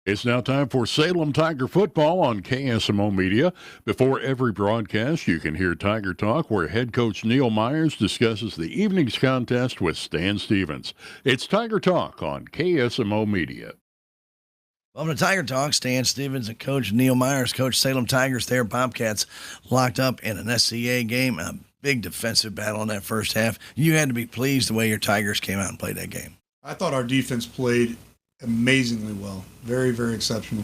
It's now time for Salem Tiger football on KSMO Media. Before every broadcast, you can hear Tiger Talk, where head coach Neil Myers discusses the evening's contest with Stan Stevens. It's Tiger Talk on KSMO Media. Welcome to Tiger Talk. Stan Stevens and Coach Neil Myers. Coach Salem Tigers there. Bobcats locked up in an SCA game. A big defensive battle in that first half. You had to be pleased the way your Tigers came out and played that game. I thought our defense played amazingly well. Very, very exceptional.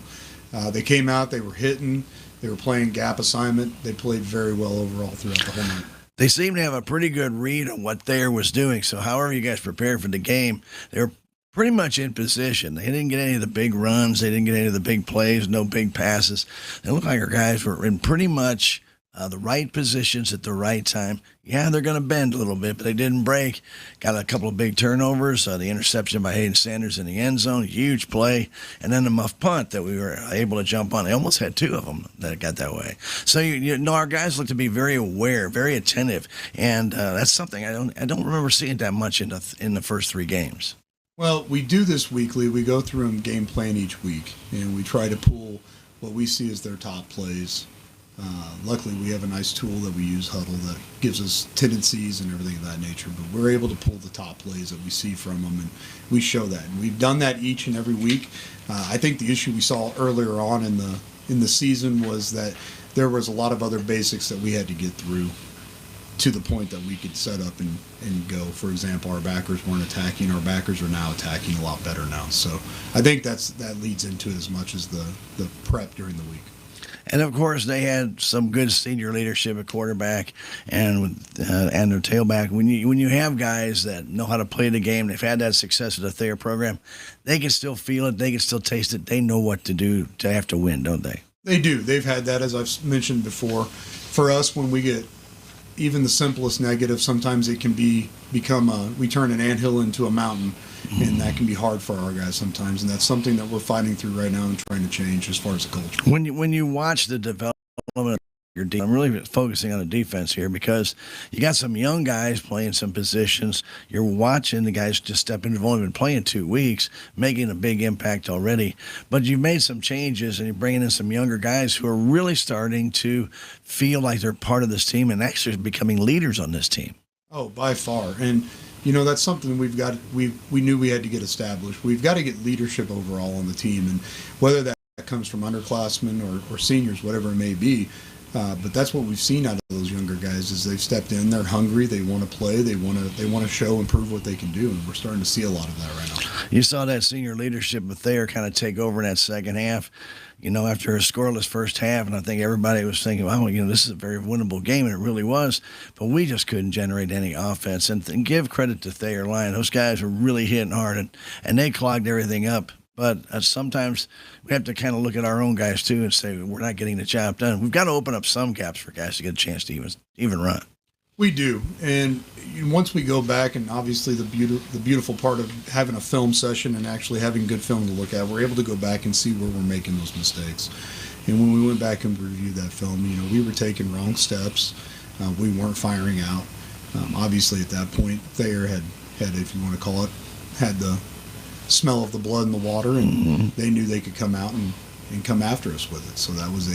They came out, they were hitting, they were playing gap assignment. They played very well overall throughout the whole night. They seemed to have a pretty good read on what Thayer was doing. So however you guys prepared for the game, they were pretty much in position. They didn't get any of the big runs. They didn't get any of the big plays, no big passes. It looked like our guys were in pretty much the right positions at the right time. Yeah, they're going to bend a little bit, but they didn't break. Got a couple of big turnovers. The interception by Hayden Sanders in the end zone, huge play. And then the muff punt that we were able to jump on. They almost had two of them that got that way. So, you know, our guys look to be very aware, very attentive. And that's something I don't remember seeing that much in the first three games. Well, we do this weekly. We go through and game plan each week, and we try to pull what we see as their top plays. Luckily, we have a nice tool that we use, Huddle, that gives us tendencies and everything of that nature. But we're able to pull the top plays that we see from them, and we show that. And we've done that each and every week. I think the issue we saw earlier on in the season was that there was a lot of other basics that we had to get through to the point that we could set up and go. For example, our backers weren't attacking. Our backers are now attacking a lot better now. So I think that leads into it as much as the prep during the week. And of course, they had some good senior leadership at quarterback and their tailback. When you have guys that know how to play the game, they've had that success with the Thayer program, they can still feel it, they can still taste it. They know what to do to have to win, don't they? They do. They've had that, as I've mentioned before. For us, when we get even the simplest negative, sometimes it can become we turn an anthill into a mountain. And that can be hard for our guys sometimes, and that's something that we're fighting through right now and trying to change as far as the culture. When you watch the development of your defense, I'm really focusing on the defense here because you got some young guys playing some positions. You're watching the guys just step in. They've only been playing 2 weeks, making a big impact already. But you've made some changes, and you're bringing in some younger guys who are really starting to feel like they're part of this team and actually becoming leaders on this team. Oh, by far. And you know, that's something we knew we had to get established. We've got to get leadership overall on the team, and whether that comes from underclassmen or seniors, whatever it may be. But that's what we've seen out of those younger guys is they've stepped in, they're hungry, they want to play, they want to show and prove what they can do, and we're starting to see a lot of that right now. You saw that senior leadership with Thayer kind of take over in that second half. You know, after a scoreless first half, and I think everybody was thinking, well, you know, this is a very winnable game, and it really was. But we just couldn't generate any offense. And give credit to Thayer Lyon. Those guys were really hitting hard, and they clogged everything up. But sometimes we have to kind of look at our own guys, too, and say we're not getting the job done. We've got to open up some gaps for guys to get a chance to even run. We do, and once we go back, and obviously the beautiful part of having a film session and actually having good film to look at, we're able to go back and see where we're making those mistakes. And when we went back and reviewed that film, you know, we were taking wrong steps. We weren't firing out. Obviously, at that point, Thayer had, if you want to call it, had the smell of the blood in the water, and they knew they could come out and come after us with it. So that was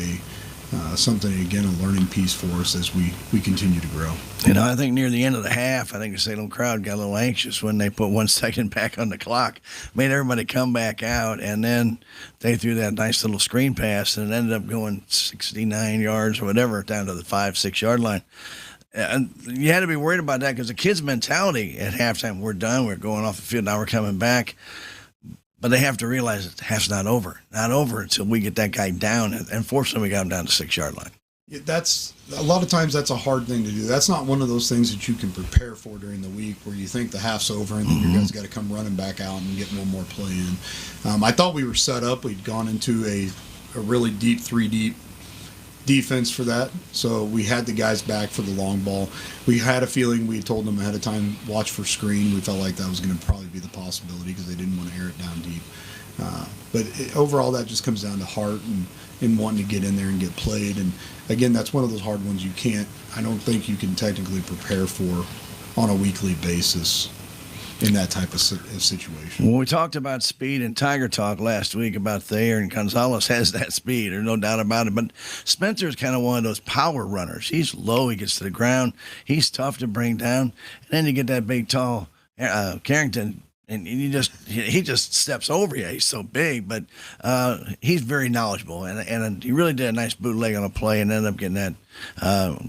something, again, a learning piece for us as we continue to grow. You know, I think near the end of the half, I think the Salem crowd got a little anxious when they put 1 second back on the clock, made everybody come back out, and then they threw that nice little screen pass, and it ended up going 69 yards or whatever down to the 5-6 yard line. And you had to be worried about that because the kids' mentality at halftime, we're done, we're going off the field, now we're coming back. But they have to realize that the half's not over until we get that guy down. And fortunately, we got him down to 6 yard line. That's a lot of times that's a hard thing to do. That's not one of those things that you can prepare for during the week where you think the half's over and then your guys got to come running back out and get one more play in. I thought we were set up. We'd gone into a really deep 3-deep defense for that. So we had the guys back for the long ball. We had a feeling, we had told them ahead of time, watch for screen. We felt like that was going to probably be the possibility because they didn't want to air it down deep. But overall, that just comes down to heart and wanting to get in there and get played. And again, that's one of those hard ones I don't think you can technically prepare for on a weekly basis. in that type of situation. When we talked about speed in Tiger Talk last week about Thayer, and Gonzalez has that speed, there's no doubt about it. But Spencer's kind of one of those power runners. He's low, he gets to the ground, he's tough to bring down. And then you get that big, tall Carrington, and he just steps over you. He's so big, but he's very knowledgeable. And he really did a nice bootleg on a play and ended up getting that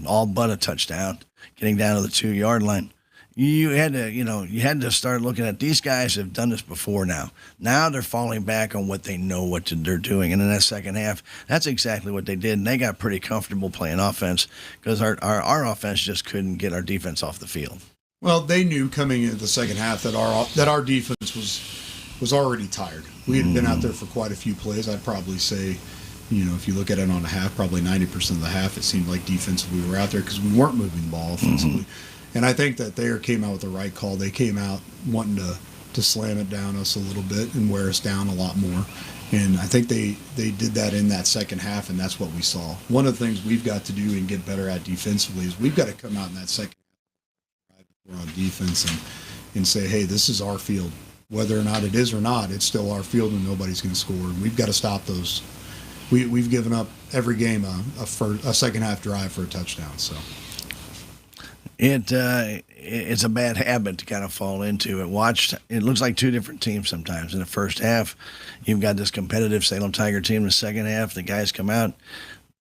all but a touchdown, getting down to the 2-yard line. You had to start looking at these guys have done this before now. Now they're falling back on what they know they're doing. And in that second half, that's exactly what they did. And they got pretty comfortable playing offense because our offense just couldn't get our defense off the field. Well, they knew coming into the second half that our defense was already tired. We had been out there for quite a few plays. I'd probably say, if you look at it on a half, probably 90% of the half, it seemed like defensively we were out there because we weren't moving the ball offensively. And I think that Thayer came out with the right call. They came out wanting to slam it down us a little bit and wear us down a lot more. And I think they did that in that second half, and that's what we saw. One of the things we've got to do and get better at defensively is we've got to come out in that second half we're on defense and say, hey, this is our field. Whether or not it is or not, it's still our field and nobody's going to score. And we've got to stop those. We've given up every game a second half drive for a touchdown. So. It's a bad habit to kind of fall into. It looks like two different teams sometimes. In the first half, you've got this competitive Salem Tiger team. In the second half, the guys come out,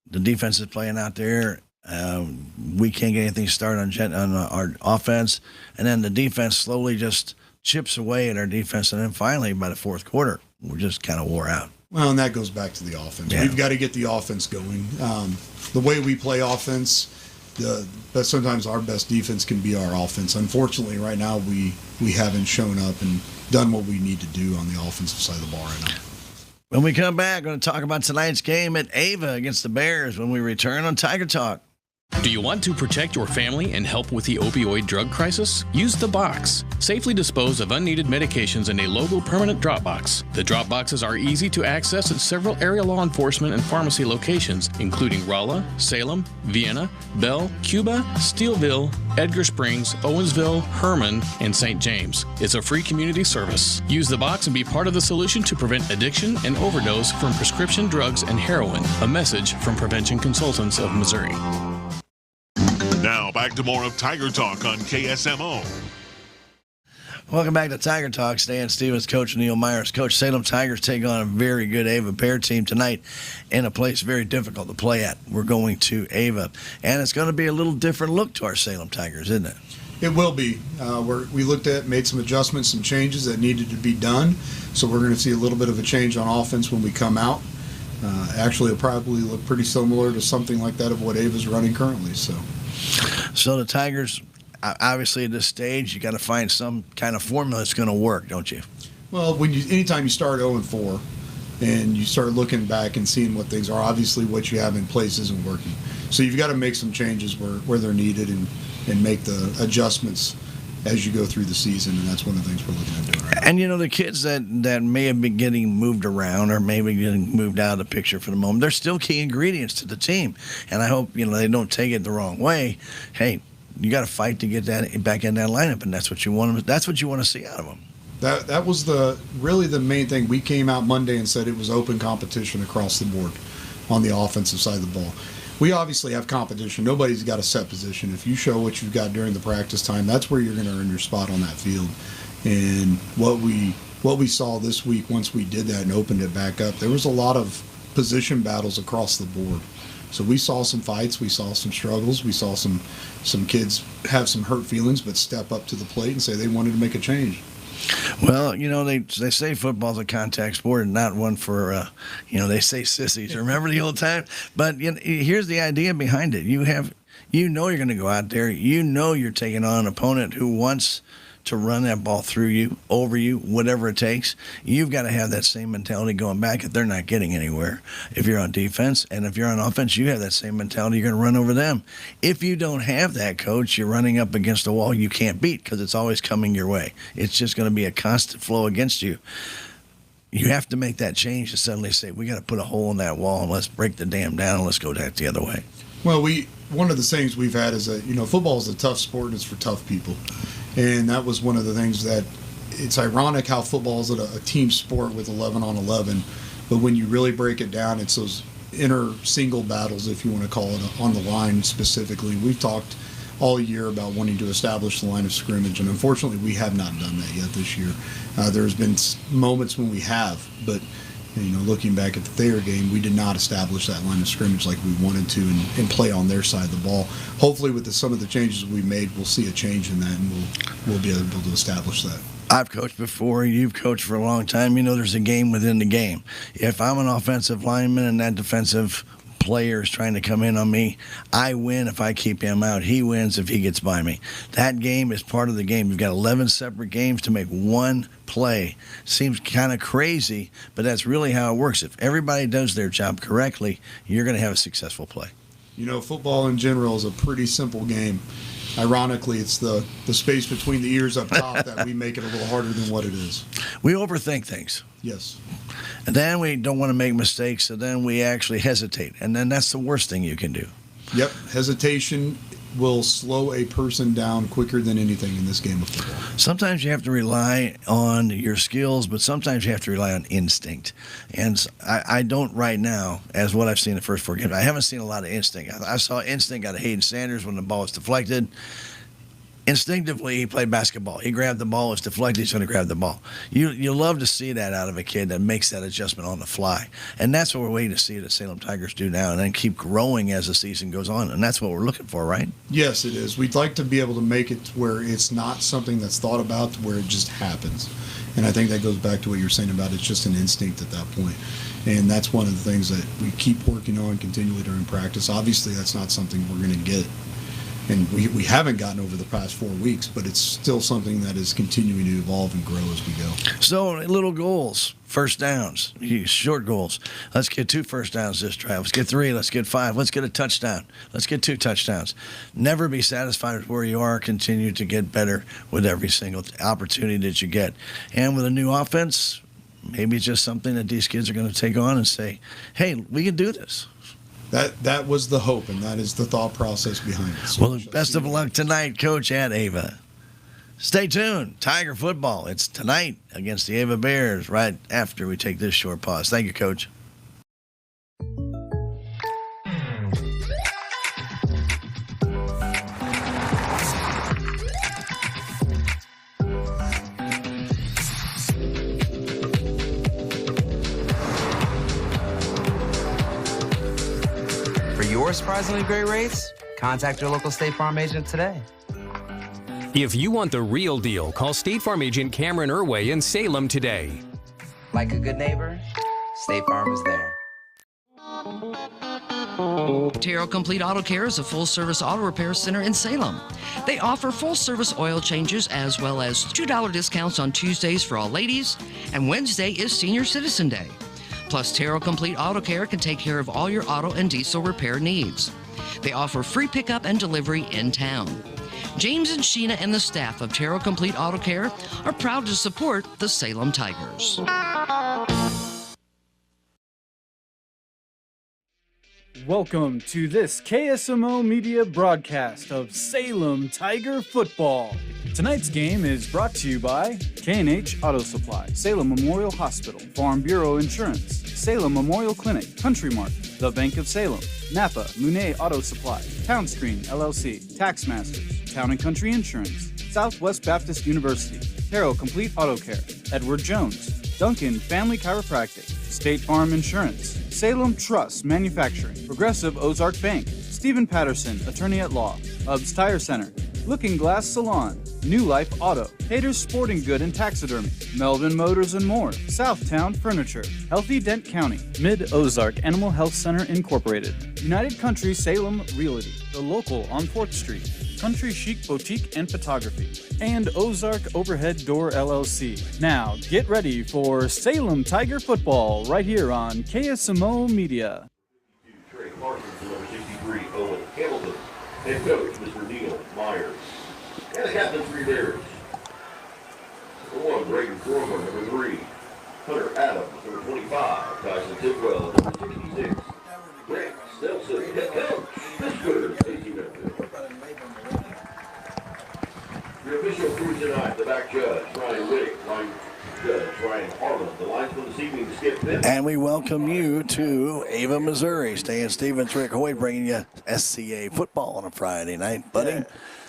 the defense is playing out there. We can't get anything started on our offense, and then the defense slowly just chips away at our defense, and then finally, by the fourth quarter, we're just kind of wore out. Well, and that goes back to the offense. Yeah. We've got to get the offense going. The way we play offense. But sometimes our best defense can be our offense. Unfortunately, right now we haven't shown up and done what we need to do on the offensive side of the ball right now. When we come back, we're going to talk about tonight's game at Ava against the Bears when we return on Tiger Talk. Do you want to protect your family and help with the opioid drug crisis? Use the box. Safely dispose of unneeded medications in a local permanent drop box. The drop boxes are easy to access at several area law enforcement and pharmacy locations, including Rolla, Salem, Vienna, Bell, Cuba, Steelville, Edgar Springs, Owensville, Herman, and St. James. It's a free community service. Use the box and be part of the solution to prevent addiction and overdose from prescription drugs and heroin. A message from Prevention Consultants of Missouri. Now, back to more of Tiger Talk on KSMO. Welcome back to Tiger Talk. Stan Stevens, Coach Neil Myers. Coach, Salem Tigers take on a very good Ava Bear team tonight in a place very difficult to play at. We're going to Ava, and it's going to be a little different look to our Salem Tigers, isn't it? It will be. We looked at, made some adjustments, some changes that needed to be done. So we're going to see a little bit of a change on offense when we come out. Actually, it'll probably look pretty similar to something like that of what Ava's running currently. So the Tigers, obviously at this stage, you got to find some kind of formula that's going to work, don't you? Well, anytime you start 0-4 and you start looking back and seeing what things are, obviously what you have in place isn't working. So you've got to make some changes where they're needed and make the adjustments as you go through the season, and that's one of the things we're looking at doing right now. And, the kids that may have been getting moved around or maybe getting moved out of the picture for the moment, they're still key ingredients to the team. And I hope, they don't take it the wrong way. Hey, you got to fight to get that back in that lineup, and that's what you want to see out of them. That was really the main thing. We came out Monday and said it was open competition across the board on the offensive side of the ball. We obviously have competition. Nobody's got a set position. If you show what you've got during the practice time, that's where you're going to earn your spot on that field. And what we saw this week, once we did that and opened it back up, there was a lot of position battles across the board. So we saw some fights, we saw some struggles, we saw some kids have some hurt feelings, but step up to the plate and say they wanted to make a change. Well, they say football's a contact sport and not one for, they say sissies. Remember the old time? But here's the idea behind it. You're going to go out there. You're taking on an opponent who wants to run that ball through you, over you, whatever it takes. You've got to have that same mentality going back if they're not getting anywhere. If you're on defense, and if you're on offense, you have that same mentality. You're going to run over them. If you don't have that, Coach, you're running up against a wall you can't beat because it's always coming your way. It's just going to be a constant flow against you. You have to make that change to suddenly say, we got to put a hole in that wall and let's break the dam down and let's go back the other way. Well, one of the things we've had is that, football is a tough sport and it's for tough people. And that was one of the things that it's ironic how football is a team sport with 11 on 11, but when you really break it down, it's those inner single battles, if you want to call it, on the line specifically. We've talked all year about wanting to establish the line of scrimmage, and unfortunately we have not done that yet this year. There's been moments when we have, but looking back at the Thayer game, we did not establish that line of scrimmage like we wanted to and play on their side of the ball. Hopefully with some of the changes we made, we'll see a change in that, and we'll be able to establish that. I've coached before. You've coached for a long time. There's a game within the game. If I'm an offensive lineman and that defensive player is trying to come in on me, I win if I keep him out. He wins if he gets by me. That game is part of the game. You've got 11 separate games to make one play. Seems kind of crazy, but that's really how it works. If everybody does their job correctly, you're going to have a successful play. Football in general is a pretty simple game. Ironically, it's the space between the ears up top that we make it a little harder than what it is. We overthink things. Yes. And then we don't want to make mistakes, so then we actually hesitate. And then that's the worst thing you can do. Yep. Hesitation will slow a person down quicker than anything in this game of football. Sometimes you have to rely on your skills, but sometimes you have to rely on instinct. And I don't right now, as what I've seen in the first 4 games. I haven't seen a lot of instinct. I saw instinct out of Hayden Sanders when the ball was deflected. Instinctively, he played basketball. He grabbed the ball, it's deflected, he's going to grab the ball. You love to see that out of a kid that makes that adjustment on the fly. And that's what we're waiting to see the Salem Tigers do now and then keep growing as the season goes on. And that's what we're looking for, right? Yes, it is. We'd like to be able to make it where it's not something that's thought about, where it just happens. And I think that goes back to what you're saying about it's just an instinct at that point. And that's one of the things that we keep working on continually during practice. Obviously, that's not something we're going to get. And we haven't gotten over the past 4 weeks, but it's still something that is continuing to evolve and grow as we go. So, little goals, first downs, short goals. Let's get 2 first downs this drive. Let's get 3. Let's get 5. Let's get a touchdown. Let's get 2 touchdowns. Never be satisfied with where you are. Continue to get better with every single opportunity that you get. And with a new offense, maybe it's just something that these kids are going to take on and say, hey, we can do this. That was the hope, and that is the thought process behind it. So well, best of luck tonight, Coach, at Ava. Stay tuned. Tiger football. It's tonight against the Ava Bears right after we take this short pause. Thank you, Coach. For surprisingly great rates, contact your local State Farm agent today. If you want the real deal, call State Farm agent Cameron Irway in Salem today. Like a good neighbor, State Farm is there. Terrell Complete Auto Care is a full-service auto repair center in Salem. They offer full-service oil changes as well as $2 discounts on Tuesdays for all ladies, and Wednesday is Senior Citizen Day. Plus, Terrell Complete Auto Care can take care of all your auto and diesel repair needs. They offer free pickup and delivery in town. James and Sheena and the staff of Terrell Complete Auto Care are proud to support the Salem Tigers. Welcome to this KSMO media broadcast of Salem Tiger Football. Tonight's game is brought to you by K&H Auto Supply, Salem Memorial Hospital, Farm Bureau Insurance, Salem Memorial Clinic, Country Mart, The Bank of Salem, Napa, Munet Auto Supply, Townscreen LLC, Taxmasters, Town & Country Insurance, Southwest Baptist University, Terrell Complete Auto Care, Edward Jones, Duncan Family Chiropractic, State Farm Insurance, Salem Trust Manufacturing, Progressive Ozark Bank, Stephen Patterson, Attorney at Law, Ubbs Tire Center, Looking Glass Salon, New Life Auto, Hader's Sporting Good and Taxidermy, Melvin Motors and More, Southtown Furniture, Healthy Dent County, Mid-Ozark Animal Health Center Incorporated, United Country Salem Realty, The Local on 4th Street, Country Chic Boutique and Photography, and Ozark Overhead Door LLC. Now, get ready for Salem Tiger Football right here on KSMO Media. Trey Parsons, number 63, Owen Hamilton, head coach, Mr. Neil Myers, and the captain, 3 Bears. Number 1, Braden Corman, number 3, Hunter Adams, number 25, Tyson Tidwell, number 66, Grant Nelson, head coach, Fish safety member. Your official crew tonight, the back judge, Ryan Whittick, Skip Pitt. And we welcome you to Ava, Missouri. Stan Stevens, Rick Hoy bringing you SCA football on a Friday night, buddy. Yeah.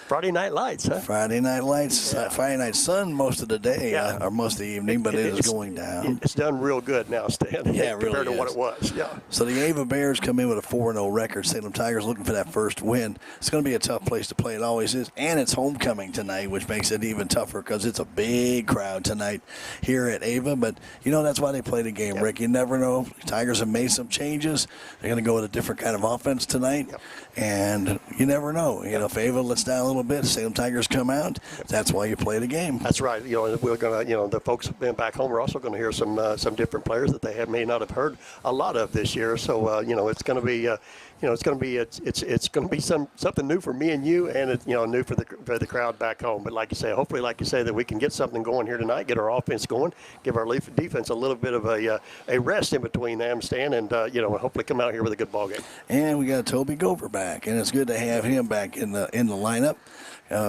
Friday Night Lights, huh? Friday Night Lights, Friday Night Sun most of the day, or most of the evening, but it is going down. It's done real good now, Stan. Yeah, it really compared to what is. it was. Yeah. So the Ava Bears come in with a 4-0 record. Salem Tigers looking for that first win. It's going to be a tough place to play. It always is. And it's homecoming tonight, which makes it even tougher because it's a big crowd tonight here at Ava. But, that's why they play the game, Rick. You never know. Tigers have made some changes. They're going to go with a different kind of offense tonight. And you never know. If Ava lets down a little bit, Salem Tigers come out. That's why you play the game. That's right. We're going to, the folks back home are also going to hear some different players that they may not have heard a lot of this year. So, it's going to be, it's going to be something new for me and you, and it's, new for the crowd back home. But like you say, hopefully, that we can get something going here tonight, get our offense going, give our defense a little bit of a rest in between them, Stan, and hopefully come out here with a good ball game. And we got Toby Gover back, and it's good to have him back in the lineup.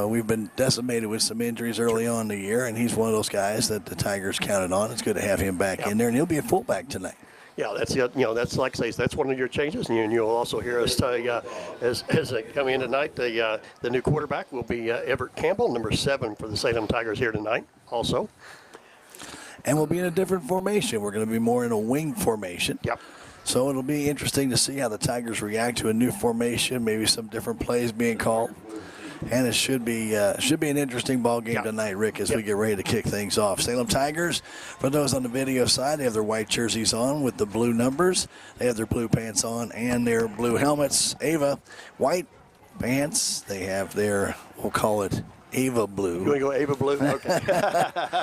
We've been decimated with some injuries early on in the year, and he's one of those guys that the Tigers counted on. It's good to have him back in there, and he'll be a fullback tonight. Yeah, that's like I say, that's one of your changes, and you'll also hear us as they come in tonight. The new quarterback will be Everett Campbell, number 7 for the Salem Tigers here tonight. Also, and we'll be in a different formation. We're going to be more in a wing formation. Yep. So it'll be interesting to see how the Tigers react to a new formation, maybe some different plays being called. And it should be an interesting ball game tonight, Rick, as we get ready to kick things off. Salem Tigers, for those on the video side, they have their white jerseys on with the blue numbers. They have their blue pants on and their blue helmets. Ava, white pants. They have their, we'll call it Ava blue. You want to go Ava blue? Okay.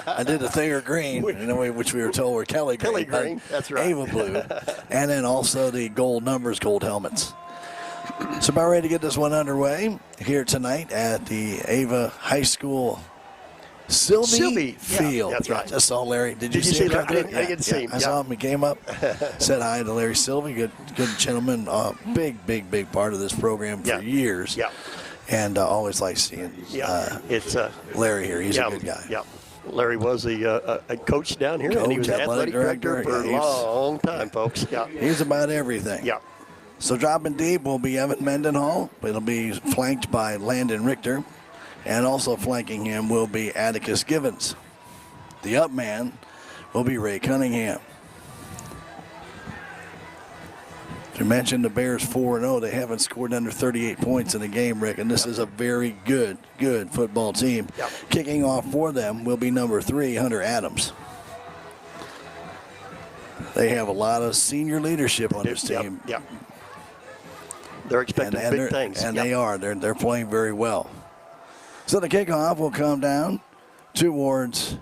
I did the Thayer green, which we were told were Kelly green. Kelly green, that's right. Ava blue. And then also the gold numbers, gold helmets. So about ready to get this one underway here tonight at the Ava High School Sylvie Field. Yeah, that's right. I just saw Larry. Did you see him? Larry? I didn't see him. I saw him. He came up, said hi to Larry Sylvie. Good gentleman. Big part of this program for years. Yeah. And always like seeing it's Larry here. He's a good guy. Yeah. Larry was a coach down here, and he was athletic director for a long time, folks. Yeah. He's about everything. Yeah. So dropping deep will be Evan Mendenhall. It'll be flanked by Landon Richter. And also flanking him will be Atticus Givens. The up man will be Ray Cunningham. You mentioned the Bears 4-0. They haven't scored under 38 points in a game, Rick, and this is a very good football team. Yep. Kicking off for them will be number 3, Hunter Adams. They have a lot of senior leadership on this team. Yep. They're expecting big things. And they are. They're playing very well. So the kickoff will come down towards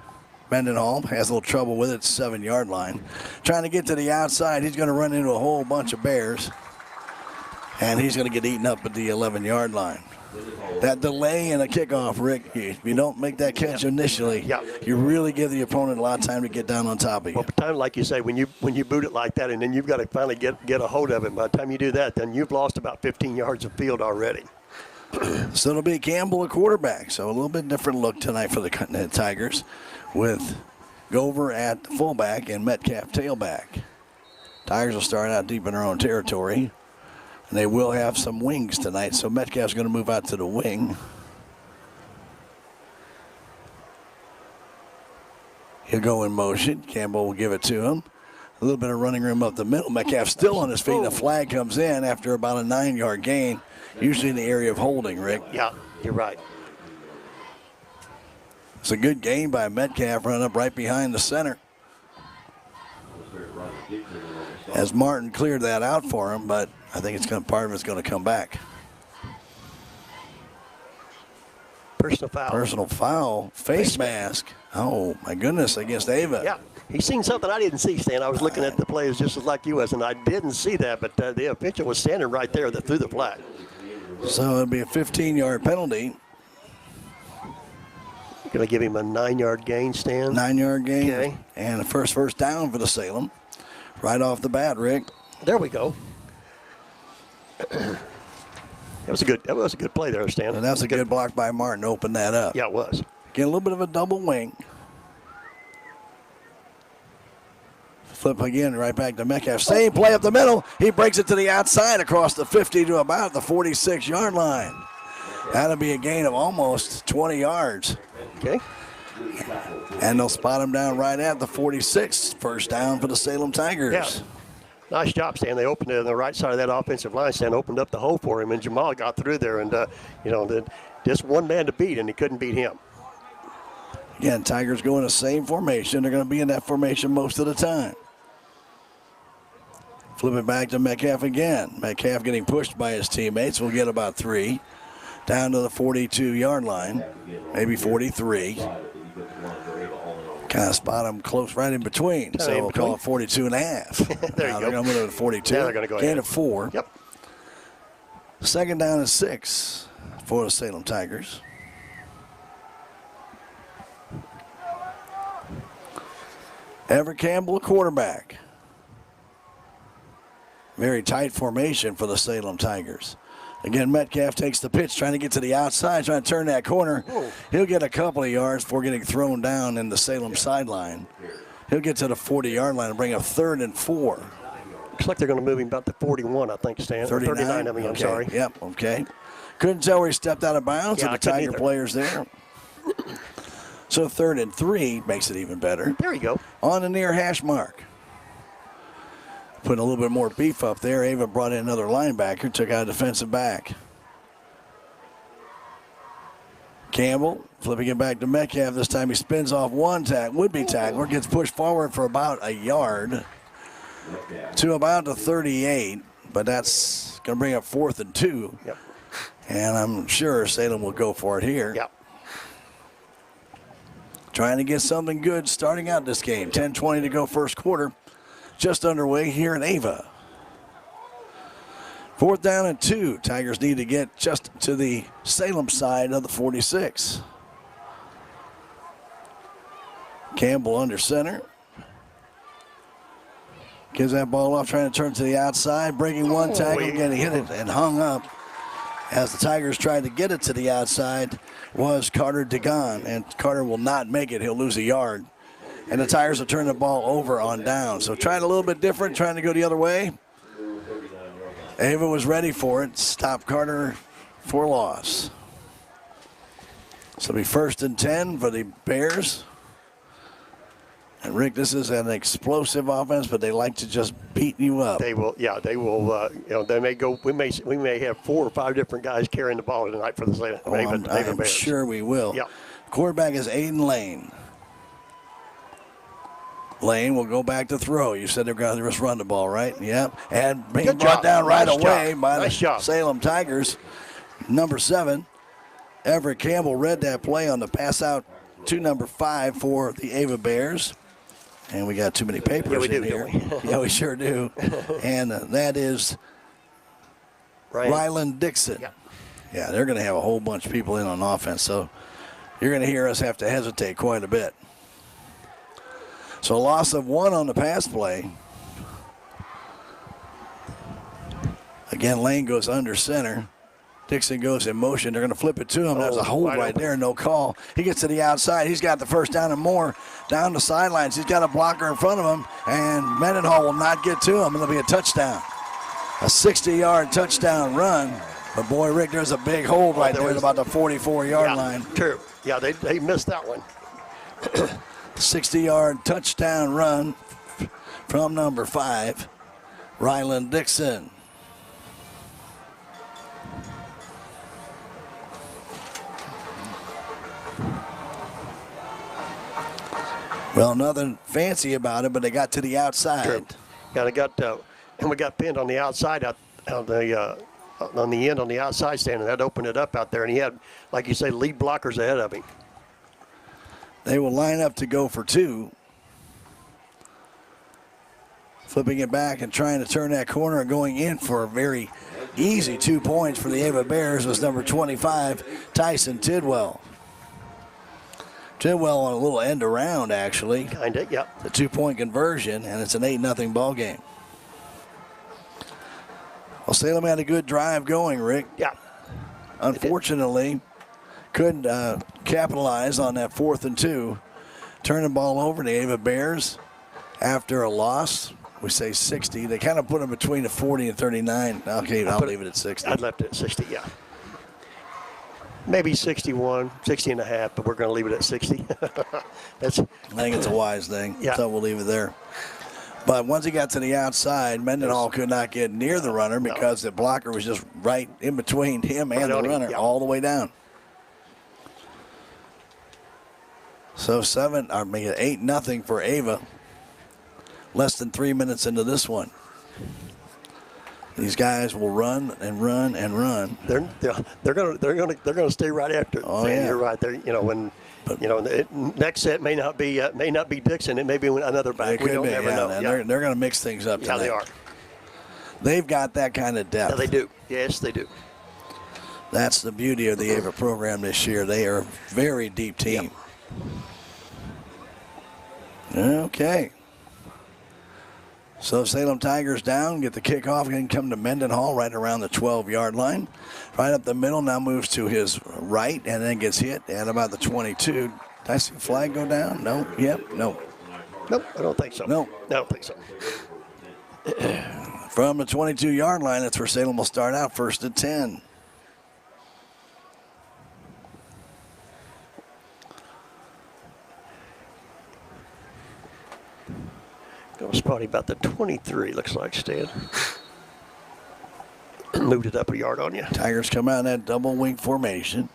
Mendenhall. Has a little trouble with it, 7-yard line. Trying to get to the outside. He's going to run into a whole bunch of Bears. And he's going to get eaten up at the 11-yard line. That delay in a kickoff, Rick, if you don't make that catch initially, you really give the opponent a lot of time to get down on top of you. Well, by the time, like you say, when you boot it like that, and then you've got to finally get a hold of it, by the time you do that, then you've lost about 15 yards of field already. So it'll be Campbell at quarterback. So a little bit different look tonight for the Tigers with Gover at fullback and Metcalf tailback. Tigers will start out deep in their own territory. And they will have some wings tonight, so Metcalf's going to move out to the wing. He'll go in motion. Campbell will give it to him. A little bit of running room up the middle. Metcalf still on his feet. The flag comes in after about a 9-yard gain, usually in the area of holding, Rick. Yeah, you're right. It's a good gain by Metcalf, running up right behind the center. As Martin cleared that out for him, but I think part of it's going to come back. Personal foul. Face mask. Oh, my goodness, against Ava. Yeah, he's seen something I didn't see, Stan. I was looking at the plays just as like you was, and I didn't see that, but the official was standing right there that threw the flag. So it'll be a 15-yard penalty. Going to give him a 9-yard gain, Stan. 9-yard gain. Okay. And a first down for the Salem. Right off the bat, Rick. There we go. That was a good play there, Stan. And that was a good block by Martin to open that up. Yeah, it was. Get a little bit of a double wing. Flip again, right back to Metcalf. Same play up the middle. He breaks it to the outside across the 50 to about the 46-yard line. That'll be a gain of almost 20 yards. Okay. And they'll spot him down right at the 46. First down for the Salem Tigers. Yeah. Nice job, Stan. They opened it on the right side of that offensive line. Stan opened up the hole for him, and Jamal got through there. And, just one man to beat, and he couldn't beat him. Again, Tigers go in the same formation. They're going to be in that formation most of the time. Flip it back to Metcalf again. Metcalf getting pushed by his teammates. We'll get about 3. Down to the 42-yard line, maybe 43. Kind of spot him close right in between. So we'll call it 42 and a half. There now you they're go. going to move to 42. Now they're going to go Gain ahead. of 4. Yep. Second down and 6 for the Salem Tigers. Everett Campbell, a quarterback. Very tight formation for the Salem Tigers. Again, Metcalf takes the pitch, trying to get to the outside, trying to turn that corner. He'll get a couple of yards before getting thrown down in the Salem sideline. He'll get to the 40-yard line and bring up 3rd and 4. Looks like they're going to move him about to 41, I think, Stan. 39, I mean, okay. I'm sorry. Yep, okay. Couldn't tell where he stepped out of bounds, Yeah, and the I couldn't Tiger either. players there. So 3rd and 3 makes it even better. There you go. On the near hash mark. Putting a little bit more beef up there. Ava brought in another linebacker, took out a defensive back. Campbell flipping it back to Metcalf. This time he spins off one would-be tackler, gets pushed forward for about a yard to about the 38, but that's going to bring up 4th and 2. Yep. And I'm sure Salem will go for it here. Yep. Trying to get something good starting out this game. 10:20 to go first quarter. Just underway here in Ava. 4th down and 2. Tigers need to get just to the Salem side of the 46. Campbell under center. Gives that ball off, trying to turn to the outside. Breaking one tackle, getting hit it and hung up. As the Tigers tried to get it to the outside was Carter Degon. And Carter will not make it. He'll lose a yard. And the Tigers will turn the ball over on down. So trying a little bit different, trying to go the other way. Ava was ready for it. Stopped Carter for loss. So it'll be 1st and 10 for the Bears. And Rick, this is an explosive offense, but they like to just beat you up. They will, yeah, they will. They may go. We may have 4 or 5 different guys carrying the ball tonight for the Salem. I'm sure we will. Yeah. Quarterback is Aiden Lane. Lane will go back to throw. You said they're going to just run the ball, right? Yep. And being brought down right away by the Salem Tigers. Number 7, Everett Campbell read that play on the pass out to number 5 for the Ava Bears. And we got too many papers in here. Yeah, we sure do. And that is Ryland Dixon. Yeah, they're going to have a whole bunch of people in on offense. So you're going to hear us have to hesitate quite a bit. So a loss of 1 on the pass play. Again, Lane goes under center. Dixon goes in motion. They're going to flip it to him. There's a hold right there, no call. He gets to the outside. He's got the first down and more down the sidelines. He's got a blocker in front of him, and Mendenhall will not get to him. It'll be a touchdown. A 60-yard touchdown run. But, boy, Rick, there's a big hold right there at about the 44-yard line. True. Yeah, they missed that one. 60-yard touchdown run from number 5, Ryland Dixon. Well, nothing fancy about it, but they got to the outside. True. Yeah, and we got pinned on the outside on the end on the outside stand, and that opened it up out there. And he had, like you say, lead blockers ahead of him. They will line up to go for 2. Flipping it back and trying to turn that corner and going in for a very easy 2 points for the Ava Bears was number 25, Tyson Tidwell. Tidwell on a little end around, actually. Kind of, yep. The 2-point conversion, and it's an 8-0 ball game. Well, Salem had a good drive going, Rick. Yeah. Unfortunately, couldn't capitalize on that 4th and 2. Turn the ball over to Ava Bears. after a loss. We say 60. They kind of put them between a 40 and 39. Okay, I'll leave it at 60. I'd left it at 60, yeah. Maybe 61, 60 and a half, but we're going to leave it at 60. I think it's a wise thing, yeah. So we'll leave it there. But once he got to the outside, Mendenhall could not get near the runner because the blocker was just right in between him and the runner all the way down. So 8-0 for Ava. Less than 3 minutes into this one. These guys will run and run and run. They're gonna stay right after it. Oh, yeah. You're right there. The next set may not be Dixon. It may be another back. We don't ever know. They're going to mix things up tonight. Yeah, they are. They've got that kind of depth. Yeah, they do. Yes, they do. That's the beauty of the Ava program this year. They are a very deep team. Yep. Okay. So Salem Tigers down, get the kickoff, and come to Mendenhall right around the 12-yard line. Right up the middle, now moves to his right, and then gets hit at about the 22. Did I see a flag go down? No. Yep. No. Nope, I don't think so. No. I don't think so. From the 22-yard line, that's where Salem will start out, 1st and 10. It was probably about the 23, looks like, Stan. Moved it up a yard on you. Tigers come out in that double wing formation.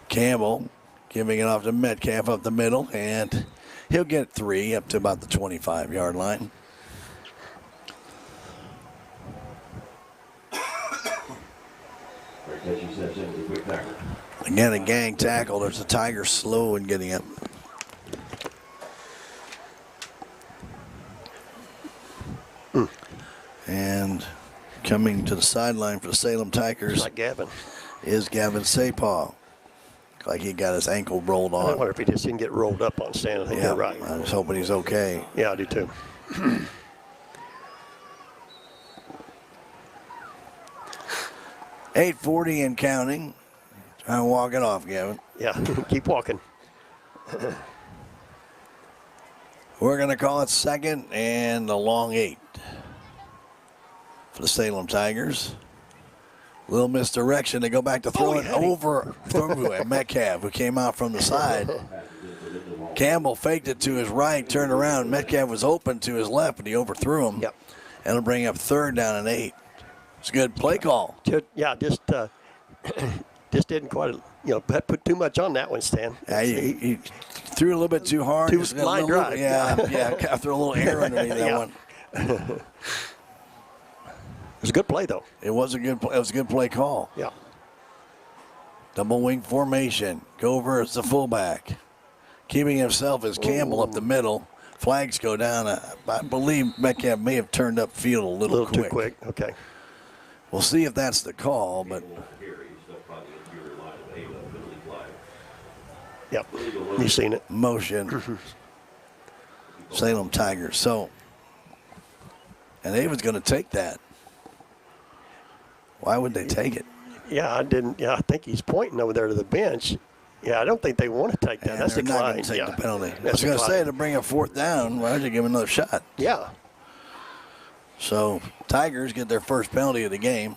Campbell giving it off to Metcalf up the middle, and he'll get 3 up to about the 25-yard line. Again, a gang tackle. There's a Tiger slow in getting it. And coming to the sideline for the Salem Tigers is Gavin Sapaw. Like he got his ankle rolled on. I wonder if he just didn't get rolled up on Stan. I think you're right. I was hoping he's okay. Yeah, I do too. $8:40 and counting. Try to walk it off, Gavin. Yeah, keep walking. We're going to call it 2nd and a long 8 for the Salem Tigers. Little misdirection. They go back to throw it over through Metcalf, who came out from the side. Campbell faked it to his right, turned around. Metcalf was open to his left, but he overthrew him. Yep. And it'll bring up 3rd down and 8. It's a good play call. Just didn't quite, put too much on that one, Stan. Yeah, he threw a little bit too hard. Too line drive. Yeah, threw a little air underneath that one. It was a good play, though. It was a good play call. Yeah. Double wing formation. Gover is the fullback. Keeping himself as Campbell up the middle. Flags go down. I believe Metcalf may have turned up field a little quick. Too quick. Okay. We'll see if that's the call, but. Yep. You've seen it. Motion. Salem Tigers. So. And Ava's going to take that. Why would they take it? Yeah, I didn't. Yeah, I think he's pointing over there to the bench. Yeah, I don't think they want to take that. That's they're not decline. going to take the penalty. I That's was going to say, to bring a 4th down, why don't you give him another shot? Yeah. So, Tigers get their first penalty of the game.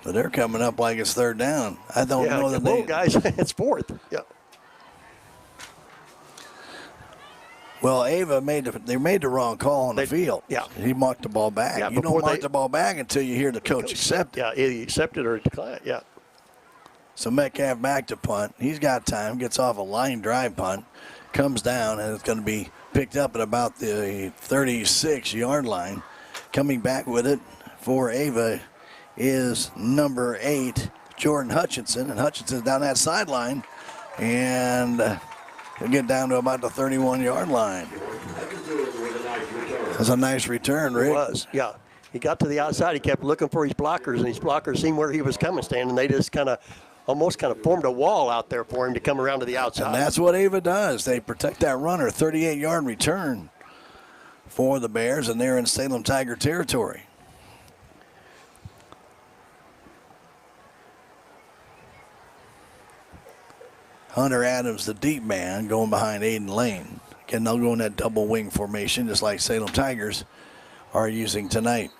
But they're coming up like it's 3rd down. I don't know that they... guys, it's 4th. Yeah. Well, Ava made the wrong call on the field. Yeah. He marked the ball back. Yeah, you don't mark the ball back until you hear the coach accept it. Yeah, he accepted or declined. Yeah. So Metcalf back to punt. He's got time. Gets off a line drive punt. Comes down, and it's going to be picked up at about the 36-yard line. Coming back with it for Ava is number 8, Jordan Hutchinson. And Hutchinson's down that sideline. And he'll get down to about the 31-yard line. That's a nice return, Rick. It was, yeah. He got to the outside. He kept looking for his blockers, and his blockers seen where he was coming, Stan, and they just almost formed a wall out there for him to come around to the outside. And that's what Ava does. They protect that runner. 38-yard return for the Bears, and they're in Salem Tiger territory. Hunter Adams, the deep man, going behind Aiden Lane. Again, they'll go in that double wing formation, just like Salem Tigers are using tonight.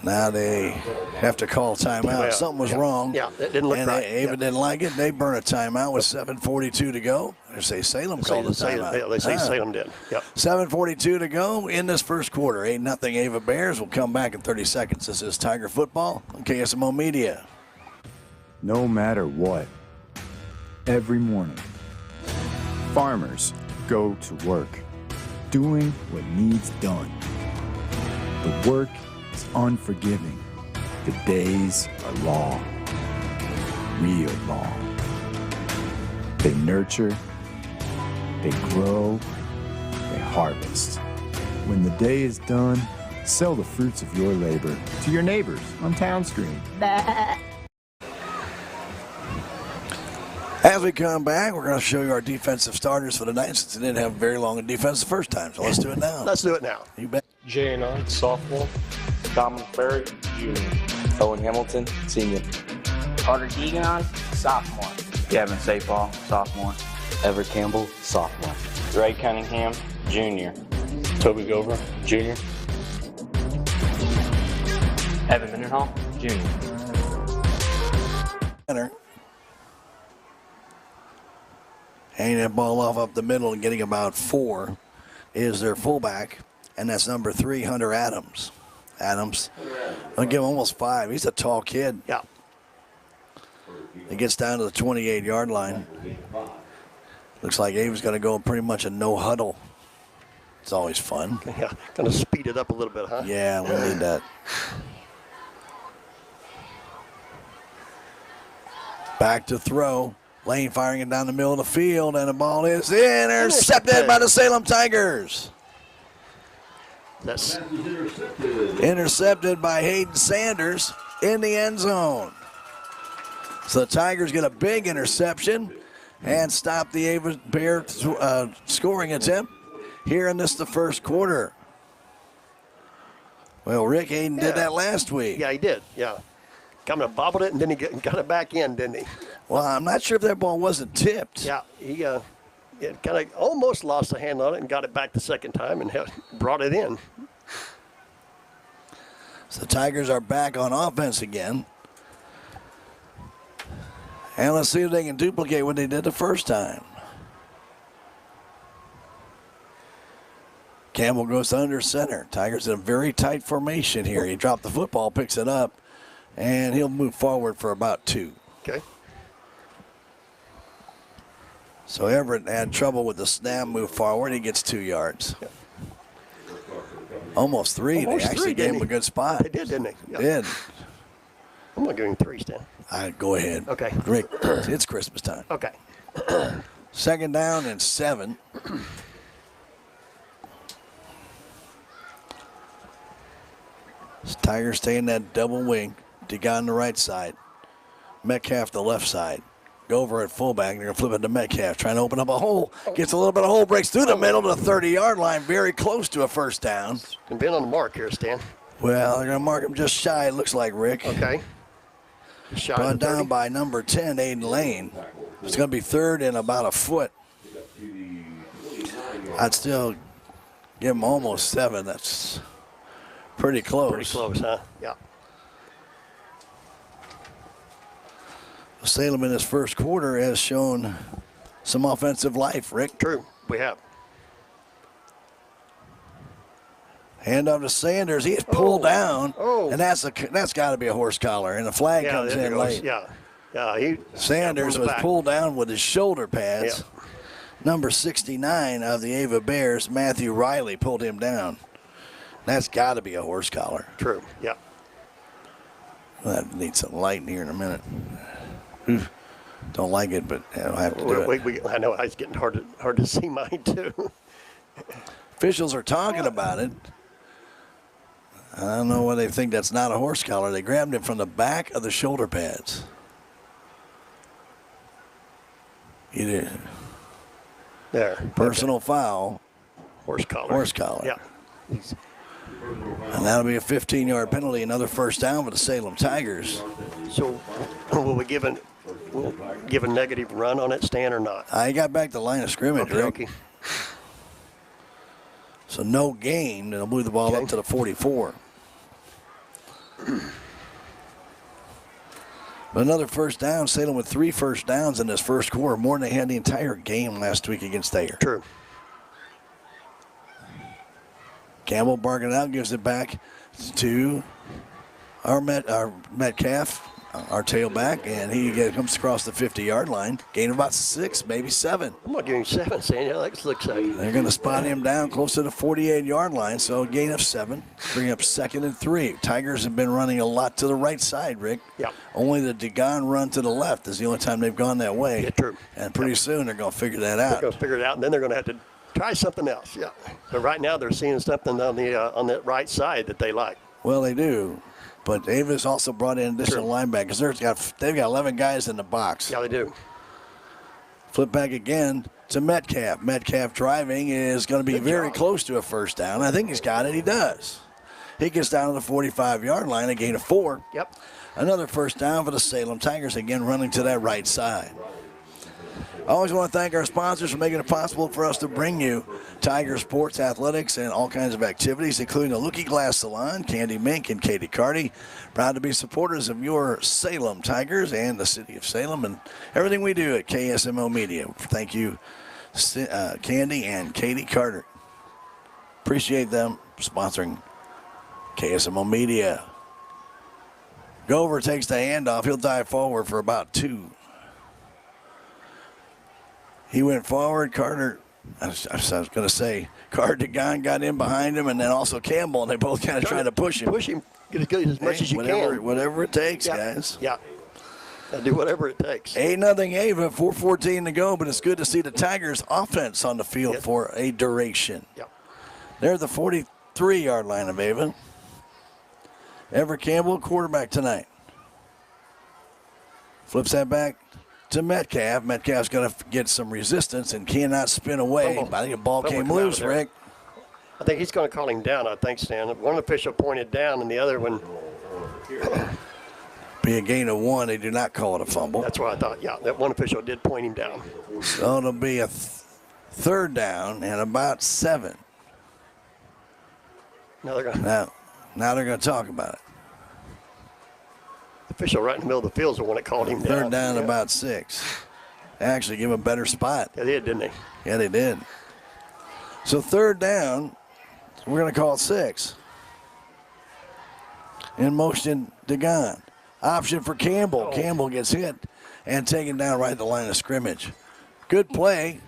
Now they have to call timeout. Something was wrong. Yeah, it didn't look and right. Ava didn't like it. They burn a timeout with 7:42 to go. They say Salem called the timeout. Yeah, they say Salem did. Yep. 7:42 to go in this first quarter. 8-0 Ava Bears. Will come back in 30 seconds. This is Tiger Football on KSMO Media. No matter what, every morning, farmers go to work, doing what needs done. The work is unforgiving. The days are long, real long. They nurture, they grow, they harvest. When the day is done, sell the fruits of your labor to your neighbors on Town Screen. As we come back, we're going to show you our defensive starters for the night since they didn't have very long a defense the first time. So let's do it now. Let's do it now. You bet. Jay Nunn, sophomore. Dominic Berry, junior. Owen Hamilton, senior. Carter Deegan, sophomore. Gavin Safall, sophomore. Everett Campbell, sophomore. Ray Cunningham, junior. Toby Gover, junior. Evan Mendenhall, junior. Hanging that ball off up the middle and getting about 4 is their fullback, and that's number 3, Hunter Adams. Adams, I'll give him almost 5. He's a tall kid. Yeah. He gets down to the 28-yard line. Looks like Ava's going to go pretty much a no huddle. It's always fun. Yeah, going to speed it up a little bit, huh? Yeah, we need that. Back to throw. Lane firing it down the middle of the field, and the ball is intercepted by the Salem Tigers. That's intercepted by Hayden Sanders in the end zone. So the Tigers get a big interception and stop the Ava Bear scoring attempt here in the first quarter. Well, Rick Hayden did that last week. Yeah, he did. Yeah. Kind of bobbled it, and then he got it back in, didn't he? Well, I'm not sure if that ball wasn't tipped. Yeah, he kind of almost lost a hand on it and got it back the second time and brought it in. So the Tigers are back on offense again. And let's see if they can duplicate what they did the first time. Campbell goes under center. Tigers in a very tight formation here. He dropped the football, picks it up, and he'll move forward for about 2. Okay. So Everett had trouble with the snap, move forward. He gets 2 yards. Yeah. Almost 3. They actually gave him a good spot. They did, didn't they? Yeah. Did. I'm going to give him 3, Stan. All right, go ahead. Okay. Rick, it's Christmas time. Okay. Second down and 7. Tigers stay in that double wing. Degon on the right side. Metcalf the left side. Go over at fullback. They're going to flip it to Metcalf. Trying to open up a hole. Gets a little bit of hole. Breaks through the middle to the 30-yard line. Very close to a first down. Been on the mark here, Stan. Well, they're going to mark him just shy, it looks like, Rick. Okay. Shy Run down by number 10, Aiden Lane. It's going to be third and about a foot. I'd still give him almost 7. That's pretty close. Pretty close, huh? Yeah. Salem in his first quarter has shown some offensive life, Rick. True, we have. Hand off to Sanders. He is pulled down, and that's got to be a horse collar, and the flag comes in late. Yeah. Sanders was pulled down with his shoulder pads. Yeah. Number 69 of the Ava Bears, Matthew Riley, pulled him down. That's got to be a horse collar. True, yeah. Well, that needs some light in here in a minute. Don't like it, but I'll have to do it. I know it's getting hard to see mine too. Officials are talking about it. I don't know why they think that's not a horse collar. They grabbed him from the back of the shoulder pads. Either there. Personal foul. Horse collar. Horse collar. Yeah. And that'll be a 15-yard penalty, another first down for the Salem Tigers. So will we give a negative run on it, Stan, or not? I got back the line of scrimmage, Rick. Okay. So no gain, and they'll move the ball up to the 44. Another first down. Salem with 3 first downs in this first quarter, more than they had the entire game last week against Thayer. True. Campbell barking out, gives it back to our Metcalf, our tailback, and he comes across the 50-yard line, gain about 6, maybe 7. I'm not giving 7, Stan. Yeah, that looks like. They're going to spot him down close to the 48-yard line, so a gain of 7, bring up 2nd and 3. Tigers have been running a lot to the right side, Rick. Yeah. Only the Degon run to the left is the only time they've gone that way. Yeah, true. And pretty soon they're going to figure that out. They're going to figure it out, and then they're going to have to try something else. Yeah. But right now they're seeing something on the right side that they like. Well, they do. But Ava's also brought in additional linebackers. They've got 11 guys in the box. Yeah, they do. Flip back again to Metcalf. Metcalf driving is going to be very close to a first down. I think he's got it. He does. He gets down to the 45-yard line, a gain of 4. Yep. Another first down for the Salem Tigers, again running to that right side. I always want to thank our sponsors for making it possible for us to bring you Tiger sports, athletics, and all kinds of activities, including the Looking Glass Salon, Candy Mink, and Katie Carty. Proud to be supporters of your Salem Tigers and the city of Salem and everything we do at KSMO Media. Thank you, Candy and Katie Carter. Appreciate them sponsoring KSMO Media. Gover takes the handoff. He'll dive forward for about 2. He went forward. Carter, I was going to say, Carter DeGon got in behind him, and then also Campbell, and they both kind of tried to push him. Push him, get as much as you can. Whatever it takes, guys. Yeah. Do whatever it takes. 8-0 Ava, 4:14 to go, but it's good to see the Tigers' offense on the field for a duration. Yep. They're at the 43-yard line of Ava. Everett Campbell, quarterback tonight. Flips that back to Metcalf. Metcalf's going to get some resistance and cannot spin away. I think the ball came loose, Rick. I think he's going to call him down, I think, Stan. One official pointed down, and the other one. Be a gain of 1. They do not call it a fumble. That's what I thought. Yeah, that one official did point him down. So it'll be a third down and about 7. Now they're going to talk about it. The official right in the middle of the field is the one that called him down. Third down, about 6. They actually give him a better spot. Yeah, they did, didn't they? Yeah, they did. So third down, we're going to call it 6. In motion, DeGon. Option for Campbell. Campbell gets hit and taken down right at the line of scrimmage. Good play.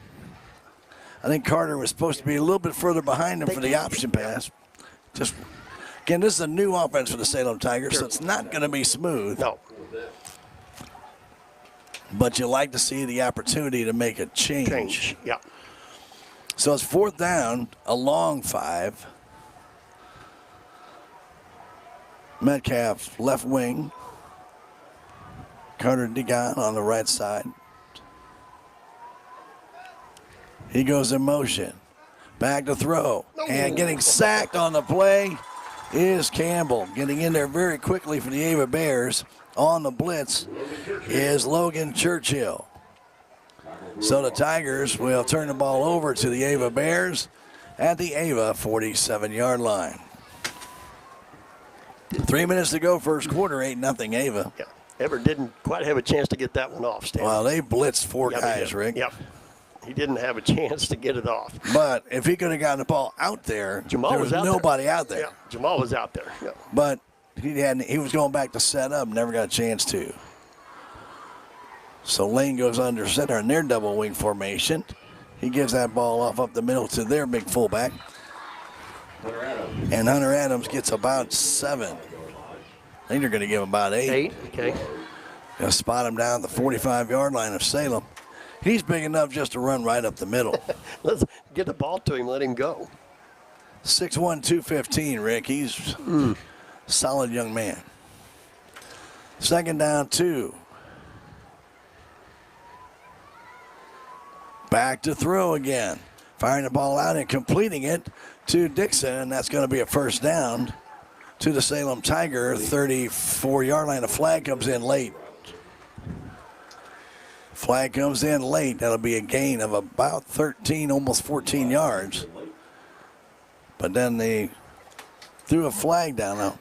I think Carter was supposed to be a little bit further behind him for the option pass. Again, this is a new offense for the Salem Tigers, so it's not going to be smooth. No. But you like to see the opportunity to make a change. Yeah. So it's fourth down, a long 5. Metcalf, left wing. Carter DeGon on the right side. He goes in motion. Back to throw. And getting sacked on the play is Campbell. Getting in there very quickly for the Ava Bears on the blitz is Logan Churchill. So the Tigers will turn the ball over to the Ava Bears at the Ava 47-yard line. 3 minutes to go, first quarter, 8-0 Ava. Yeah. Everett didn't quite have a chance to get that one off, Stan. Well, they blitzed 4 guys, Rick. Yep. He didn't have a chance to get it off. But if he could have gotten the ball out there, Jamal was nobody out there. Yeah, Jamal was out there. Yeah. But he was going back to set up, never got a chance to. So Lane goes under center in their double wing formation. He gives that ball off up the middle to their big fullback. And Hunter Adams gets about 7. I think they're going to give him about 8. 8, okay. They'll spot him down at the 45-yard line of Salem. He's big enough just to run right up the middle. Let's get the ball to him, let him go. 6'1", 215, Rick. He's a solid young man. Second down, 2. Back to throw again. Firing the ball out and completing it to Dixon, and that's going to be a first down to the Salem Tiger 34-yard line. A flag comes in late. Flag comes in late. That'll be a gain of about 13, almost 14 yards. But then they threw a flag down. Now,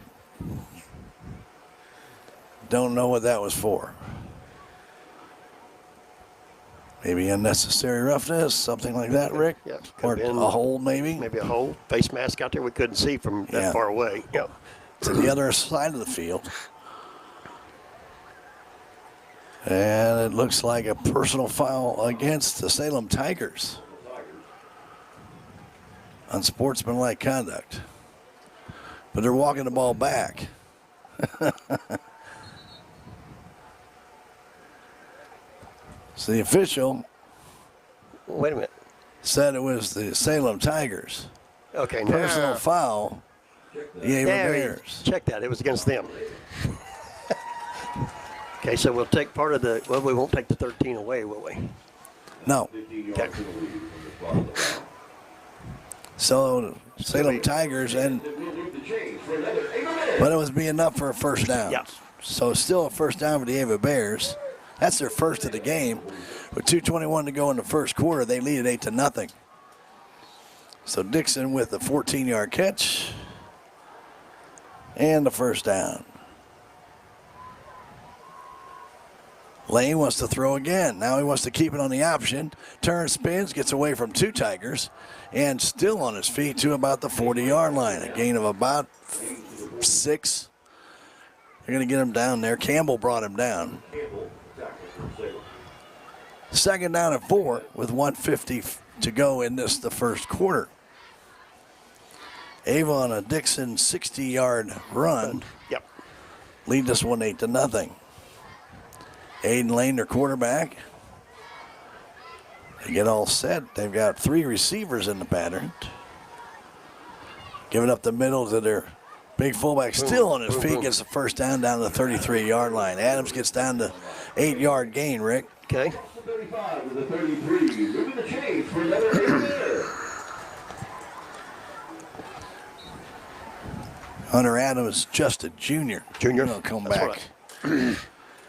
don't know what that was for. Maybe unnecessary roughness, something like that, Rick? Yeah. Or a hole, maybe? Maybe a hole. Face mask out there we couldn't see from that far away. Yep. To the other side of the field. And it looks like a personal foul against the Salem Tigers. Unsportsmanlike conduct. But they're walking the ball back. So the official, wait a minute, said it was the Salem Tigers. Okay, now. Personal foul. The Ava Bears. Check that. It was against them. Okay, so we'll take part of the, well, we won't take the 13 away, will we? No. Okay. So Salem Tigers, but it was being enough for a first down. Yeah. So still a first down for the Ava Bears. That's their first of the game. With 2:21 to go in the first quarter, they lead it 8-0. So Dixon with the 14-yard catch and the first down. Lane wants to throw again. Now he wants to keep it on the option. Turns, spins, gets away from two Tigers, and still on his feet to about the 40-yard line. A gain of about 6. They're going to get him down there. Campbell brought him down. Second down and 4 with 1:50 to go in the first quarter. Ava on a Dixon 60-yard run. Yep. Lead this one 8-0. Aiden Lane, their quarterback. They get all set. They've got 3 receivers in the pattern. Giving up the middle to their big fullback, still on his feet, gets the first down to the 33-yard line. Adams gets down to 8-yard gain, Rick. Okay. 35 with the 33, moving the change for another 8 Hunter Adams, just a junior. He'll come back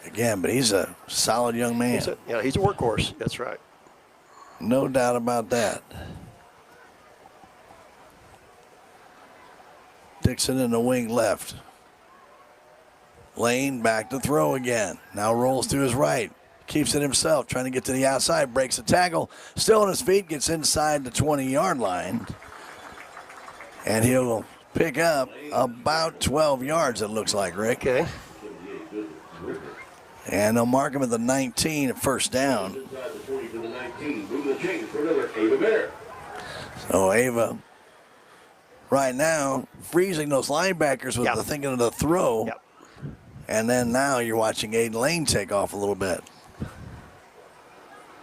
again, but he's a solid young man. He's a workhorse. That's right. No doubt about that. Dixon in the wing left. Lane back to throw again. Now rolls to his right. Keeps it himself, trying to get to the outside. Breaks a tackle. Still on his feet. Gets inside the 20-yard line. And he'll pick up about 12 yards, it looks like, Rick. Okay. And they'll mark him at the 19 at first down. So Ava, right now, freezing those linebackers with the thinking of the throw. Yep. And then now you're watching Aiden Lane take off a little bit.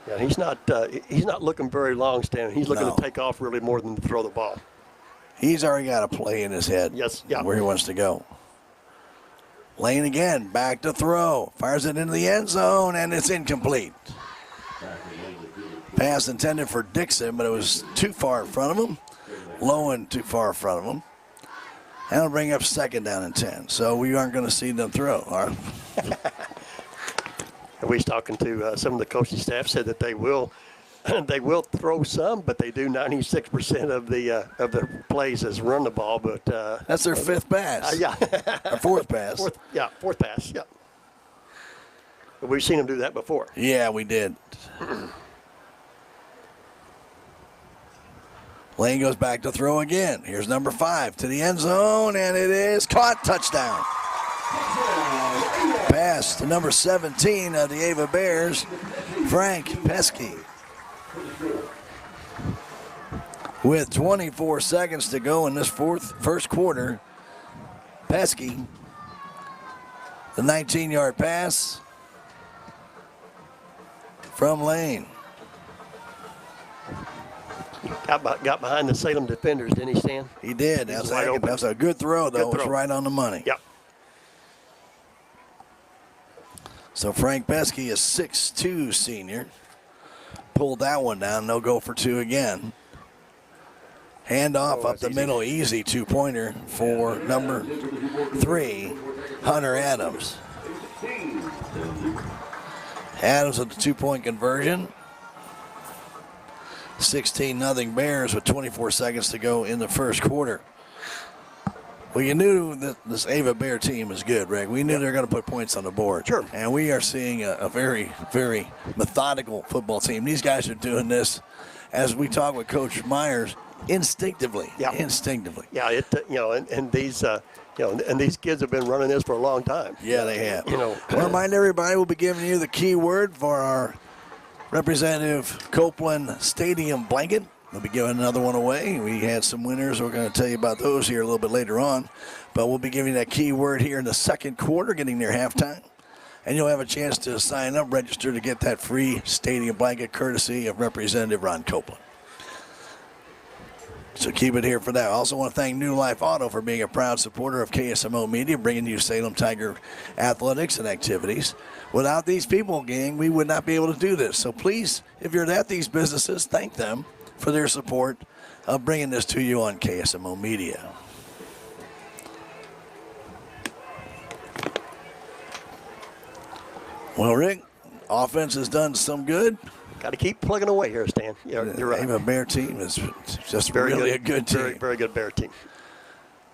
Yeah, he's not looking very long, Stan. He's looking to take off really more than to throw the ball. He's already got a play in his head. Yes, yeah. Where he wants to go. Lane again, back to throw. Fires it into the end zone, and it's incomplete. Pass intended for Dixon, but it was too far in front of him. Low and too far in front of him. That'll bring up second down and 10. So we aren't going to see them throw. All right. We was talking to some of the coaching staff, said that they will throw some, but they do 96% of the plays as run the ball. But that's their fifth pass. Yeah, or fourth pass. Fourth pass. Yeah. But we've seen them do that before. Yeah, we did. Lane goes back to throw again. Here's number 5 to the end zone, and it is caught. Touchdown. Pass to number 17 of the Ava Bears, Frank Pesky. With 24 seconds to go in this first quarter, Pesky, the 19-yard pass from Lane. Got behind the Salem defenders, didn't he, Stan? He did. That was a good throw, though. It was right on the money. Yep. So Frank Pesky, a 6'2 senior, pulled that one down. They'll go for 2 again. Handoff up the middle, easy two-pointer for number 3, Hunter Adams. Adams with the two-point conversion. 16-0 Bears with 24 seconds to go in the first quarter. Well, you knew that this Ava Bear team is good, Rick. We knew they were going to put points on the board. Sure. And we are seeing a very, very methodical football team. These guys are doing this, as we talk with Coach Myers, instinctively. Yeah. Instinctively. Yeah, and these and these kids have been running this for a long time. Yeah, they have. I'll remind everybody, we'll be giving you the key word for our Representative Copeland Stadium blanket. We'll be giving another one away. We had some winners. We're going to tell you about those here a little bit later on. But we'll be giving that key word here in the second quarter, getting near halftime. And you'll have a chance to sign up, register to get that free stadium blanket courtesy of Representative Ron Copeland. So keep it here for that. I also want to thank New Life Auto for being a proud supporter of KSMO Media, bringing you Salem Tiger athletics and activities. Without these people, gang, we would not be able to do this. So please, if you're at these businesses, thank them for their support of bringing this to you on KSMO Media. Well, Rick, offense has done some good. Got to keep plugging away here, Stan. You're right. The Bear team is just very really good, a good team. Very, very good Bear team.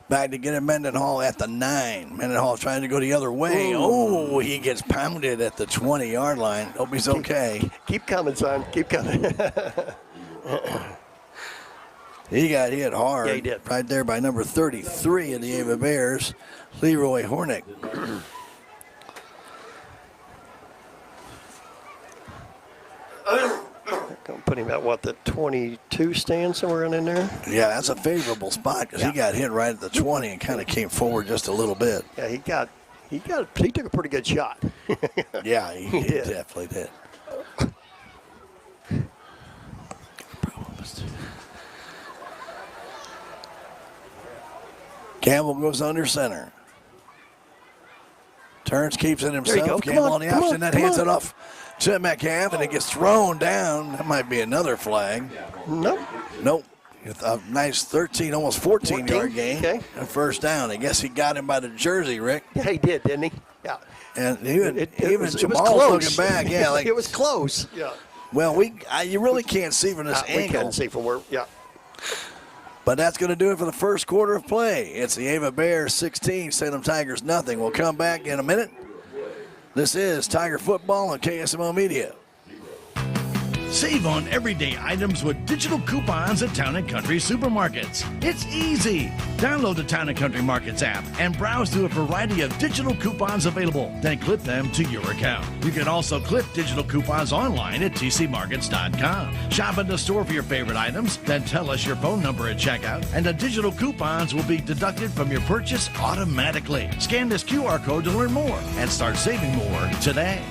Back to get it, Mendenhall at the 9. Mendenhall trying to go the other way. Oh, he gets pounded at the 20-yard line. Hope he's okay. Keep coming, son. Keep coming. He got hit hard. Yeah, he did. Right there by number 33 of the Ava Bears, Leroy Hornick. I'm putting him at, the 22 stand somewhere in there? Yeah, that's a favorable spot because he got hit right at the 20 and kind of came forward just a little bit. Yeah, he took a pretty good shot. Yeah, he definitely did. Campbell goes under center. Turns, keeps it himself. Campbell on the option, then hands it off to Metcalf, and it gets thrown down. That might be another flag. Nope. A nice 13, almost 14-yard gain. Okay. A first down. I guess he got him by the jersey, Rick. Yeah, he did, didn't he? Yeah. And even was Jamal's close. looking back. Yeah, like it was close. Yeah. Well, you really can't see from this angle. We can't see from where. Yeah. But that's going to do it for the first quarter of play. It's the Ava Bears 16, Salem Tigers nothing. We'll come back in a minute. This is Tiger Football on KSMO Media. Save on everyday items with digital coupons at Town & Country Supermarkets. It's easy. Download the Town & Country Markets app and browse through a variety of digital coupons available. Then clip them to your account. You can also clip digital coupons online at tcmarkets.com. Shop in the store for your favorite items, then tell us your phone number at checkout, and the digital coupons will be deducted from your purchase automatically. Scan this QR code to learn more and start saving more today.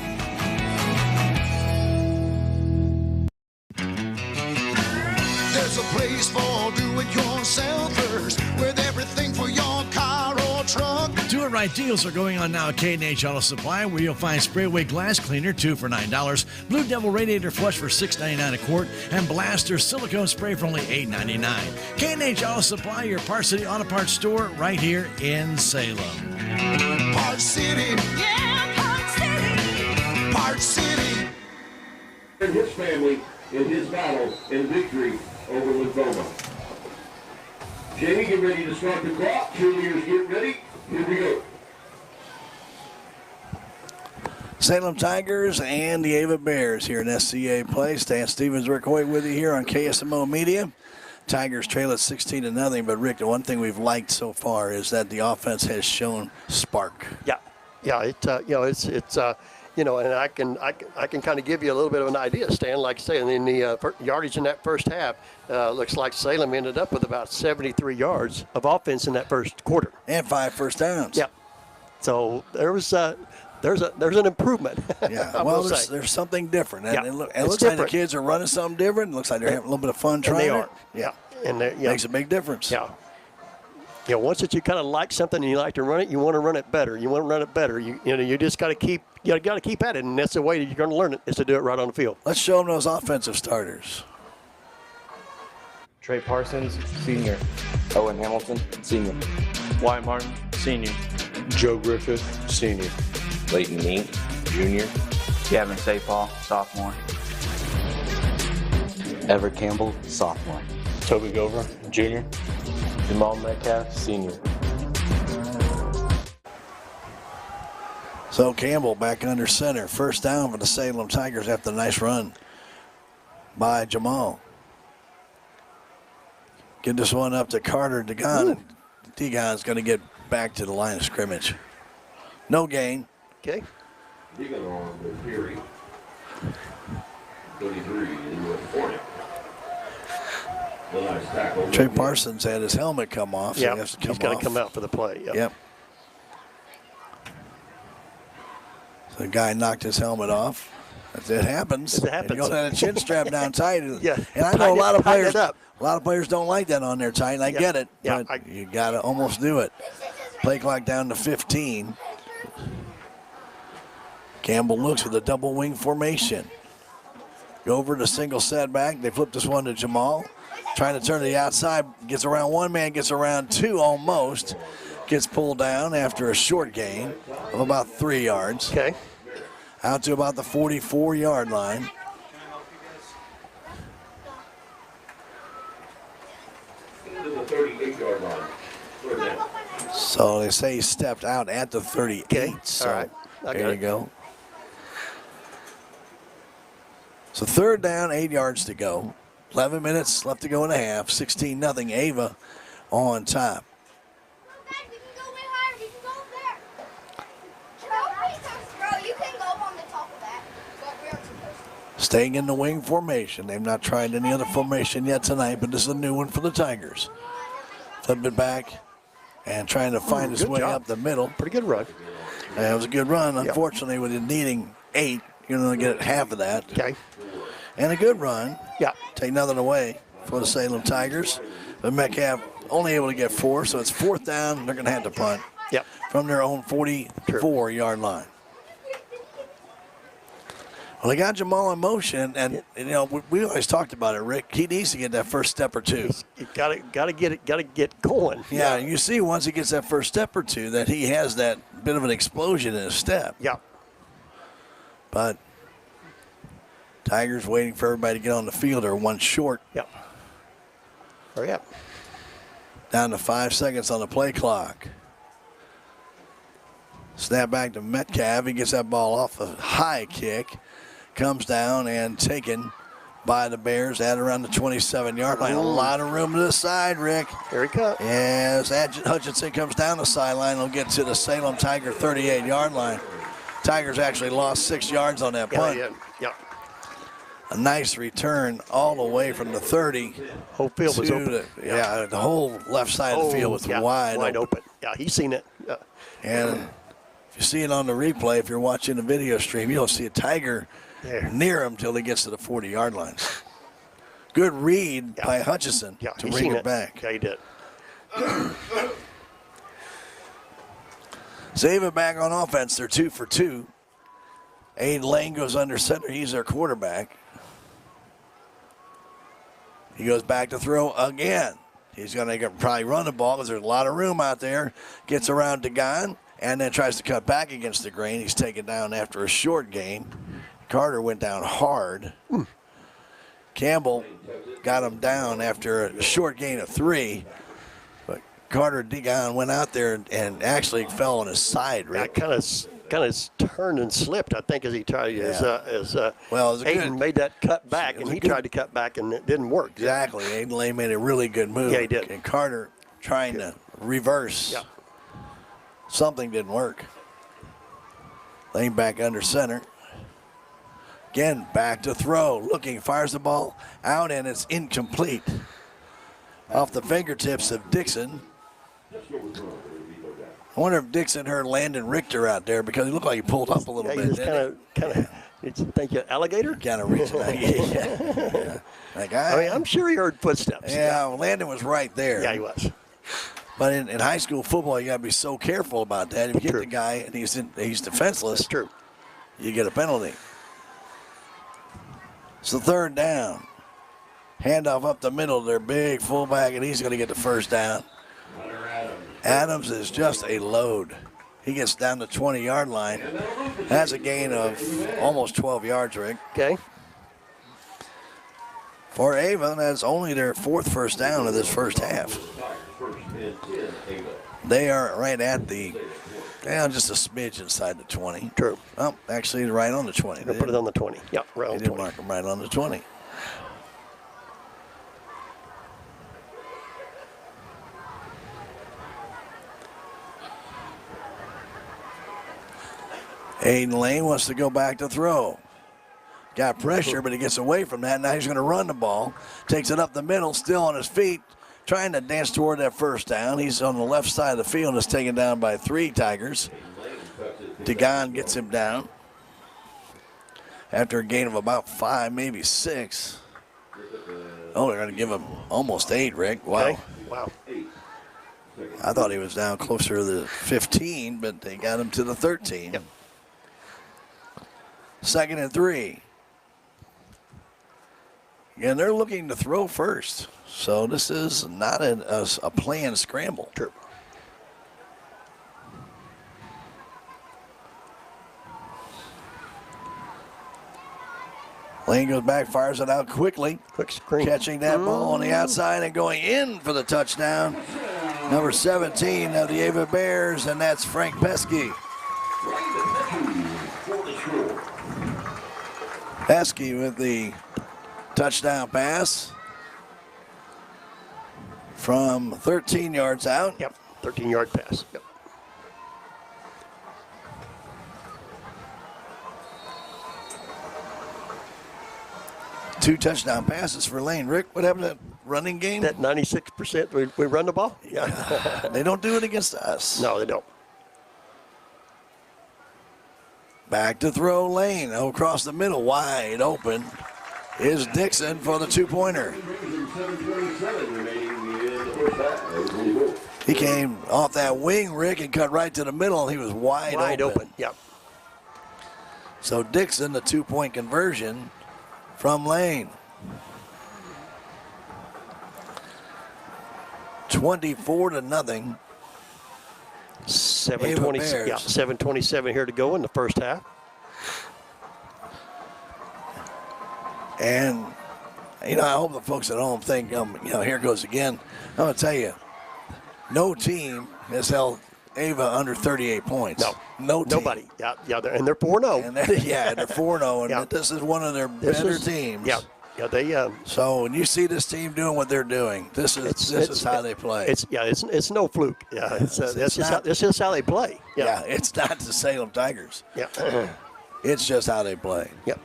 There's a place for do-it-yourselfers with everything for your car or truck. Do-it-right deals are going on now at K&H Auto Supply, where you'll find Sprayway Glass Cleaner, 2 for $9, Blue Devil Radiator Flush for $6.99 a quart, and Blaster Silicone Spray for only $8.99. K&H Auto Supply, your Park City Auto Parts store, right here in Salem. Park City. Yeah, Park City. Park City. And his family in his battle and victory over lymphoma. Jamie, get ready to start the clock. Cheerleaders, get ready. Here we go. Salem Tigers and the Ava Bears here in SCA play. Stan Stevens, Rick Hoyt with you here on KSMO Media. Tigers trail at 16-0, but Rick, the one thing we've liked so far is that the offense has shown spark. Yeah. And I can kind of give you a little bit of an idea, Stan. Like I say, in the yardage in that first half, looks like Salem ended up with about 73 yards of offense in that first quarter, and 5 first downs. Yeah. So there's an improvement. Yeah. Well, there's something different. Yeah. It looks like the kids are running something different. It looks like they're having a little bit of fun trying. And they are. Yeah. And makes a big difference. Yeah. Once that you kind of like something and you like to run it, you want to run it better. You just got to keep at it, and that's the way that you're going to learn it, is to do it right on the field. Let's show them those offensive starters. Trey Parsons, senior. Owen Hamilton, senior. Wyatt Martin, senior. Joe Griffith, senior. Leighton Mink, junior. Gavin Sapal, sophomore. Everett Campbell, sophomore. Toby Gover, junior. Jamal Metcalf, senior. So Campbell back under center. First down for the Salem Tigers after a nice run by Jamal. Get this one up to Carter Degon. Degon's going to get back to the line of scrimmage. No gain. Okay. Degon on the Perry. 33 in the 40. The nice tackle. Trey Parsons had his helmet come off, so Yeah, he has to come he's got to off. come out for the play. Yep. So the guy knocked his helmet off. It happens. It happens. You got a chin strap down tight. Yeah. And I know a lot of players. Up. A lot of players don't like that on there tight, and I get it. Yeah, but you got to almost do it. Play clock down to 15. Campbell looks with a double wing formation. Go over to single setback. They flip this one to Jamal. Trying to turn to the outside. Gets around one man, gets around two almost. Gets pulled down after a short gain of about 3 yards. Okay. Out to about the 44-yard line. To the 38-yard line. Third down. So they say he stepped out at the 38. Okay. So All right. there you go. So third down, 8 yards to go. 11 minutes left to go in the half. 16-0 Ava on top. Staying in the wing formation. They've not tried any other formation yet tonight, but this is a new one for the Tigers. Flip it back and trying to find his way up the middle. Pretty good run. It was a good run. Yep. Unfortunately, with it needing 8, you're going to get half of that. Okay. And a good run. Yeah. Take nothing away for the Salem Tigers. But Metcalf only able to get 4, so it's fourth down. They're going to have to punt. Yep. From their own 44-yard line. Well, they got Jamal in motion, and you know we always talked about it, Rick. He needs to get that first step or two. You got to get going. Yeah, you see once he gets that first step or two that he has that bit of an explosion in his step. Yeah. But Tigers waiting for everybody to get on the field. They're one short. Yep. Hurry up. Down to 5 seconds on the play clock. Snap back to Metcalf. He gets that ball off a high kick. Comes down and taken by the Bears at around the 27-yard line. A lot of room to the side, Rick. Here he comes. As Hutchinson comes down the sideline, he'll get to the Salem Tiger 38-yard line. Tigers actually lost 6 yards on that punt. Yeah. A nice return all the way from the 30. Whole field was open. The whole left side of the field was wide open. Yeah, he's seen it. Yeah. And if you see it on the replay, if you're watching the video stream, you'll see a Tiger near him till he gets to the 40-yard line. Good read by Hutchison to bring it back. Yeah, he did. Save it back on offense. They're 2 for 2. Aiden Lane goes under center. He's their quarterback. He goes back to throw again. He's going to probably run the ball because there's a lot of room out there. Gets around Degon and then tries to cut back against the grain. He's taken down after a short gain. Carter went down hard. Campbell got him down after a short gain of 3. But Carter Degon went out there and actually fell on his side, Rick. Kind of turned and slipped, I think, as he tried. Aiden made that cut back, and he tried to cut back, and it didn't work. Exactly. Aiden Lane made a really good move. Yeah, he did. And Carter trying to reverse. Yeah. Something didn't work. Lane back under center. Again, back to throw. Looking, fires the ball out, and it's incomplete. Off the fingertips of Dixon. I wonder if Dixon heard Landon Richter out there because he looked like he pulled up a little bit. He just kind of. Did you think you alligator? Kind of reaching out. Yeah. Like, I mean, I'm sure he heard footsteps. Yeah, Landon was right there. Yeah, he was. But in high school football, you got to be so careful about that. If you get the guy and he's defenseless, That's true. You get a penalty. So third down. Handoff up the middle to their big fullback, and he's going to get the first down. Adams is just a load. He gets down the 20-yard line. That's a gain of almost 12 yards, Rick. Okay. For Ava, that's only their 4th first down of this first half. They are right at the, just a smidge inside the 20. True. Oh, actually, right on the 20. They put it on the 20. Yep, right on the 20. They did mark them right on the 20. Aiden Lane wants to go back to throw. Got pressure, but he gets away from that. Now he's going to run the ball. Takes it up the middle, still on his feet, trying to dance toward that first down. He's on the left side of the field and is taken down by 3 Tigers. DeGan gets him down after a gain of about 5, maybe 6. Oh, they're going to give him almost 8, Rick. Wow. Okay. Wow. I thought he was down closer to the 15, but they got him to the 13. Yep. 2nd and 3. And they're looking to throw first. So this is not a planned scramble. True. Lane goes back, fires it out quickly. Quick screen. Catching that ball on the outside and going in for the touchdown. Number 17 of the Ava Bears, and that's Frank Pesky. Pesky with the touchdown pass from 13 yards out. Yep, 13-yard pass. Yep. Two touchdown passes for Lane. Rick, what happened to that running game? That 96% we run the ball? Yeah. They don't do it against us. No, they don't. Back to throw Lane. Across the middle, wide open, is Dixon for the 2-pointer. He came off that wing, Rick, and cut right to the middle. He was wide open. Yep. So Dixon, the 2-point conversion from Lane. 24-0. 7:20. Yeah, 7:27 here to go in the first half. And, I hope the folks at home think, here goes again. I'm going to tell you, no team has held Ava under 38 points. No team. Nobody. Yeah, and they're 4-0. And they're 4-0, and this is one of their better teams. Yeah, they. So when you see this team doing what they're doing, this is how they play. It's no fluke. Yeah, that's just how they play. Yeah, it's not the Salem Tigers. Yeah, it's just how they play. Yep.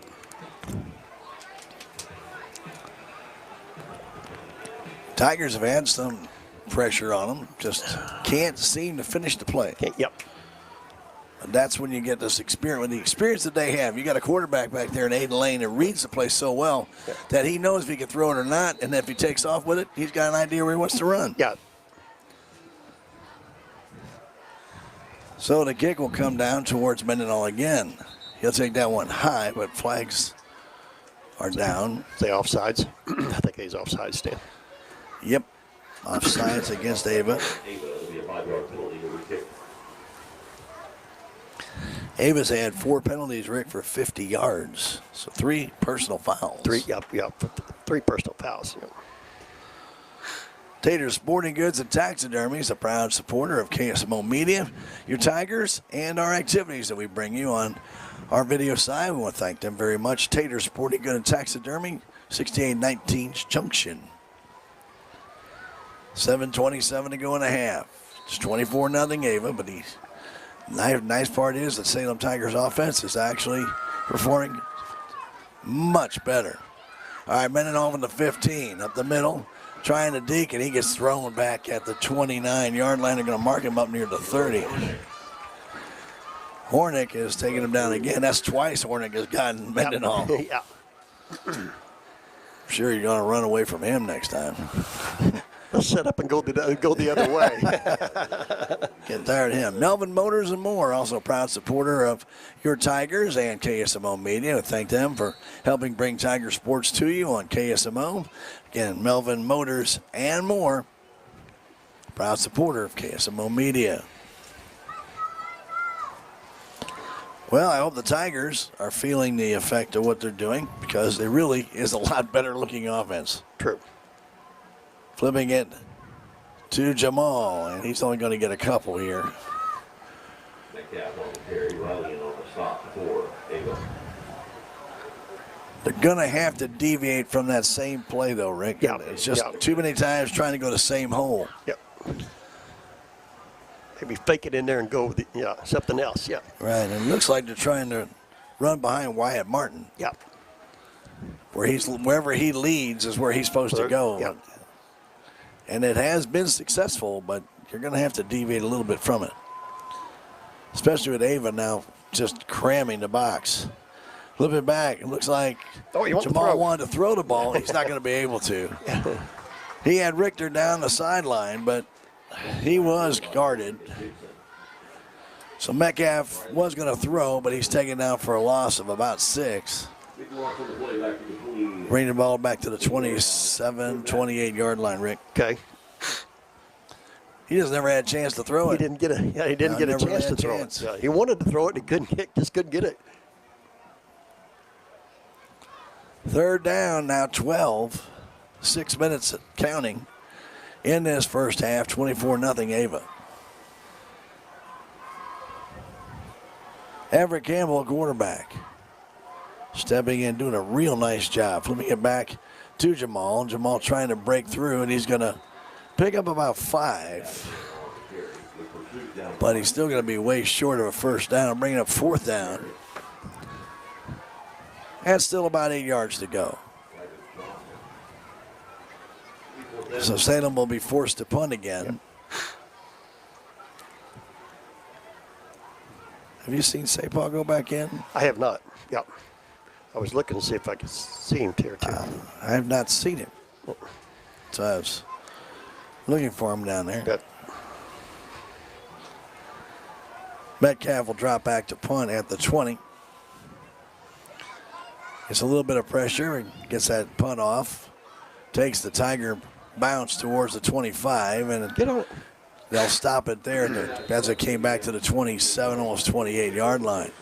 Tigers have had some pressure on them, just can't seem to finish the play. Yep. And that's when you get this experience. With the experience that they have, you got a quarterback back there in Aiden Lane that reads the play so well that he knows if he can throw it or not, and if he takes off with it, he's got an idea where he wants to run. Yeah. So the kick will come down towards Mendenhall again. He'll take that one high, but flags are down. Say offsides. I think he's offsides, Stan. Yep. Offsides against Ava. Ava's had 4 penalties, Rick, for 50 yards. So 3 personal fouls. 3 personal fouls. Yep. Tater Sporting Goods and Taxidermy is a proud supporter of KSMO Media, your Tigers, and our activities that we bring you on our video side. We want to thank them very much. Tater Sporting Goods and Taxidermy, 6819 Junction. 7:27 to go in a half. It's 24-0 Ava, but the nice part is that Salem Tigers offense is actually performing much better. All right, Mendenhall in the 15, up the middle, trying to deke, and he gets thrown back at the 29-yard line. They're going to mark him up near the 30. Hornick is taking him down again. That's twice Hornick has gotten Mendenhall. Yeah. I'm sure you're going to run away from him next time. Let's set up and go the other way. Getting tired of him. Melvin Motors and More, also a proud supporter of your Tigers and KSMO Media. We thank them for helping bring Tiger sports to you on KSMO. Again, Melvin Motors and More, proud supporter of KSMO Media. Well, I hope the Tigers are feeling the effect of what they're doing because it really is a lot better looking offense. True. Flipping it to Jamal, and he's only going to get a couple here. They're going to have to deviate from that same play, though, Rick. Yeah. It's just too many times trying to go the same hole. Yep. Maybe fake it in there and go with something else. Yeah. Right, and it looks like they're trying to run behind Wyatt Martin. Yep. Wherever he leads is where he's supposed to go. Yep. And it has been successful, but you're going to have to deviate a little bit from it. Especially with Ava now just cramming the box. Flip it back. It looks like Jamal wanted to throw the ball. He's not going to be able to. He had Richter down the sideline, but he was guarded. So Metcalf was going to throw, but he's taken down for a loss of about 6. Bring the ball back to the 27, 28-yard line, Rick. Okay. He just never had a chance to throw it. He didn't get a chance to throw it. Yeah, he wanted to throw it, he just couldn't get it. 3rd down, now 12. 6 minutes counting in this first half, 24-0 Ava. Everett Campbell, quarterback. Stepping in, doing a real nice job. Flipping it back to Jamal. Jamal trying to break through, and he's going to pick up about 5. But he's still going to be way short of a first down. Bringing up 4th down. And still about 8 yards to go. So Salem will be forced to punt again. Have you seen Sapal go back in? I have not. Yep. I was looking to see if I could see him here too. I have not seen him. So I was looking for him down there. Yep. Metcalf will drop back to punt at the 20. Gets a little bit of pressure and gets that punt off. Takes the Tiger bounce towards the 25, and they'll stop it there as it came back to the 27, almost 28-yard line.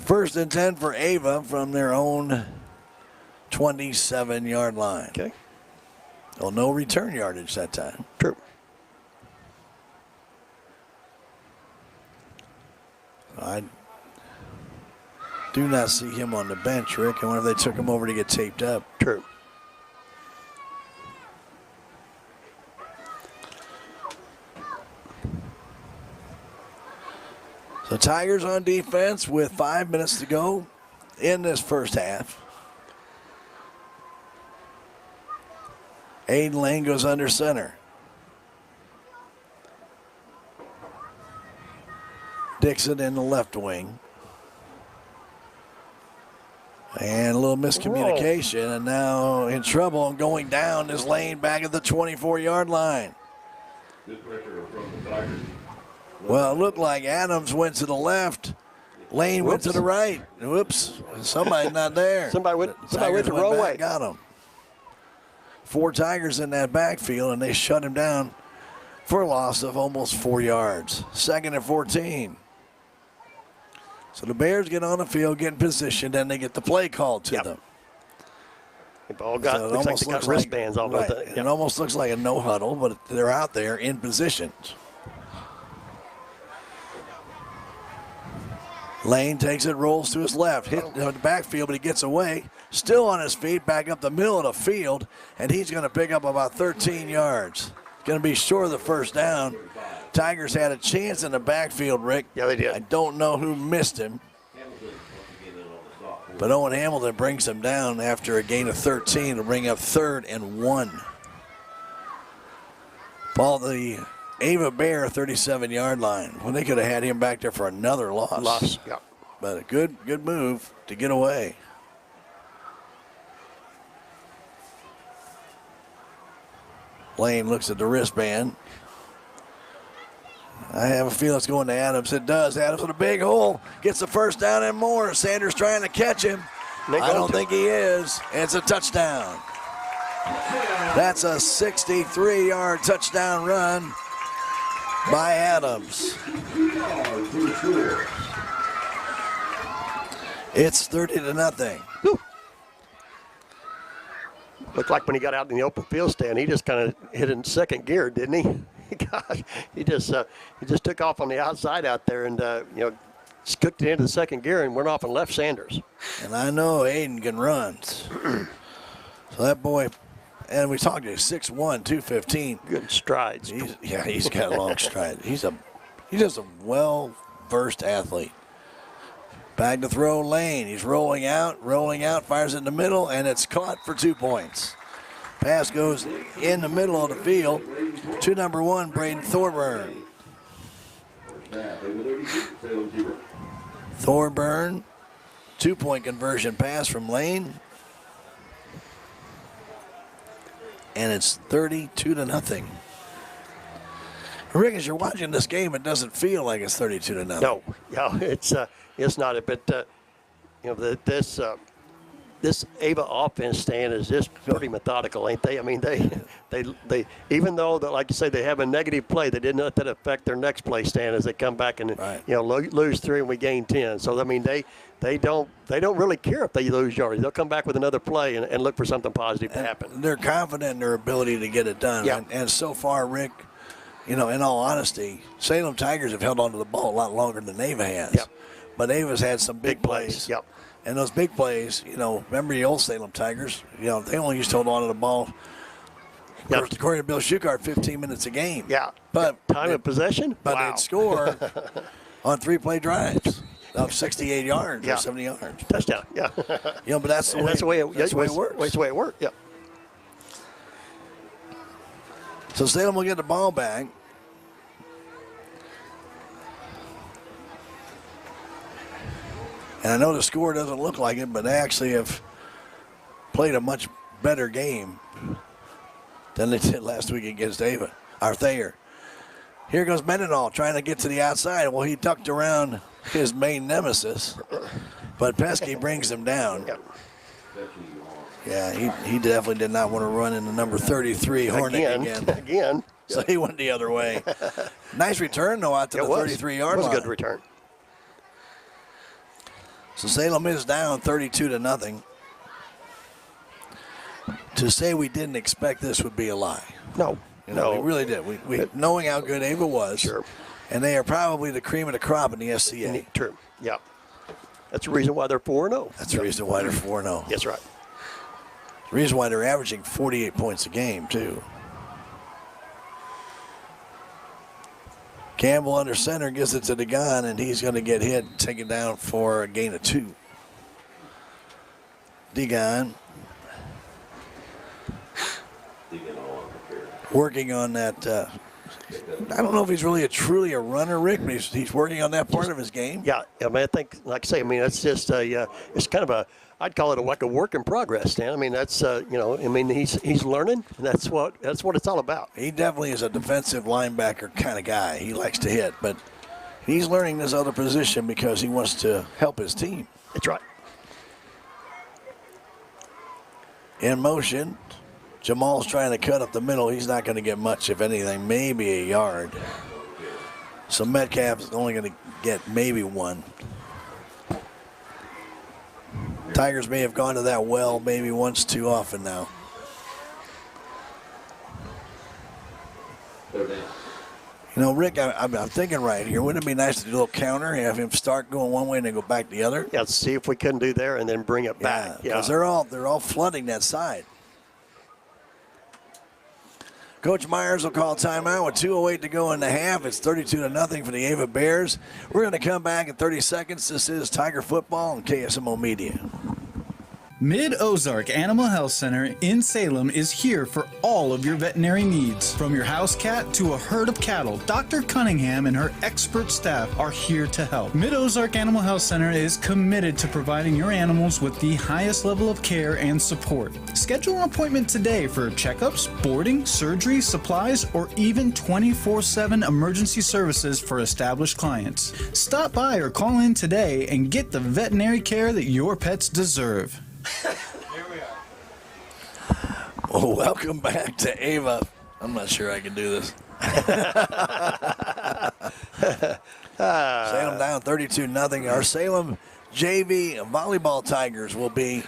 1st and 10 for Ava from their own 27-yard line. Okay. Well, no return yardage that time. True. I do not see him on the bench, Rick. I wonder if they took him over to get taped up. True. So Tigers on defense with 5 minutes to go in this first half. Aiden Lane goes under center. Dixon in the left wing. And a little miscommunication, and now in trouble and going down is Lane back at the 24-yard line. Well, it looked like Adams went to the left. Lane went to the right. Whoops. Somebody's not there. Somebody went the wrong way. Got him. 4 Tigers in that backfield, and they shut him down for a loss of almost 4 yards. 2nd and 14. So the Bears get on the field, get in position, then they get the play called to them. They've all got, looks like they got wristbands all over. It almost looks like a no huddle, but they're out there in position. Lane takes it, rolls to his left, hit the backfield, but he gets away. Still on his feet, back up the middle of the field, and he's going to pick up about 13 yards. Going to be short of the first down. Tigers had a chance in the backfield, Rick. Yeah, they did. I don't know who missed him. But Owen Hamilton brings him down after a gain of 13 to bring up 3rd and 1. Ball the Ava Bear 37-yard line. Well, they could have had him back there for another loss. Yeah. But a good move to get away. Lane looks at the wristband. I have a feeling it's going to Adams. It does. Adams with a big hole. Gets the first down and more. Sanders trying to catch him. I don't think he is. It's a touchdown. That's a 63-yard touchdown run by Adams. It's 30-0. Looked like when he got out in the open field stand, he just kind of hit in second gear, didn't he? Gosh, he just took off on the outside out there and just cooked it into the second gear and went off and left Sanders. And I know Aiden can run. So that boy, and we talked to him, 6'1", 215. Good strides. He's got long strides. He's just a well-versed athlete. Back to throw Lane. He's rolling out, fires it in the middle, and it's caught for 2 points. Pass goes in the middle of the field to number 1, Braden Thorburn. Thorburn, 2-point conversion pass from Lane. And it's 32-0. Rick, as you're watching this game, it doesn't feel like it's 32-0. No, it's not. But this Ava offense stand is just pretty methodical, ain't they? I mean, they even though like you say they have a negative play, they didn't let that affect their next play stand as they come back and lose 3 and we gain 10. So I mean they don't really care if they lose yards. They'll come back with another play and look for something positive to happen. They're confident in their ability to get it done. Yeah. And so far, Rick, in all honesty, Salem Tigers have held on to the ball a lot longer than Ava has. Yep. But Ava's had some big plays. Yep. And those big plays, remember the old Salem Tigers? They only used to hold on to the ball, according to Bill Schuchart, 15 minutes a game. Yeah. But time of possession? But wow. they'd score on 3-play drives of 68 yards or 70 yards. Touchdown, yeah. But that's the way it works. That's the way it works, yeah. So Salem will get the ball back. And I know the score doesn't look like it, but they actually have played a much better game than they did last week against Thayer. Here goes Mendenhall trying to get to the outside. Well, he ducked around his main nemesis, but Pesky brings him down. Yeah, he definitely did not want to run into number 33, Hornick again. So he went the other way. Nice return, though, out to the 33-yard line. It was a good return. So Salem is down 32-0. To say we didn't expect this would be a lie. No. We really did. We knowing how good Ava was. Sure. And they are probably the cream of the crop in the SCA. True. Yeah. That's the reason why they're 4-0. That's the reason why they're 4-0. That's right. The reason why they're averaging 48 points a game, too. Campbell under center gives it to DeGan, and he's going to get hit, taken down for a gain of 2. DeGan working on that. I don't know if he's really truly a runner, Rick, but he's working on that part of his game. Yeah, I mean, I think, like I say, it's just it's kind of I'd call it like a work in progress, Stan. I mean, that's he's learning, and that's what it's all about. He definitely is a defensive linebacker kind of guy. He likes to hit, but he's learning this other position because he wants to help his team. That's right. In motion, Jamal's trying to cut up the middle. He's not going to get much, if anything, maybe a yard. So Metcalf's only going to get maybe 1. Tigers may have gone to that well maybe once too often now. Rick, I'm thinking right here. Wouldn't it be nice to do a little counter, have him start going one way and then go back the other? Yeah, let's see if we couldn't do there and then bring it back. Yeah, because they're all flooding that side. Coach Myers will call timeout with 2:08 to go in the half. It's 32-0 for the Ava Bears. We're going to come back in 30 seconds. This is Tiger Football on KSMO Media. Mid-Ozark Animal Health Center in Salem is here for all of your veterinary needs. From your house cat to a herd of cattle, Dr. Cunningham and her expert staff are here to help. Mid-Ozark Animal Health Center is committed to providing your animals with the highest level of care and support. Schedule an appointment today for checkups, boarding, surgery, supplies, or even 24/7 emergency services for established clients. Stop by or call in today and get the veterinary care that your pets deserve. Oh, welcome back to Ava. I'm not sure I can do this. Salem down 32-0. Our Salem JV volleyball Tigers will be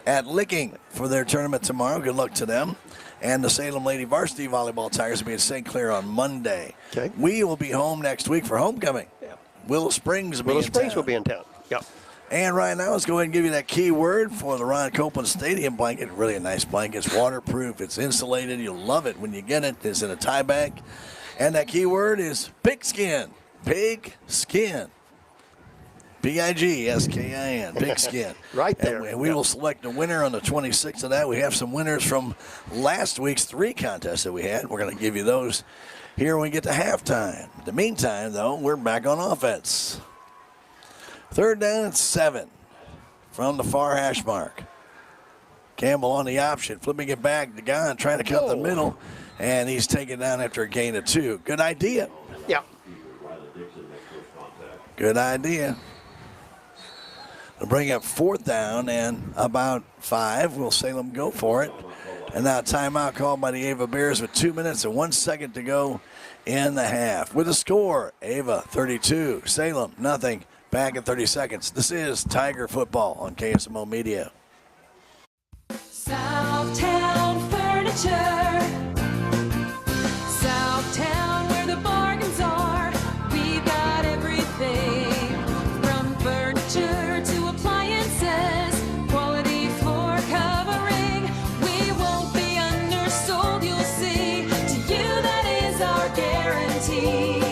at Licking for their tournament tomorrow. Good luck to them. And the Salem Lady Varsity Volleyball Tigers will be at St. Clair on Monday. Okay. We will be home next week for homecoming. Yeah. Willow Springs will be in town. Yep. And right now, let's go ahead and give you that key word for the Ron Copeland Stadium blanket. Really a nice blanket. It's waterproof. It's insulated. You'll love it when you get it. It's in a tie bag. And that key word is pigskin. Pig skin. Pigskin. Pigskin. Right there. And we will select a winner on the 26th of that. We have some winners from last week's 3 contests that we had. We're going to give you those here when we get to halftime. In the meantime, though, we're back on offense. 3rd down and 7 from the far hash mark. Campbell on the option, flipping it back to Gon, trying to cut the middle, and he's taken down after a gain of 2. Good idea. Yeah. Good idea. We'll bring up 4th down and about 5. Will Salem go for it? And now timeout called by the Ava Bears with 2 minutes and 1 second to go in the half. With a score, Ava 32, Salem nothing. Back in 30 seconds. This is Tiger Football on KSMO Media. Southtown Furniture. Southtown, where the bargains are. We've got everything from furniture to appliances. Quality floor covering. We won't be undersold, you'll see. To you, that is our guarantee.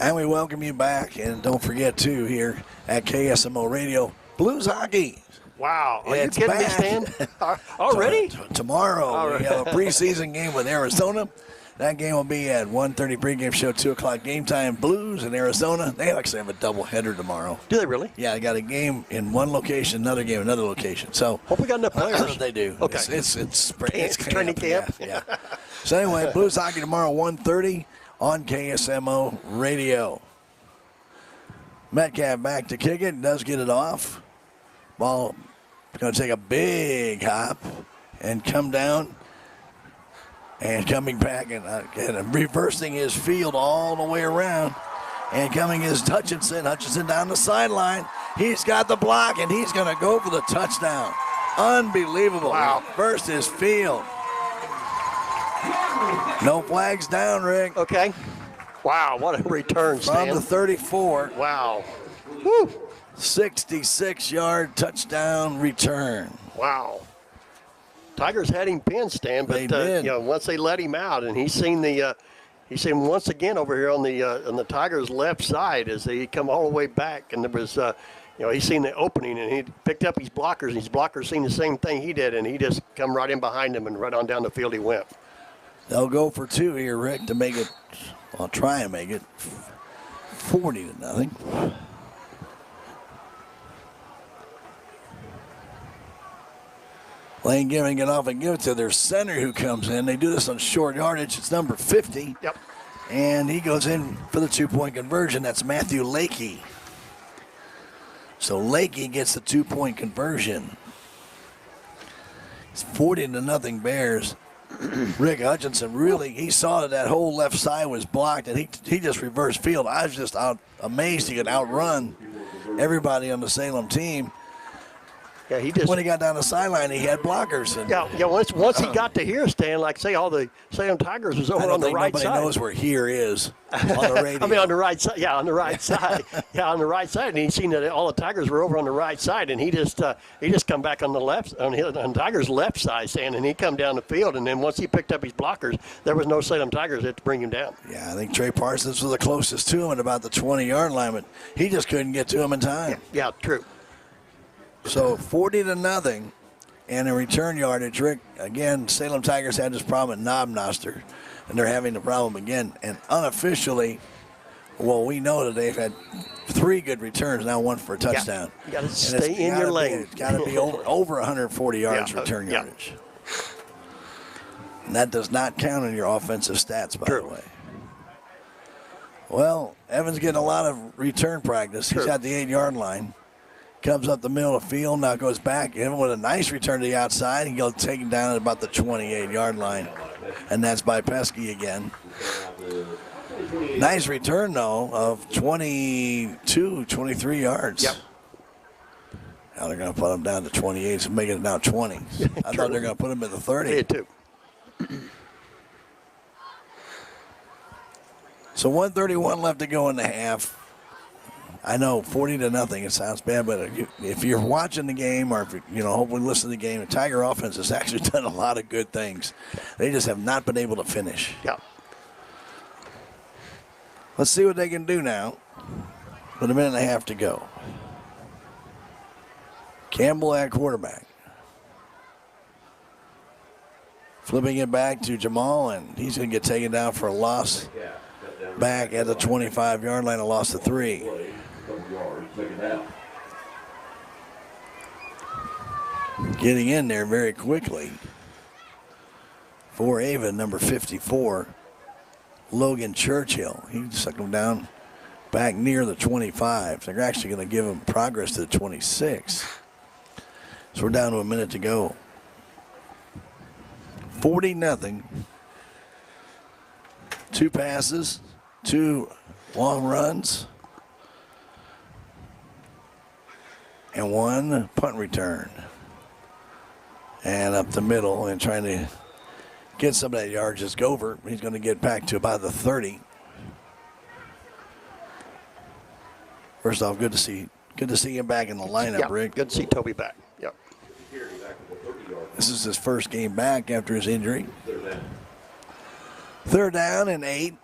And we welcome you back. And don't forget, too, here at KSMO Radio, Blues Hockey. Wow. Are it's you kidding back. me, Stan? Already? Tomorrow, we have a preseason game with Arizona. That game will be at 1:30 pregame show, 2 o'clock game time. Blues in Arizona. They actually have a doubleheader tomorrow. Do they really? Yeah, they got a game in one location, another game, another location. So hope we got enough players. They do. Okay. It's training camp. Yeah. So anyway, Blues Hockey tomorrow, 1:30 on KSMO Radio. Metcalf back to kick it. Does get it off. Ball going to take a big hop and come down. And coming back and reversing his field all the way around. And coming is Hutchinson. Hutchinson down the sideline. He's got the block, and he's going to go for the touchdown. Unbelievable. Wow. Reversed his field. No flags down, Rick. Okay. Wow, what a return, Stan. From the 34. Wow. Woo. 66-yard touchdown return. Wow. Tigers had him pinned, Stan, but they did. Once they let him out, and he's seen once again over here on the Tigers' left side as they come all the way back, and there was he's seen the opening, and he picked up his blockers, and his blockers seen the same thing he did, and he just come right in behind him and right on down the field he went. They'll go for 2 here, Rick, to make it. I'll try and make it 40-0. Lane giving it off and give it to their center who comes in. They do this on short yardage. It's number 50. Yep. And he goes in for the 2-point conversion. That's Matthew Lakey. So Lakey gets the 2-point conversion. It's 40-0 Bears. Rick Hutchinson he saw that whole left side was blocked, and he just reversed field. I was just amazed he could outrun everybody on the Salem team. Yeah, he just when he got down the sideline, he had blockers. And, yeah. Once he got to here, Stan, like say all the Salem Tigers was over on the right side. Nobody knows where here is on the radio. I mean, on the right side. Yeah, on the right side. Yeah, on the right side. And he seen that all the Tigers were over on the right side, and he just come back on the left, on Tigers' left side, Stan, and he come down the field. And then once he picked up his blockers, there was no Salem Tigers that to bring him down. Yeah, I think Trey Parsons was the closest to him at about the 20-yard line, but he just couldn't get to him in time. Yeah, true. So 40-0, and in return yardage, Rick, again, Salem Tigers had this problem at Knobnoster, and they're having the problem again. And unofficially, well, we know that they've had 3 good returns, now 1 for a touchdown. Yeah, you got to stay in your lane. It's got to be over 140 yards return yardage. And that does not count in your offensive stats, by the way. Well, Evans getting a lot of return practice. He's at the 8-yard line. Comes up the middle of the field, now goes back. Even with a nice return to the outside, he goes taken down at about the 28-yard line. And that's by Pesky again. Nice return, though, of 22, 23 yards. Yep. Now they're going to put him down to 28, so making it now 20. I thought they were going to put him at the 30. I did, too. So 1:31 left to go in the half. I know 40-0. It sounds bad, but if you're watching the game, or if you hopefully listen to the game, the Tiger offense has actually done a lot of good things. They just have not been able to finish. Yeah. Let's see what they can do now. With a minute and a half to go. Campbell at quarterback. Flipping it back to Jamal, and he's going to get taken down for a loss. Back at the 25-yard line, a loss of 3. Getting in there very quickly for Ava, number 54, Logan Churchill. He sucked him down back near the 25. They're actually going to give him progress to the 26. So we're down to a minute to go. 40-0. 2 passes, 2 long runs, and 1 punt return. And up the middle and trying to get some of that yardage is Gover. He's going to get back to about the 30. First off, good to see him back in the lineup, Rick. Good to see Toby back. Yep. This is his first game back after his injury. 3rd down and 8.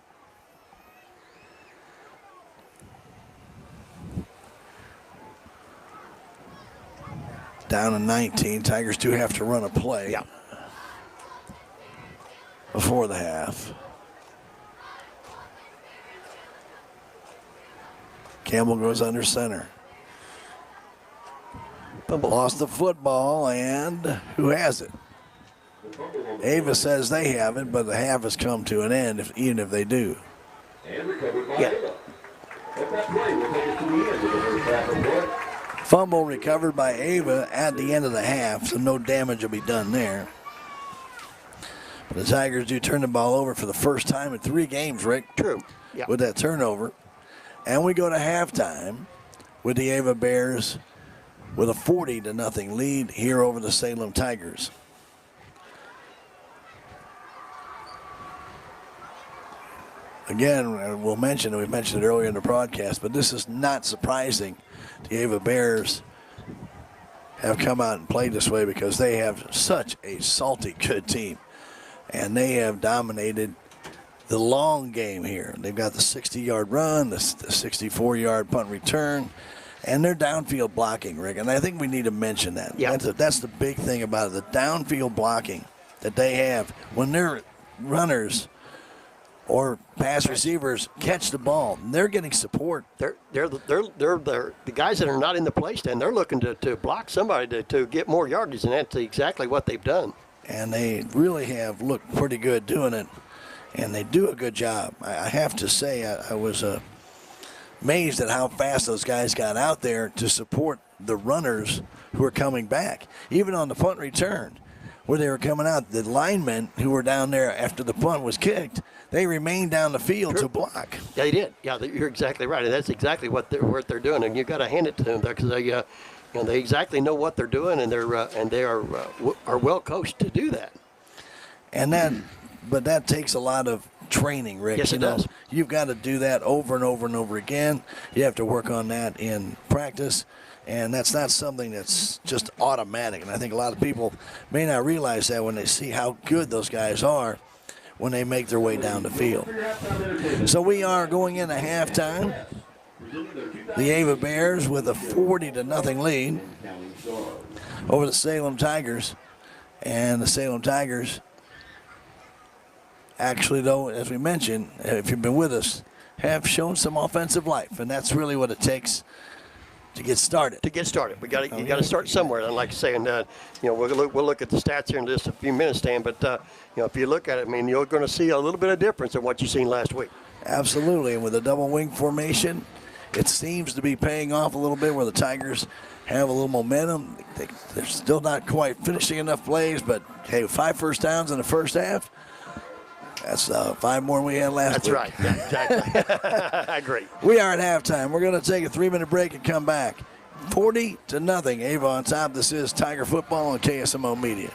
Down to 19. Tigers do have to run a play before the half. Campbell goes under center. Lost the football, and who has it? Ava says they have it, but the half has come to an end, even if they do. Fumble recovered by Ava at the end of the half, so no damage will be done there. But the Tigers do turn the ball over for the first time in 3 games, Rick. True. With that turnover. And we go to halftime with the Ava Bears with a 40-0 lead here over the Salem Tigers. Again, we mentioned it earlier in the broadcast, but this is not surprising. The Ava Bears have come out and played this way because they have such a salty good team. And they have dominated the long game here. They've got the 60-yard run, the 64-yard punt return, and their downfield blocking, Rick. And I think we need to mention that. Yeah. That's the big thing about it, the downfield blocking that they have. When their runners or pass receivers catch the ball, they're getting support. They're the guys that are not in the play stand. They're looking to block somebody to get more yardage, and that's exactly what they've done. And they really have looked pretty good doing it, and they do a good job. I have to say, I was amazed at how fast those guys got out there to support the runners who are coming back. Even on the punt return, where they were coming out, the linemen who were down there after the punt was kicked, they remained down the field to block. Yeah, they did. Yeah, you're exactly right, and that's exactly what they're doing. And you got to hand it to them because they exactly know what they're doing, and they are well coached to do that. But that takes a lot of training, Rick. Yes, it does. You've got to do that over and over and over again. You have to work on that in practice, and that's not something that's just automatic. And I think a lot of people may not realize that when they see how good those guys are when they make their way down the field. So we are going into halftime. The Ava Bears with a 40-0 lead over the Salem Tigers. And the Salem Tigers, actually, though, as we mentioned, if you've been with us, have shown some offensive life, and that's really what it takes to get started. You got to start somewhere. And like saying, we'll look at the stats here in just a few minutes, Stan. But if you look at it, I mean, you're going to see a little bit of difference in what you've seen last week. Absolutely, and with a double wing formation, it seems to be paying off a little bit where the Tigers have a little momentum. They're still not quite finishing enough plays, but hey, 5 first downs in the first half. That's 5 more than we had last week. That's right. Yeah, exactly. I agree. We are at halftime. We're going to take a 3-minute break and come back. 40-0, Ava on top. This is Tiger Football on KSMO Media.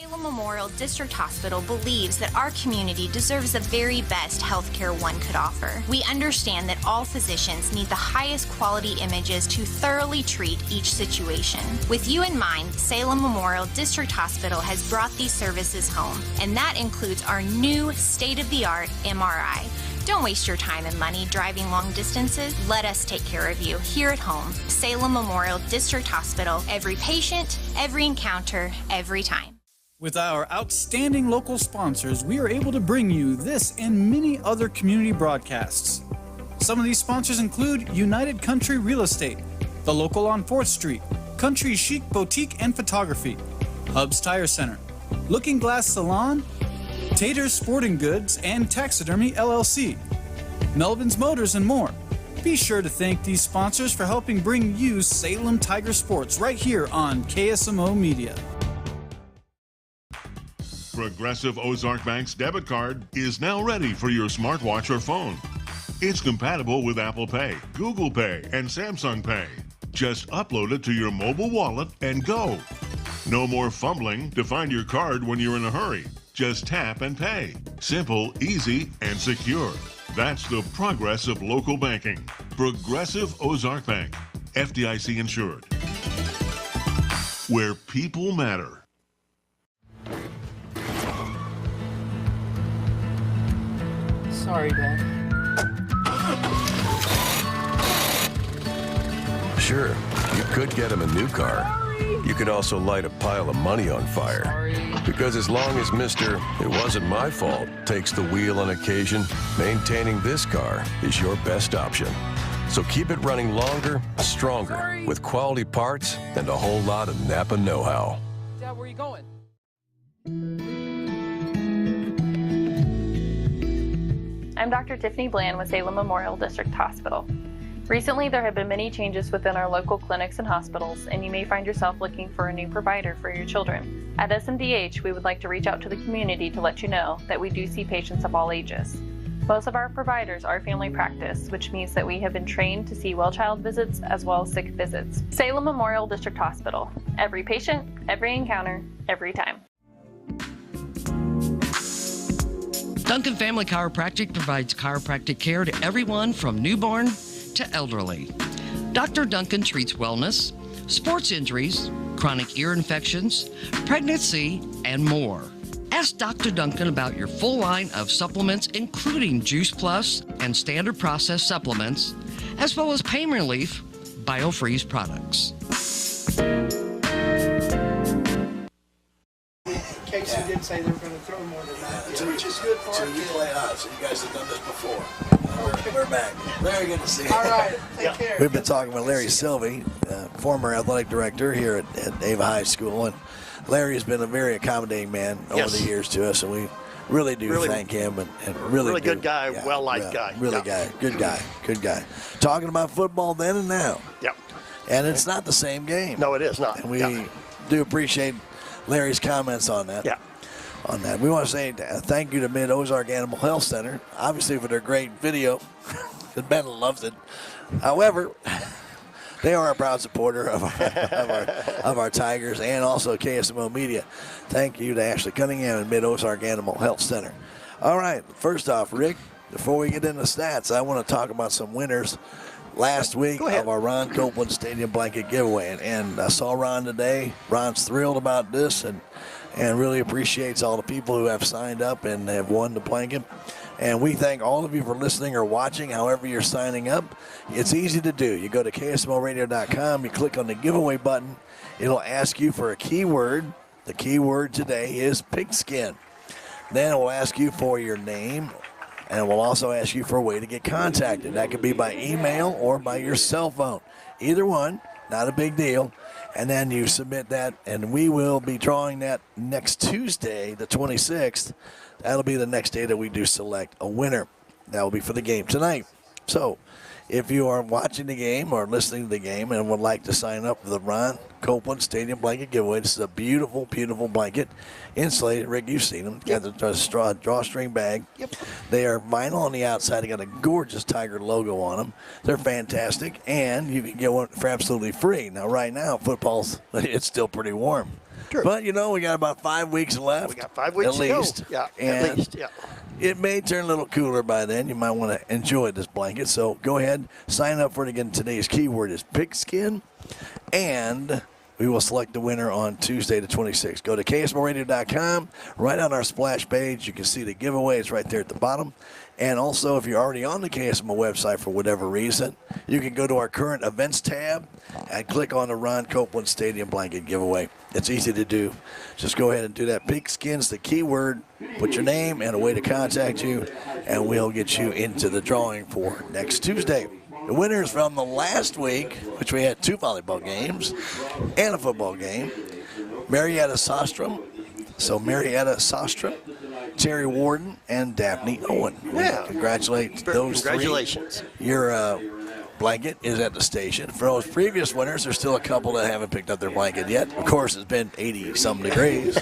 Salem Memorial District Hospital believes that our community deserves the very best healthcare one could offer. We understand that all physicians need the highest quality images to thoroughly treat each situation. With you in mind, Salem Memorial District Hospital has brought these services home, and that includes our new state-of-the-art MRI. Don't waste your time and money driving long distances. Let us take care of you here at home. Salem Memorial District Hospital. Every patient, every encounter, every time. With our outstanding local sponsors, we are able to bring you this and many other community broadcasts. Some of these sponsors include United Country Real Estate, The Local on 4th Street, Country Chic Boutique and Photography, Hub's Tire Center, Looking Glass Salon, Tater's Sporting Goods and Taxidermy LLC, Melvin's Motors, and more. Be sure to thank these sponsors for helping bring you Salem Tiger Sports right here on KSMO Media. Progressive Ozark Bank's debit card is now ready for your smartwatch or phone. It's compatible with Apple Pay, Google Pay, and Samsung Pay. Just upload it to your mobile wallet and go. No more fumbling to find your card when you're in a hurry. Just tap and pay. Simple, easy, and secure. That's the progress of local banking. Progressive Ozark Bank, FDIC insured. Where people matter. Sorry, Dad. Sure, you could get him a new car. You could also light a pile of money on fire. Because as long as Mr. It wasn't my fault takes the wheel on occasion, maintaining this car is your best option. So keep it running longer, stronger, with quality parts and a whole lot of Napa know-how. Dad, where are you going? I'm Dr. Tiffany Bland with Salem Memorial District Hospital. Recently, there have been many changes within our local clinics and hospitals, and you may find yourself looking for a new provider for your children. At SMDH, we would like to reach out to the community to let you know that we do see patients of all ages. Most of our providers are family practice, which means that we have been trained to see well-child visits as well as sick visits. Salem Memorial District Hospital. Every patient, every encounter, every time. Duncan Family Chiropractic provides chiropractic care to everyone from newborn to elderly. Dr. Duncan treats wellness, sports injuries, chronic ear infections, pregnancy, and more. Ask Dr. Duncan about your full line of supplements, including Juice Plus and standard processed supplements, as well as pain relief, BioFreeze products. Casey did say they were going to throw more than that, which is good for So our you kids. play us. You guys have done this before. We're back. Very good to see you. All right, take care. We've been talking with Larry Silvey, former athletic director here at Ava High School, and Larry has been a very accommodating man over the years to us, and we really do thank him and really good guy, well-liked guy. Really good guy. Talking about football then and now. Yep. And it's not the same game. No, it is not. And we do appreciate Larry's comments on that. Yeah. On that. We want to say thank you to Mid-Ozark Animal Health Center, obviously for their great video, because Ben loves it. However, They are a proud supporter of our Tigers and also KSMO Media. Thank you to Ashley Cunningham and Mid-Ozark Animal Health Center. All right, first off, Rick, before we get into stats, I want to talk about some winners last week of our Ron Copeland Stadium Blanket Giveaway. And I saw Ron today. Ron's thrilled about this and really appreciates all the people who have signed up and have won the blanket. And we thank all of you for listening or watching, however you're signing up. It's easy to do. You go to KSMOradio.com, you click on the giveaway button. It'll ask you for a keyword. The keyword today is pigskin. Then it will ask you for your name, and it will also ask you for a way to get contacted. That could be by email or by your cell phone. Either one, not a big deal. And then you submit that, and we will be drawing that next Tuesday, the 26th. That'll be the next day that we do select a winner. That will be for the game tonight. So if you are watching the game or listening to the game and would like to sign up for the Ron Copeland Stadium Blanket Giveaway, this is a beautiful, beautiful blanket. Insulated. Rick, you've seen them. Got the drawstring bag. Yep. They are vinyl on the outside. They got a gorgeous Tiger logo on them. They're fantastic, and you can get one for absolutely free. Now, right now, football's, it's still pretty warm. Sure. But, we got about 5 weeks left. We got 5 weeks at least. To go. Yeah, and at least, yeah. It may turn a little cooler by then. You might want to enjoy this blanket. So go ahead, sign up for it again. Today's keyword is pigskin, and we will select the winner on Tuesday the 26th. Go to KSMOradio.com. Right on our splash page, you can see the giveaway. It's right there at the bottom. And also, if you're already on the KSMO website for whatever reason, you can go to our current events tab and click on the Ron Copeland Stadium Blanket Giveaway. It's easy to do. Just go ahead and do that. Pigskin's the keyword. Put your name and a way to contact you, and we'll get you into the drawing for next Tuesday. The winners from the last week, which we had 2 volleyball games and a football game, Marietta Sostrom. So Marietta Sostrom, Terry Warden, and Daphne Owen. Yeah. Congratulate those Congratulations. three. Your blanket is at the station. For those previous winners, there's still a couple that haven't picked up their blanket yet. Of course, it's been 80-some degrees.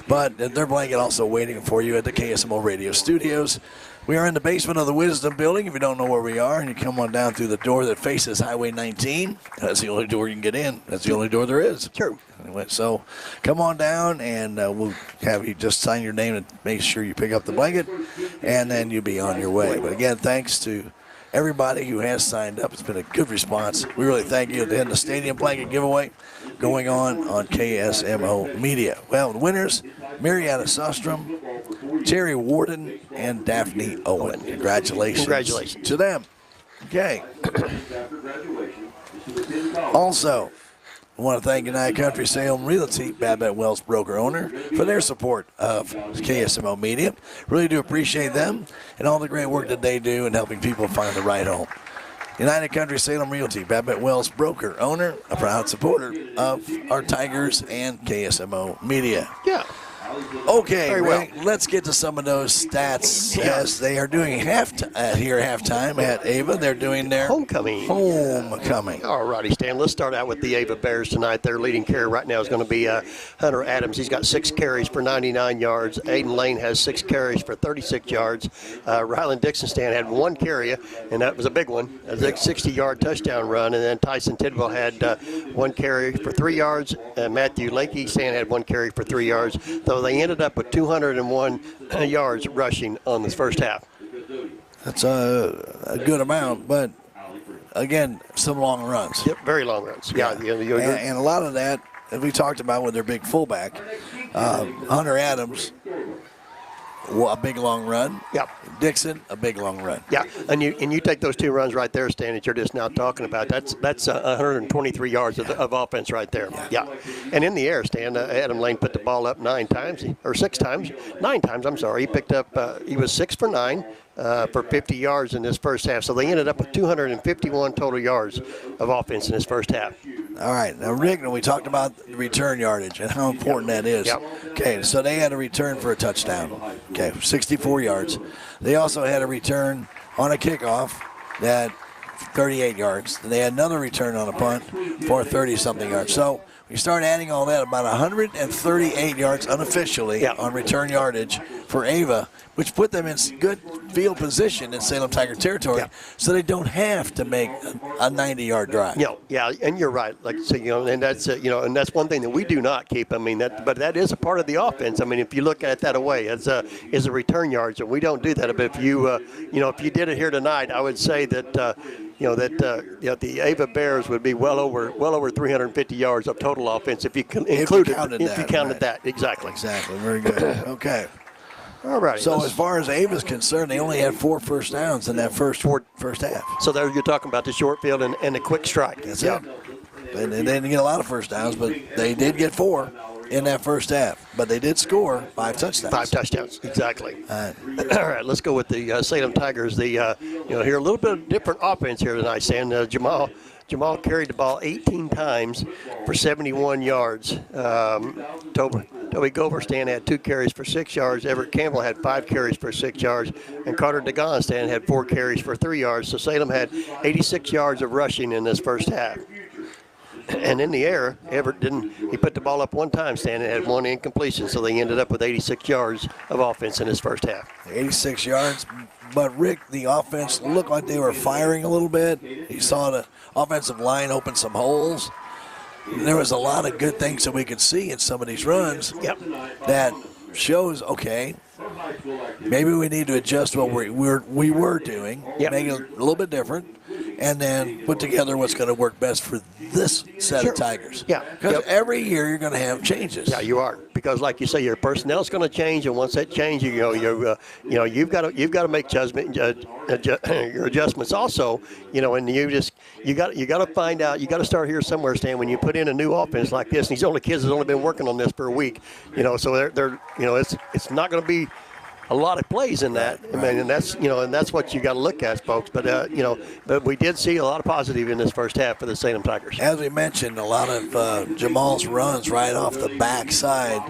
But their blanket also waiting for you at the KSMO Radio Studios. We are in the basement of the Wisdom Building. If you don't know where we are, and you come on down through the door that faces Highway 19, that's the only door you can get in. That's the only door there is. True. Anyway, so come on down, and we'll have you just sign your name and make sure you pick up the blanket, and then you'll be on your way. But again, thanks to everybody who has signed up. It's been a good response. We really thank you. At the end of the Stadium Blanket Giveaway going on KSMO Media. Well, the winners, Marietta Sostrom, Terry Warden, and Daphne Owen. Congratulations to them. Okay. Also, I want to thank United Country Salem Realty, Babette Wells Broker Owner, for their support of KSMO Media. Really do appreciate them and all the great work that they do in helping people find the right home. United Country Salem Realty, Babette Wells Broker Owner, a proud supporter of our Tigers and KSMO Media. Yeah. Okay, Very well. Let's get to some of those stats as they are doing halftime at Ava. They're doing their homecoming. All righty, Stan. Let's start out with the Ava Bears tonight. Their leading carrier right now is going to be Hunter Adams. He's got 6 carries for 99 yards. Aiden Lane has 6 carries for 36 yards. Rylan Dixon, Stan, had 1 carry, and that was a big one. A 60-yard touchdown run. And then Tyson Tidwell had 1 carry for 3 yards. Matthew Lakey, Stan, had 1 carry for 3 yards. So they ended up with 201 yards rushing on this first half. That's a good amount, but again, some long runs. Yep, very long runs. Yeah, and a lot of that, as we talked about with their big fullback, Hunter Adams, a big long run. Yep. Dixon, a big long run. Yeah, and you take those 2 runs right there, Stan, that you're just now talking about. That's 123 yards of offense right there. Yeah. And in the air, Stan, Adam Lane put the ball up 9 times. I'm sorry. He picked up. He was 6 for 9 for 50 yards in this first half. So they ended up with 251 total yards of offense in this first half. All right. Now, Rick, we talked about return yardage and how important that is. Yep. Okay, so they had a return for a touchdown. Okay, 64 yards. They also had a return on a kickoff that 38 yards. They had another return on a punt for 30-something yards. So we start adding all that, about 138 yards unofficially on return yardage for Ava, which put them in good field position in Salem Tiger territory, so they don't have to make a 90-yard drive. Yeah, and you're right. Like so, and that's and that's one thing that we do not keep. I mean, but that is a part of the offense. I mean, if you look at that away, as a return yards, and we don't do that. But if you if you did it here tonight, I would say that the Ava Bears would be well over 350 yards of total offense if you included that. Exactly. Very good. Okay. All right. So as far as Ava's concerned, they only had 4 first downs in that first half. So there you're talking about the short field and the quick strike. That's it. And they didn't get a lot of first downs, but they did get 4 in that first half. But they did score 5 touchdowns. 5 touchdowns, exactly. All right, let's go with the Salem Tigers. Here a little bit of different offense here tonight, Stan. Jamal carried the ball 18 times for 71 yards. Toby Goverstan had 2 carries for 6 yards. Everett Campbell had 5 carries for 6 yards. And Carter DeGonstan had 4 carries for 3 yards. So Salem had 86 yards of rushing in this first half. And in the air, Everett he put the ball up 1 time, Stan, and had 1 incompletion. So they ended up with 86 yards of offense in his first half. 86 yards. But, Rick, the offense looked like they were firing a little bit. You saw the offensive line open some holes. There was a lot of good things that we could see in some of these runs that shows, okay, maybe we need to adjust what we were doing, make it a little bit different, and then put together what's going to work best for this set of Tigers. Yeah. Because every year you're going to have changes. Yeah, you are. Because, like you say, your personnel's going to change, and once that changes, you've got to make your adjustments also. And you got to find out. You got to start here somewhere, Stan. When you put in a new offense like this, and these kids have only been working on this for a week, so they're it's not going to be a lot of plays in that. I mean, and that's what you got to look at, folks. But but we did see a lot of positive in this first half for the Salem Tigers. As we mentioned, a lot of Jamal's runs right off the backside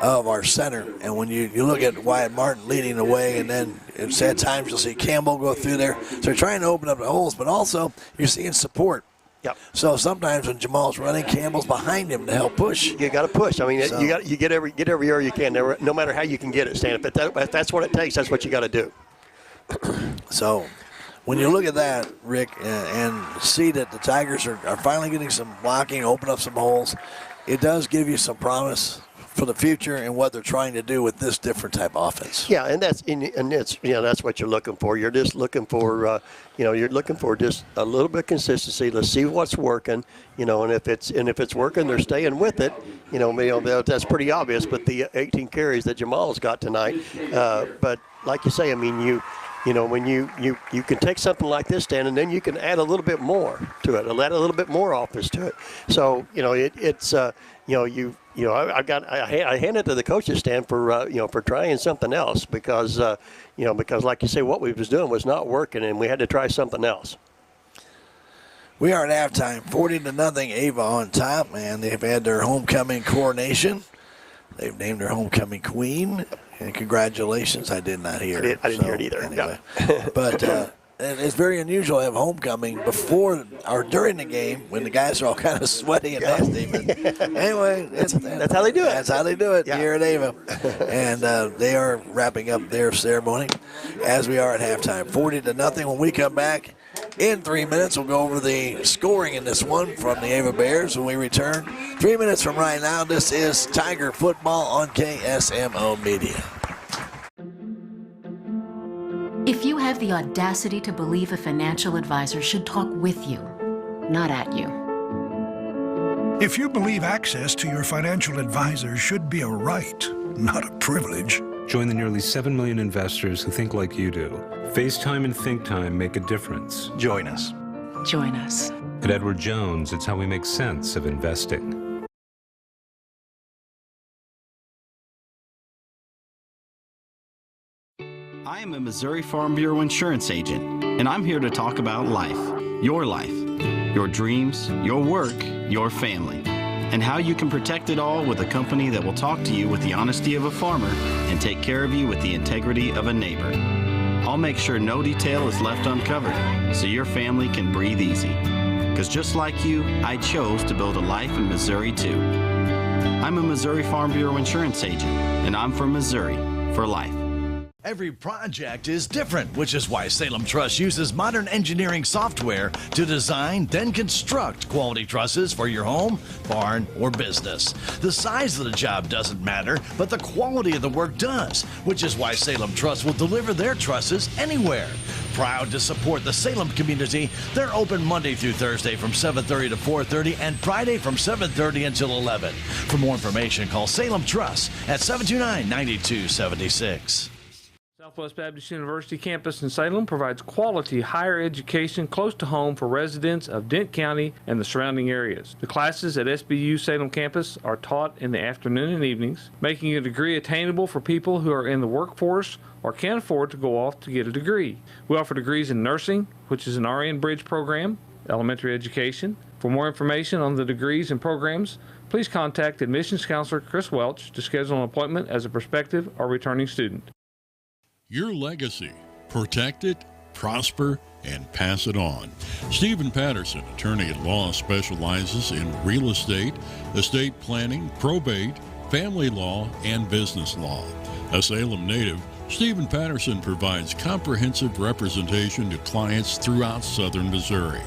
of our center. And when you look at Wyatt Martin leading the way, and then at times you'll see Campbell go through there. So they're trying to open up the holes, but also you're seeing support. Yep. So sometimes when Jamal's running, Campbell's behind him to help push. You got to push. I mean, you get every yard you can, no matter how you can get it, Stan. If that's what it takes, that's what you got to do. So when you look at that, Rick, and see that the Tigers are finally getting some blocking, open up some holes, it does give you some promise for the future and what they're trying to do with this different type of offense. Yeah, and that's what you're looking for. You're just looking for you're looking for just a little bit of consistency. Let's see what's working, and if it's working, they're staying with it. That's pretty obvious. But the 18 carries that Jamal's got tonight, but like you say, I mean, when you can take something like this, Stan, and then you can add a little bit more to it, add a little bit more offense to it. So I hand it to the coaches, Stan, for trying something else because like you say, what we was doing was not working, and we had to try something else. We are at halftime, 40-0, Ava on top, and they've had their homecoming coronation. They've named their homecoming queen, and congratulations. I did not hear it. I didn't hear it either. Anyway. But and it's very unusual to have homecoming before or during the game when the guys are all kind of sweaty and nasty. But anyway, that's how they do it. That's how they do it here at Ava. And they are wrapping up their ceremony as we are at halftime. 40-0. When we come back in 3 minutes, we'll go over the scoring in this one from the Ava Bears when we return. 3 minutes from right now, this is Tiger Football on KSMO Media. If you have the audacity to believe a financial advisor should talk with you, not at you. If you believe access to your financial advisor should be a right, not a privilege. Join the nearly 7 million investors who think like you do. FaceTime and ThinkTime make a difference. Join us. Join us. At Edward Jones, it's how we make sense of investing. I am a Missouri Farm Bureau insurance agent, and I'm here to talk about life, your dreams, your work, your family, and how you can protect it all with a company that will talk to you with the honesty of a farmer and take care of you with the integrity of a neighbor. I'll make sure no detail is left uncovered so your family can breathe easy. Because just like you, I chose to build a life in Missouri too. I'm a Missouri Farm Bureau insurance agent, and I'm from Missouri for life. Every project is different, which is why Salem Truss uses modern engineering software to design, then construct quality trusses for your home, barn, or business. The size of the job doesn't matter, but the quality of the work does, which is why Salem Truss will deliver their trusses anywhere. Proud to support the Salem community, they're open Monday through Thursday from 7:30 to 4:30 and Friday from 7:30 until 11. For more information, call Salem Truss at 729-9276. Southwest Baptist University campus in Salem provides quality higher education close to home for residents of Dent County and the surrounding areas. The classes at SBU Salem campus are taught in the afternoon and evenings, making a degree attainable for people who are in the workforce or can't afford to go off to get a degree. We offer degrees in nursing, which is an RN Bridge program, elementary education. For more information on the degrees and programs, please contact admissions counselor Chris Welch to schedule an appointment as a prospective or returning student. Your legacy. Protect it, prosper, and pass it on. Stephen Patterson, attorney at law, specializes in real estate planning, probate, family law, and business law. A Salem native, Stephen Patterson provides comprehensive representation to clients throughout southern Missouri.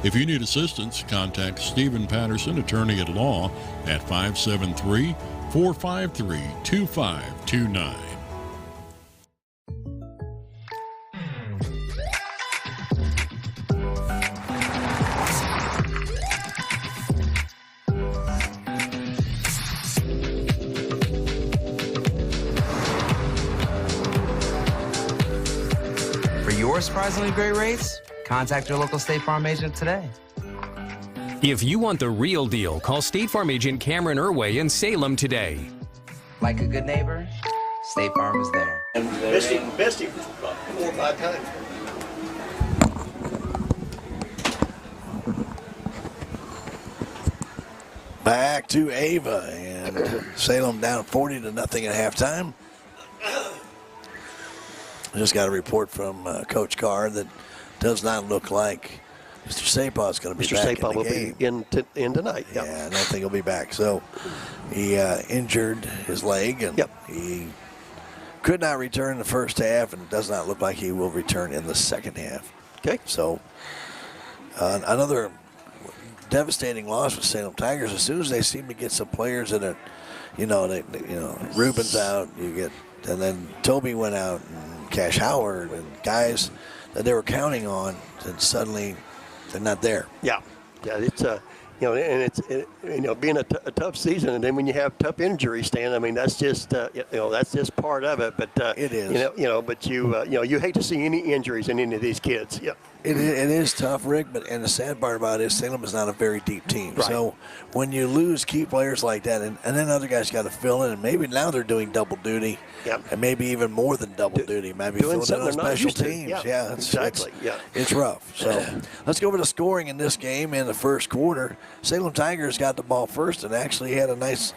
If you need assistance, contact Stephen Patterson, attorney at law, at 573-453-2529. For your surprisingly great rates, contact your local State Farm agent today. If you want the real deal, call State Farm agent Cameron Irway in Salem today. Like a good neighbor, State Farm is there. Misty 4 or 5 times. Back to Ava, and Salem down 40-0 at halftime. I just got a report from Coach Carr that does not look like Mr. Sapah is going to be back in the game. Mr. Sapah will be in tonight. Yep. Yeah, I don't think he'll be back. So he injured his leg, and he could not return in the first half, and it does not look like he will return in the second half. Okay. So another devastating loss for Salem Tigers. As soon as they seem to get some players that are, Ruben's out, and then Toby went out, and Cash Howard, and guys that they were counting on, and suddenly they're not there. Yeah, it's and it's being a tough season, and then when you have tough injuries, Stan, I mean that's just that's just part of it. But it is. But you hate to see any injuries in any of these kids. Yeah. It is tough, Rick, and the sad part about it is Salem is not a very deep team. Right. So when you lose key players like that, and then other guys got to fill in, and maybe now they're doing double duty, and maybe even more than double duty, maybe doing filling in on special teams. Yeah, exactly. It's rough. So let's go over to scoring in this game in the first quarter. Salem Tigers got the ball first and actually had a nice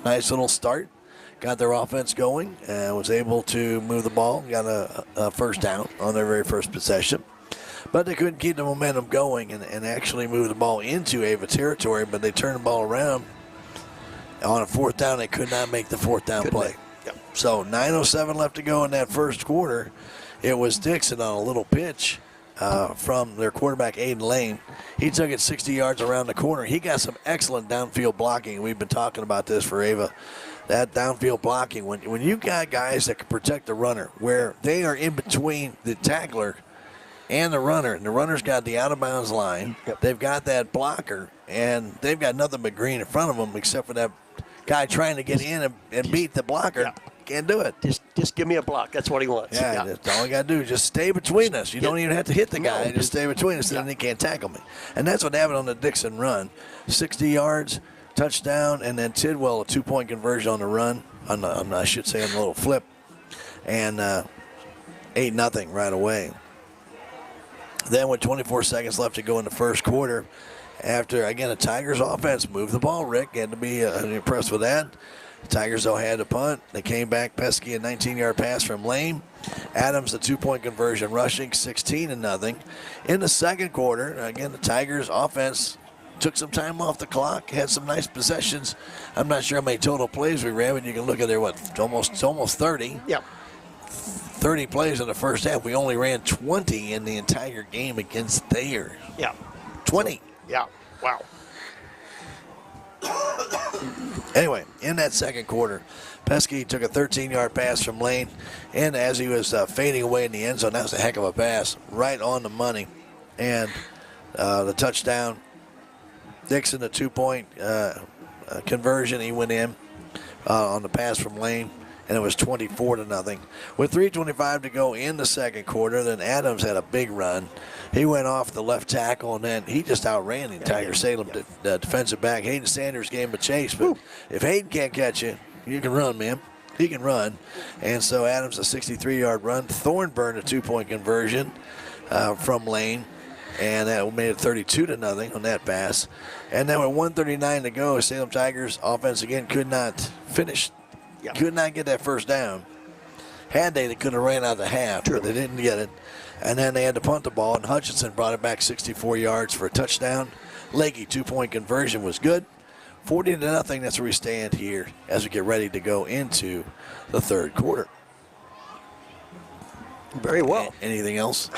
little start. Got their offense going and was able to move the ball. Got a first down on their very first possession. But they couldn't keep the momentum going and actually move the ball into Ava territory, but they turned the ball around. On a fourth down, they could not make the fourth down play. So 9:07 left to go in that first quarter. It was Dixon on a little pitch from their quarterback, Aiden Lane. He took it 60 yards around the corner. He got some excellent downfield blocking. We've been talking about this for Ava. That downfield blocking, when you got guys that can protect the runner, where they are in between the tackler and the runner, and the runner's got the out-of-bounds line. They've got that blocker, and they've got nothing but green in front of them except for that guy trying to get in and beat the blocker. Can't do it. Just give me a block. That's what he wants. Yeah, that's all you got to do. Just stay between us. You don't even have to hit the guy. Just stay between us, and then he can't tackle me. And that's what happened on the Dixon run. 60 yards, touchdown, and then Tidwell, a 2-point conversion on the run, I should say on the little flip, and 8-0 right away. Then with 24 seconds left to go in the first quarter, after, again, the Tigers offense moved the ball, Rick. Had to be impressed with that. The Tigers, though, had to punt. They came back. Pesky, a 19-yard pass from Lane. Adams, a 2-point conversion, rushing 16-0. In the second quarter, again, the Tigers offense took some time off the clock, had some nice possessions. I'm not sure how many total plays we ran, but you can look at there, almost 30. Yeah. 30 plays in the first half. We only ran 20 in the entire game against theirs. Yeah. 20. Yeah. Wow. Anyway, in that second quarter, Pesky took a 13-yard pass from Lane, and as he was fading away in the end zone, that was a heck of a pass, right on the money. And the touchdown, Dixon, a 2-point conversion, he went in on the pass from Lane, and it was 24-0. With 3:25 to go in the second quarter, then Adams had a big run. He went off the left tackle, and then he just outran the entire Salem defensive back. Hayden Sanders gave him a chase, but if Hayden can't catch you, you can run, man. He can run. And so Adams, a 63-yard run. Thornburn, a 2-point conversion from Lane, and that made it 32-0 on that pass. And then with 1:39 to go, Salem Tigers offense again could not finish. Could not get that first down. Had they could have ran out the half, but they didn't get it. And then they had to punt the ball, and Hutchinson brought it back 64 yards for a touchdown. Leahy, 2-point conversion was good. 40-0, that's where we stand here as we get ready to go into the third quarter. Very well. Anything else?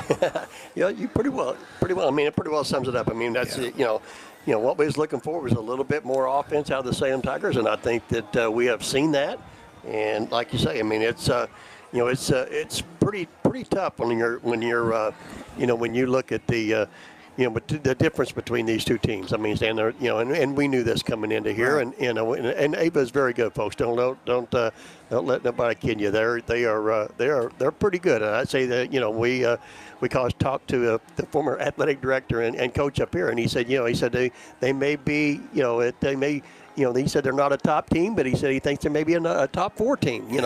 Yeah, you pretty well. I mean, it pretty well sums it up. I mean, that's it, what we was looking for was a little bit more offense out of the Salem Tigers, and I think that we have seen that. And like you say, I mean, it's pretty tough when you look at the the difference between these two teams. I mean, and we knew this coming into here, and Ava is very good, folks. Don't let nobody kid you. They're pretty good. And I'd say that we talked to the former athletic director and coach up here, and he said they may be he said they're not a top team, but he said he thinks they may be a top 4 team, in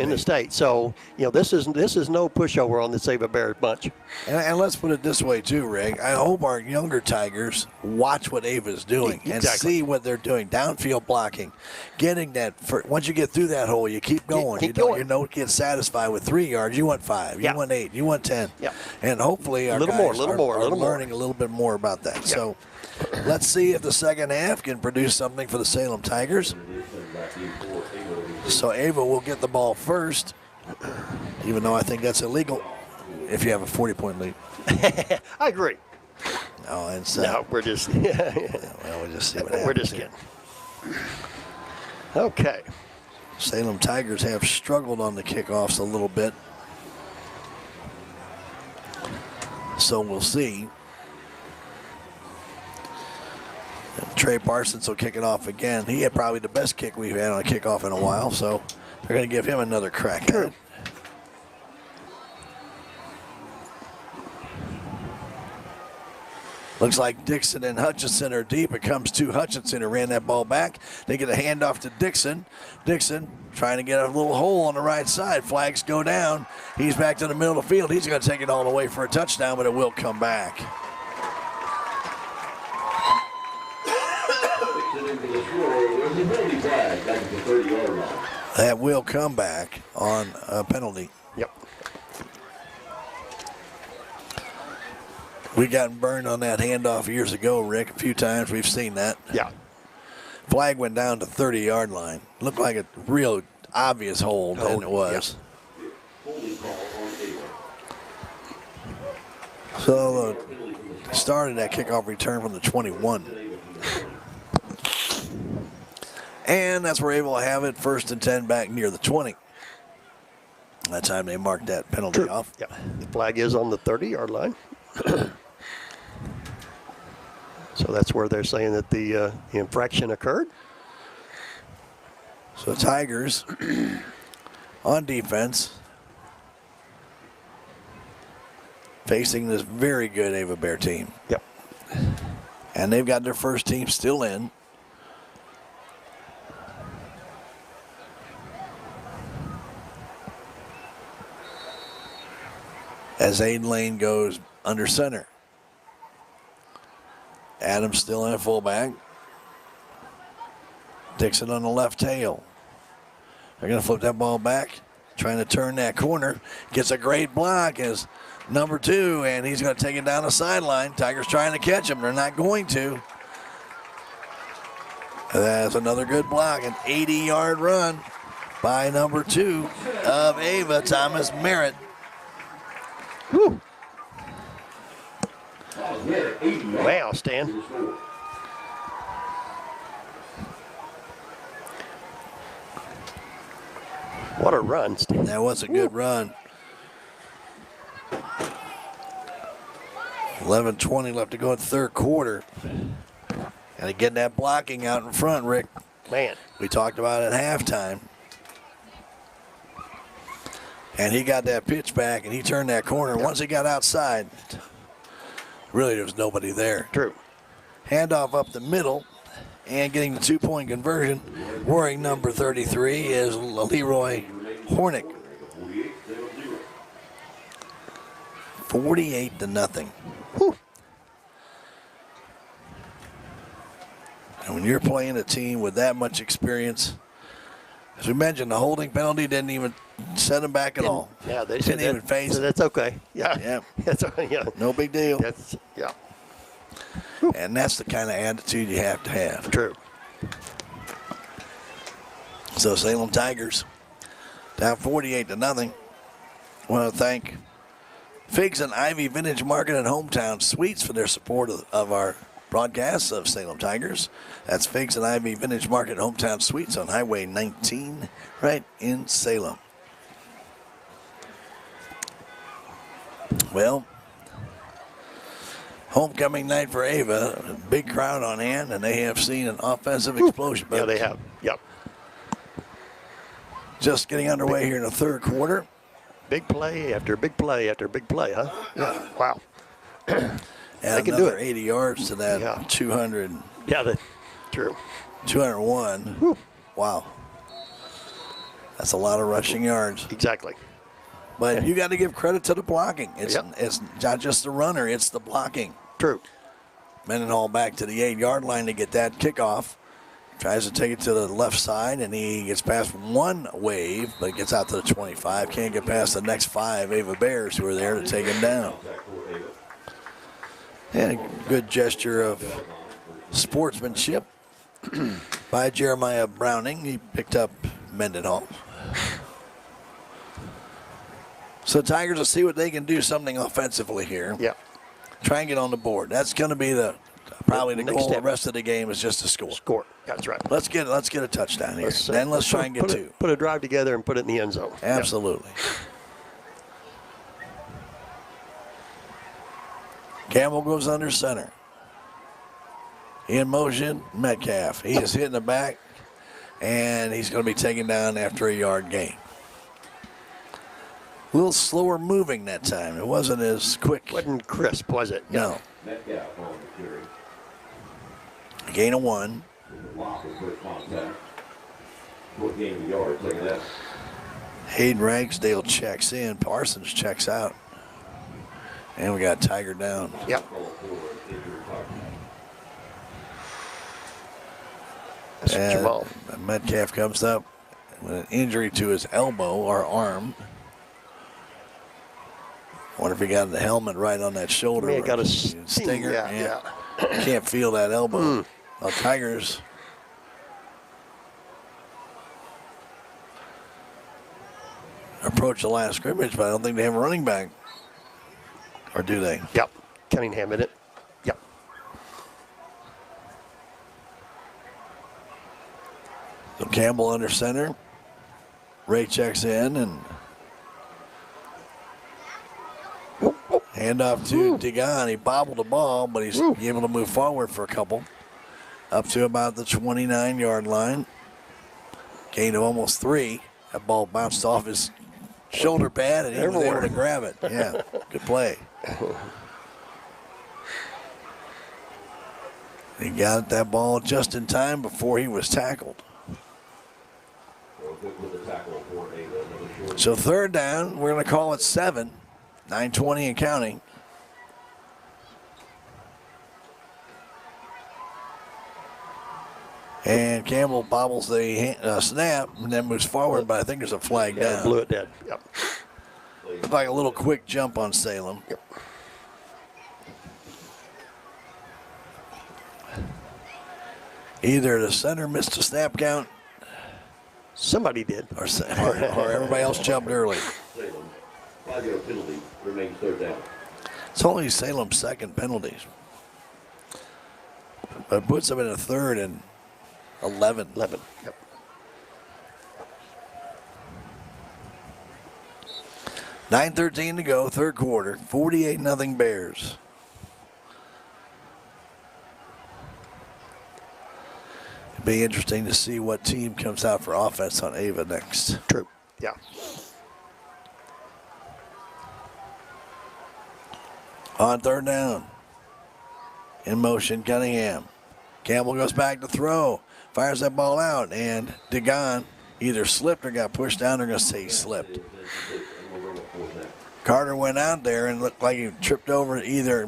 the state. So, this is no pushover on the Save a Bears bunch. And let's put it this way, too, Rick. I hope our younger Tigers watch what Ava's doing and see what they're doing. Downfield blocking, getting that. Once you get through that hole, you keep going. You don't get satisfied with 3 yards. You want 5. You want 8. You want 10. Yeah. And hopefully our guys are learning a little bit more about that. Yeah. So let's see if the second half can produce something for the Salem Tigers. So Ava will get the ball first, even though I think that's illegal if you have a 40-point lead. I agree. No, it's no, we're just well, we'll just see what happens. We're just kidding. Okay. Salem Tigers have struggled on the kickoffs a little bit, so we'll see. Trey Parsons will kick it off again. He had probably the best kick we've had on a kickoff in a while, so they're going to give him another crack at it. Looks like Dixon and Hutchinson are deep. It comes to Hutchinson, who ran that ball back. They get a handoff to Dixon. Dixon trying to get a little hole on the right side. Flags go down. He's back to the middle of the field. He's going to take it all the way for a touchdown, but it will come back. That will come back on a penalty. Yep. We got burned on that handoff years ago, Rick. A few times we've seen that. Yeah. Flag went down to 30-yard line. Looked like a real obvious hold, and it was. Yeah. So started that kickoff return from the 21. And that's where we're able to have it, 1st and 10 back near the 20. That time they marked that penalty off. Yeah. The flag is on the 30-yard line. So that's where they're saying that the infraction occurred. So Tigers on defense, facing this very good Ava Bear team. Yep. And they've got their first team still in. As Aiden Lane goes under center. Adams still in at fullback. Dixon on the left tail. They're going to flip that ball back, trying to turn that corner. Gets a great block as number 2, and he's going to take it down the sideline. Tigers trying to catch him. They're not going to. That's another good block, an 80-yard run by number 2 of Ava, Thomas Merritt. Woo. Wow, Stan. What a run, Stan. That was a good run. 11:20 left to go in the third quarter. Got to get that blocking out in front, Rick. Man. We talked about it at halftime. And he got that pitch back, and he turned that corner. Once he got outside, really there was nobody there. True. Handoff up the middle, and getting the two-point conversion, wearing number 33 is Leroy Hornick. 48-0. Whew. And when you're playing a team with that much experience, as we mentioned, the holding penalty didn't even set them back at all. Yeah, they didn't even face so it. that's okay. Yeah. Yeah. That's okay. Yeah. No big deal. That's, yeah. And that's the kind of attitude you have to have. True. So Salem Tigers down 48-0. I want to thank Figs and Ivy Vintage Market and Hometown Suites for their support of our broadcasts of Salem Tigers. That's Figs and Ivy Vintage Market and Hometown Suites on Highway 19 right in Salem. Well, homecoming night for Ava. A big crowd on hand, and they have seen an offensive explosion. Yeah, they have. Yep. Just getting underway here in the third quarter. Big play after big play after big play, huh? Yeah. Wow. And they can do another it. 80 yards to that 200. Yeah, true. 201. Whew. Wow. That's a lot of rushing yards. Exactly. But you got to give credit to the blocking. It's not just the runner, it's the blocking. True. Mendenhall back to the 8-yard line to get that kickoff. Tries to take it to the left side, and he gets past one wave, but gets out to the 25. Can't get past the next 5 Ava Bears who are there to take him down. And a good gesture of sportsmanship by Jeremiah Browning. He picked up Mendenhall. So Tigers will see what they can do, something offensively here. Yeah. Try and get on the board. That's going to be probably the Next goal. step. The rest of the game is just to score. Score. That's right. Let's get a touchdown here. Then let's try and get two. Put a drive together and put it in the end zone. Absolutely. Campbell goes under center. In motion, Metcalf. He is hitting the back, and he's going to be taken down after a yard gain. A little slower moving that time. It wasn't as quick. Wasn't crisp, was it? No. Metcalf on the carry. Gain of 1. Lock of quick contact. What gain of yards? Look at that. Hayden Ragsdale checks in. Parsons checks out. And we got Tiger down. Yep. Jamal. Metcalf comes up with an injury to his elbow or arm. Wonder if he got the helmet right on that shoulder. He got a stinger. Yeah. Can't feel that elbow. Well, Tigers approach the last scrimmage, but I don't think they have a running back. Or do they? Yep. Cunningham in it. Yep. So Campbell under center. Ray checks in and handoff to Degon. He bobbled the ball, but he's able to move forward for a couple. Up to about the 29-yard line. Gain of almost 3. That ball bounced off his shoulder pad, and he was able to grab it. Yeah, good play. He got that ball just in time before he was tackled. So third down, we're going to call it 7. 9:20 and counting. And Campbell bobbles the snap and then moves forward, but I think there's a flag down. Blew it dead. Yep. Looked like a little quick jump on Salem. Yep. Either the center missed a snap count. Somebody did. Or everybody else jumped early. Salem, 5-yard penalty, remains third down. It's only Salem's second penalties. But it puts them in a third and 11. 11, yep. $9:13 to go, third quarter. 48-0 Bears. It'd be interesting to see what team comes out for offense on Ava next. True, yeah. On third down. In motion, Cunningham. Campbell goes back to throw. Fires that ball out, and DeGon either slipped or got pushed down. They're going to say he slipped. Carter went out there and looked like he tripped over,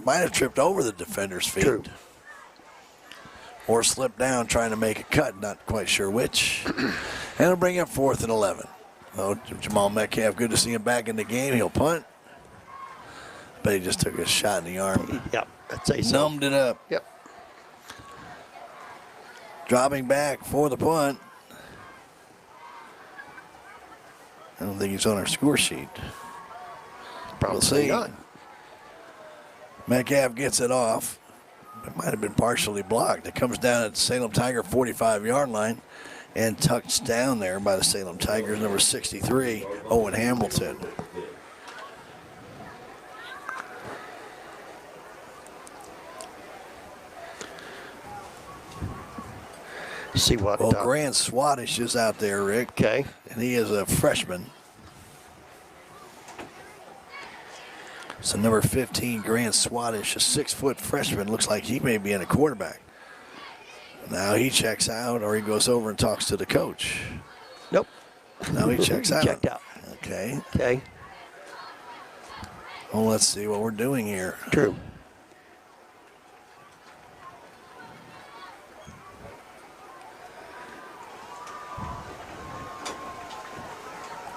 might have tripped over the defender's feet. True. Or slipped down trying to make a cut, not quite sure which. And it'll bring up 4th and 11. Oh, Jamal Metcalf, good to see him back in the game. He'll punt. But he just took a shot in the arm. Yep, I'd say so. Numbed it up. Yep. Dropping back for the punt. I don't think he's on our score sheet. Probably we'll see. Not. Metcalf gets it off. It might have been partially blocked. It comes down at the Salem Tiger 45-yard line and tucked down there by the Salem Tigers, number 63, Owen Hamilton. See what? Well, Grant Swaddish is out there, Rick. Okay. And he is a freshman. So number 15, Grant Swaddish, a 6-foot freshman, looks like he may be in a quarterback. Now he checks out, or he goes over and talks to the coach. Nope. Now he checks out. Checked out. Okay. Okay. Well, let's see what we're doing here. True.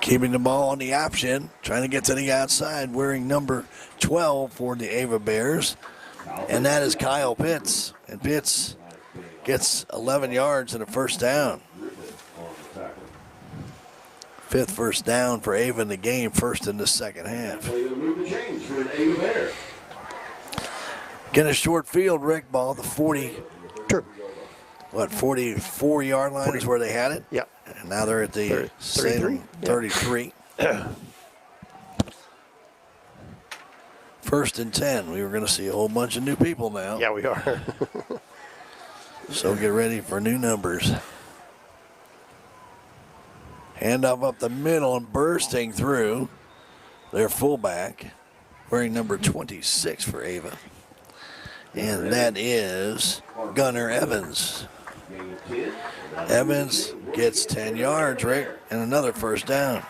Keeping the ball on the option, trying to get to the outside, wearing number 12 for the Ava Bears. And that is Kyle Pitts. And Pitts gets 11 yards and a first down. 5th first down for Ava in the game, first in the second half. Get a short field, Rick, ball, the 40. True. 44-yard line is where they had it? Yep. And now they're at the 33. 33. First and 10. We were going to see a whole bunch of new people now. Yeah, we are. So get ready for new numbers. Handoff up the middle and bursting through their fullback, wearing number 26 for Ava. And that is Gunnar Evans. Evans gets 10 yards, Rick, and another first down.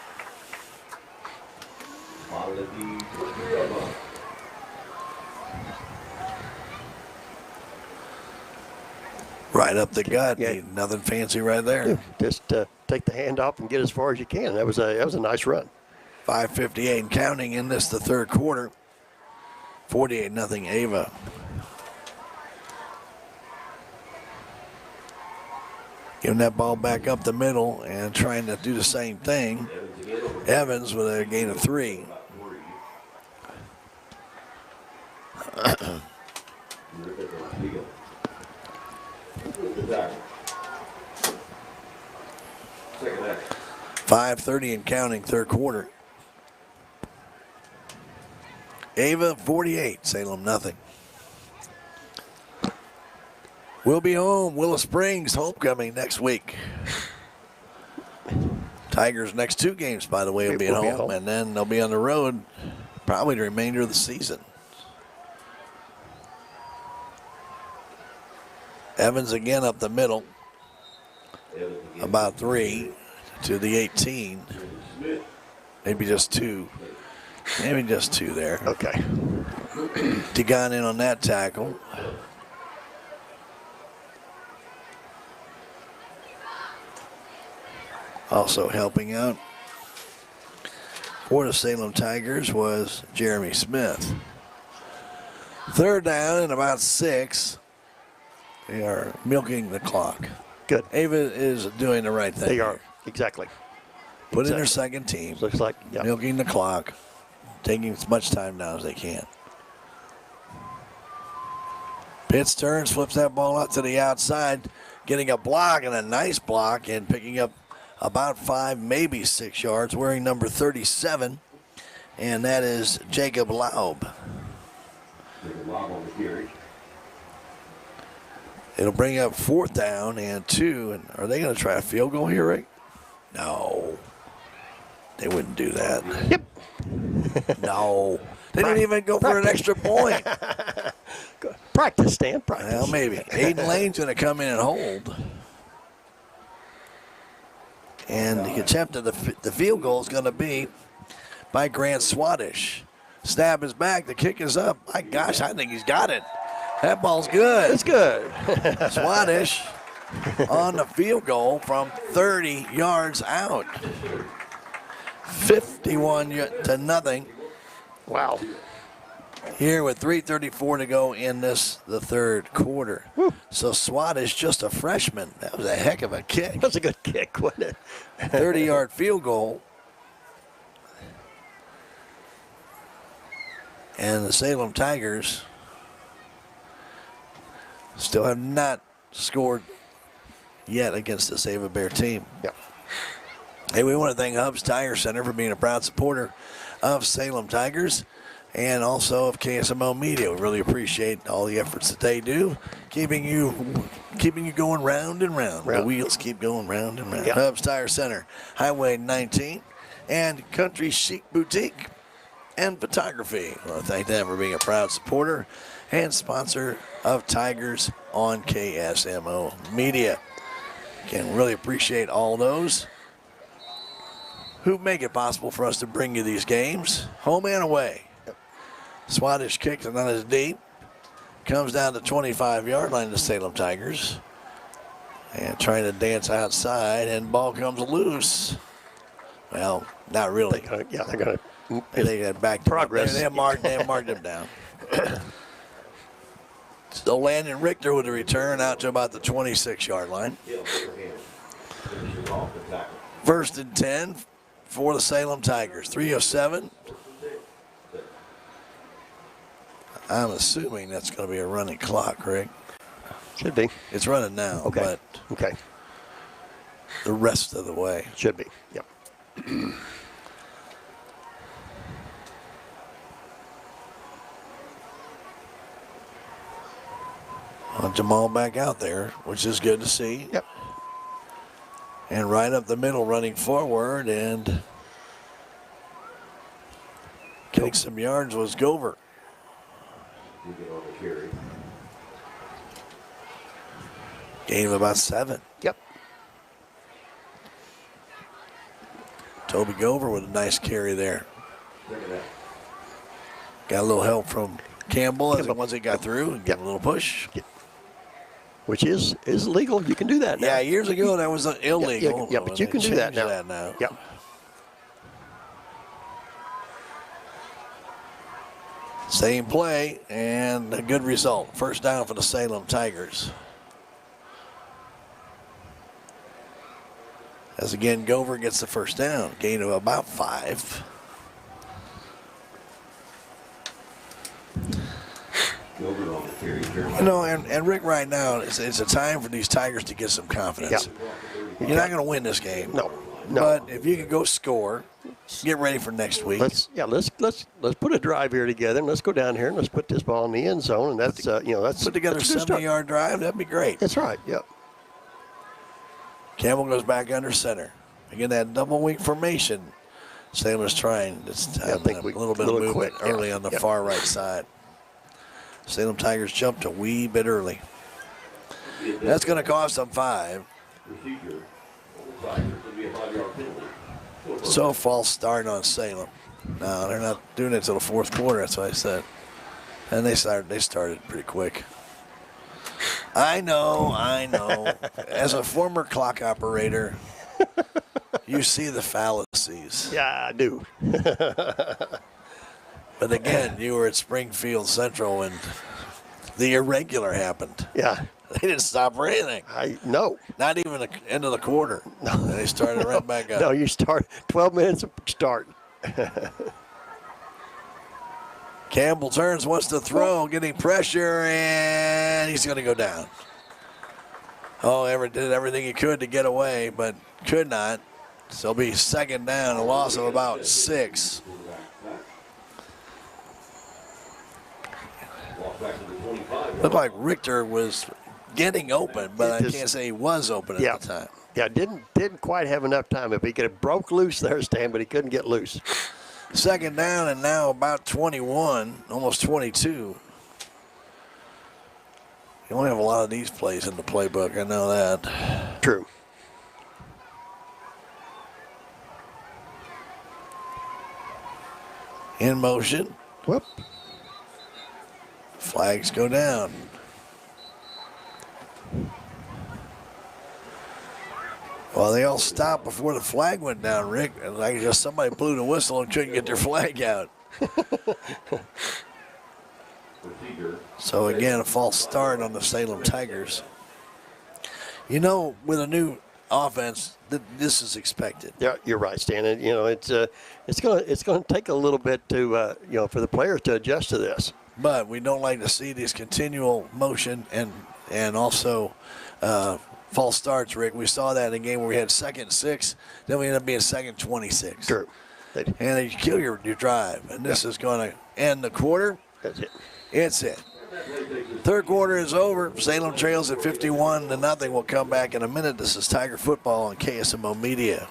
Right up the gut. Yeah. Nothing fancy right there. Just take the hand off and get as far as you can. That was a nice run. 5:58 and counting in this, the third quarter. 48-0 Ava. Giving that ball back up the middle and trying to do the same thing. Evans with a gain of 3. $5:30 and counting, third quarter. Ava 48, Salem nothing. We'll be home. Willow Springs homecoming next week. Tigers' next 2 games, by the way, will be at home, and then they'll be on the road probably the remainder of the season. Evans again up the middle, about 3 to the 18. Maybe just 2. Maybe just 2 there. Okay. DeGon in on that tackle. Also helping out for the Salem Tigers was Jeremy Smith. Third down and about 6. They are milking the clock. Good. Ava is doing the right thing. They are. Exactly. Put in their second team. Looks like milking the clock, taking as much time now as they can. Pitts turns, flips that ball out to the outside, getting a block and a nice block and picking up about 5, maybe 6 yards, wearing number 37, and that is Jacob Laub. It'll bring up 4th down and 2. And are they going to try a field goal here, Rick? No. They wouldn't do that. Yep. No. They don't even go for an extra point. Practice, Stan. Practice. Well, maybe. Aiden Lane's going to come in and hold. And the attempt at the field goal is going to be by Grant Swadish. Snap is back. The kick is up. My gosh, I think he's got it. That ball's good. It's good. Swadish on the field goal from 30 yards out. 51-0. Wow. Here with 3:34 to go in the third quarter. Woo. So Swadish, just a freshman. That was a heck of a kick. That was a good kick, wasn't it? 30-yard field goal. And the Salem Tigers still have not scored yet against this Ava Bear team. Yep. Hey, we want to thank Hubs Tire Center for being a proud supporter of Salem Tigers and also of KSMO Media. We really appreciate all the efforts that they do, keeping you going round and round. The wheels keep going round and round. Yep. Hubs Tire Center, Highway 19, and Country Chic Boutique and Photography. I want to thank them for being a proud supporter and sponsor of Tigers on KSMO Media. Again, really appreciate all those who make it possible for us to bring you these games, home and away. Swadish kicks it on his deep. Comes down to 25-yard line, the Salem Tigers. And trying to dance outside, and ball comes loose. Well, not really. They're going to. They got back progress. They marked him down. So Landon Richter with a return out to about the 26-yard line. 1st and 10 for the Salem Tigers. 3:07. I'm assuming that's going to be a running clock, Rick. Should be. It's running now, Okay. but Okay. the rest of the way. Should be. Yep. Jamal back out there, which is good to see. Yep. And right up the middle, running forward, and getting some yards was Gover. Gain of about 7. Yep. Toby Gover with a nice carry there. Got a little help from Campbell once he got through and get a little push. Yep. Which is legal. You can do that now. Yeah, years ago that was illegal. Yeah, but you can do that now. Yep. Same play and a good result. 1st down for the Salem Tigers. As again, Gover gets the 1st down. Gain of about 5. You know, and Rick, right now, it's a time for these Tigers to get some confidence. Yeah. You're not going to win this game. No. But if you can go score, get ready for next week. Let's put a drive here together, and let's go down here and let's put this ball in the end zone, and that's put together a 70-yard drive. That'd be great. That's right. Yep. Campbell goes back under center. Again, that double wing formation. Salem's trying. It's a little bit of movement quick. early on the far right side. Salem Tigers jumped a wee bit early. That's going to cost them 5. So false start on Salem. No, they're not doing it till the 4th quarter. That's what I said. And they started pretty quick. I know. As a former clock operator, you see the fallacies. Yeah, I do. But again, you were at Springfield Central when the irregular happened. Yeah. They didn't stop for anything. No. Not even the end of the quarter. No. They started right back up. No, you start 12 minutes start. Campbell turns, wants to throw, getting pressure, and he's going to go down. Did everything he could to get away, but could not. So it'll be second down, a loss of about 6. Looked like Richter was getting open, but I can't say he was open at the time. Yeah, didn't quite have enough time. If he could have broke loose there, Stan, but he couldn't get loose. Second down and now about 21, almost 22. You only have a lot of these plays in the playbook, I know that. True. In motion. Whoop. Flags go down. Well, they all stopped before the flag went down, Rick. And like just somebody blew the whistle and couldn't get their flag out. So again, a false start on the Salem Tigers. You know, with a new offense, this is expected. Yeah, you're right, Stan. And, it's going to take a little bit to for the players to adjust to this. But we don't like to see this continual motion and also false starts, Rick. We saw that in a game where we had 2nd and 6, then we ended up being 2nd and 26. True. And they kill your drive. And this is going to end the quarter. That's it. It's it. Third quarter is over. Salem trails at 51-0. We'll come back in a minute. This is Tiger Football on KSMO Media.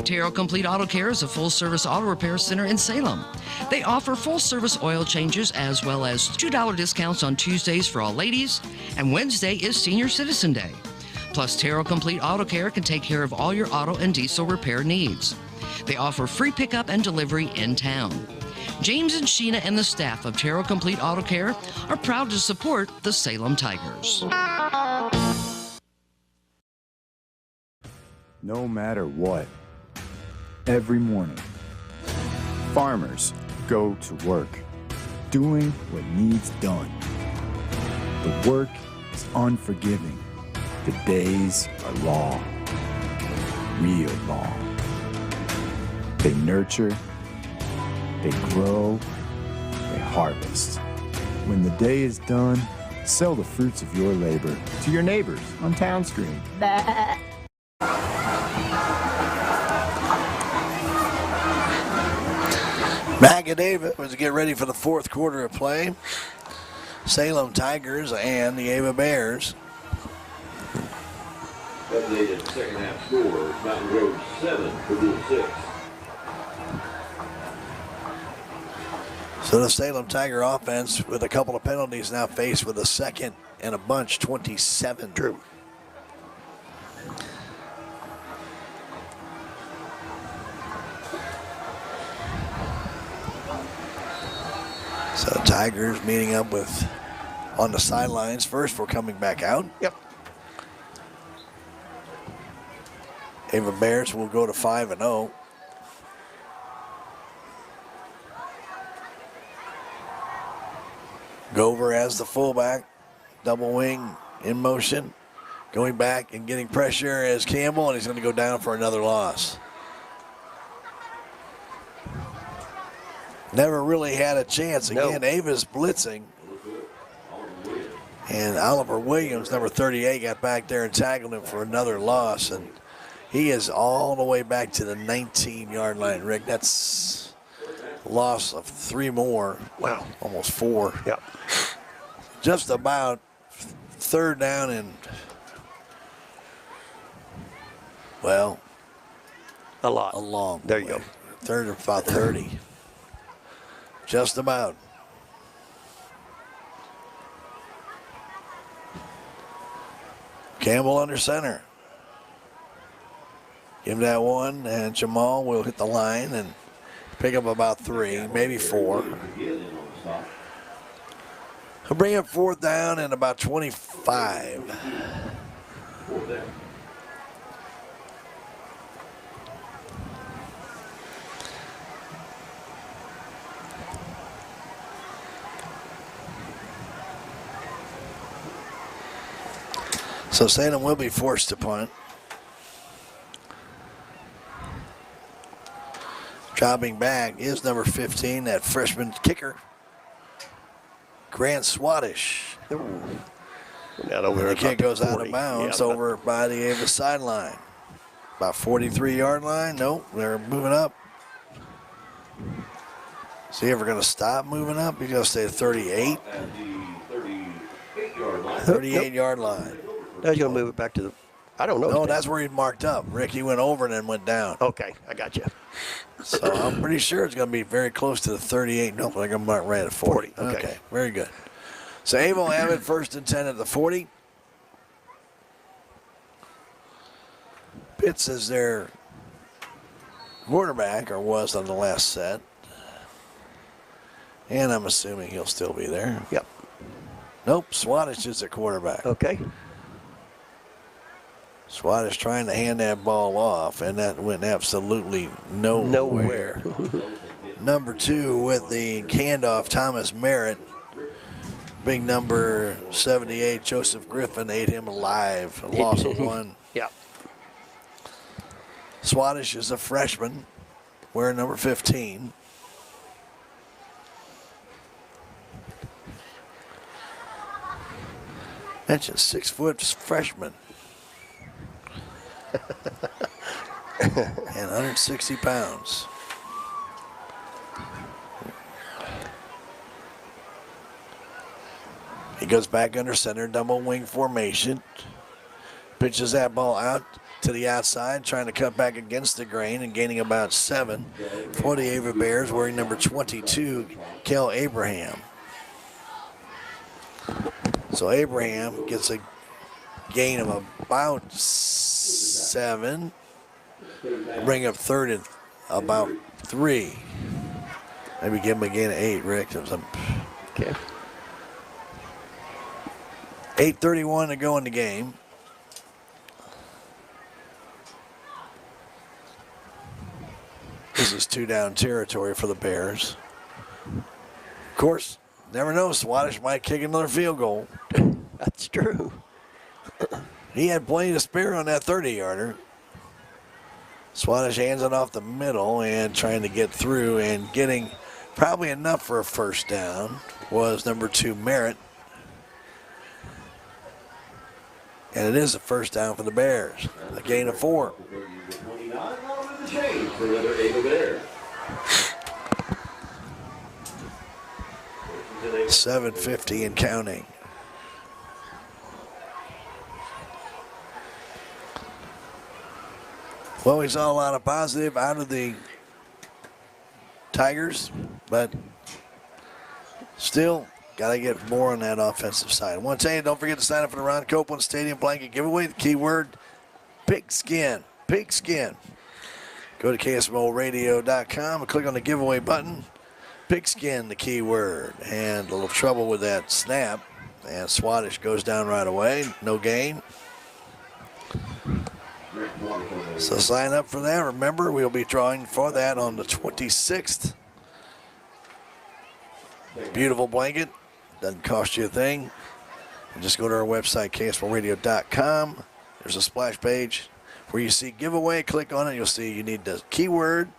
Terrell Complete Auto Care is a full-service auto repair center in Salem. They offer full-service oil changes as well as $2 discounts on Tuesdays for all ladies, and Wednesday is Senior Citizen Day. Plus, Terrell Complete Auto Care can take care of all your auto and diesel repair needs. They offer free pickup and delivery in town. James and Sheena and the staff of Terrell Complete Auto Care are proud to support the Salem Tigers. No matter what, every morning, farmers go to work, doing what needs done. The work is unforgiving. The days are long, real long. They nurture, they grow, they harvest. When the day is done, sell the fruits of your labor to your neighbors on Town Screen. Back at Ava as we get ready for the fourth quarter of play. Salem Tigers and the Ava Bears. Updated second half score, Mountain Road 7, Purdue 6. So the Salem Tiger offense with a couple of penalties now faced with a second and a bunch, 27. True. So Tigers meeting up with on the sidelines first for coming back out. Yep. Ava Bears will go to 5-0. Gover as the fullback, double wing in motion, going back and getting pressure as Campbell, and he's going to go down for another loss. Never really had a chance. Again, Ava's blitzing. And Oliver Williams, number 38, got back there and tackled him for another loss. And he is all the way back to the 19-yard line, Rick. That's a loss of 3 more. Wow. Almost 4. Yeah. Just about third down and, well, a lot. A long There way. you go. Third and about 30. Just about. Campbell under center. Give him that one, and Jamal will hit the line and pick up about 3, maybe 4. He'll bring up fourth down and about 25. So Salem will be forced to punt. Dropping back is number 15, that freshman kicker, Grant Swadish. The kick goes out of bounds over by the Avis sideline. About 43-yard line. Nope, they're moving up. Is he ever going to stop moving up? He's going to stay at 38. 38-yard line. Now he's going to move it back to the, I don't know. No, that's where he marked up. Rick, he went over and then went down. Okay, I got you. So I'm pretty sure it's going to be very close to the 38. Nope, I think I'm right at 40. Okay, very good. So Ava will have it 1st and 10 at the 40. Pitts is their quarterback, or was on the last set. And I'm assuming he'll still be there. Yep. Nope, Swadish is their quarterback. Okay. Swadish trying to hand that ball off, and that went absolutely nowhere. Number 2 with the handoff, Thomas Merritt. Big number 78, Joseph Griffin, ate him alive. A loss of 1. Yeah. Swadish is a freshman, wearing number 15. That's a 6-foot freshman. And 160 pounds. He goes back under center, double wing formation. Pitches that ball out to the outside, trying to cut back against the grain and gaining about 7 for the Ava Bears, wearing number 22, Kel Abraham. So Abraham gets a gain of about 7. Bring up 3rd and about 3. Maybe give him a gain of 8, Rick. Okay. 8:31 to go in the game. This is 2-down territory for the Bears. Of course, never know, Swadish might kick another field goal. That's true. He had plenty to spare on that 30-yarder. Swadish hands it off the middle and trying to get through, and getting probably enough for a 1st down was number 2, Merritt. And it is a 1st down for the Bears. A gain of 4. 7:50 and counting. Well, we saw a lot of positive out of the Tigers, but still got to get more on that offensive side. I want to tell you, don't forget to sign up for the Ron Copeland Stadium blanket giveaway. The keyword, pigskin. Pigskin. Go to KSMOradio.com and click on the giveaway button. Pigskin, the keyword. And a little trouble with that snap. And Swadish goes down right away. No gain. So sign up for that. Remember, we'll be drawing for that on the 26th. Beautiful blanket. Doesn't cost you a thing. And just go to our website, KSMOradio.com. There's a splash page where you see giveaway. Click on it. You'll see you need the keyword.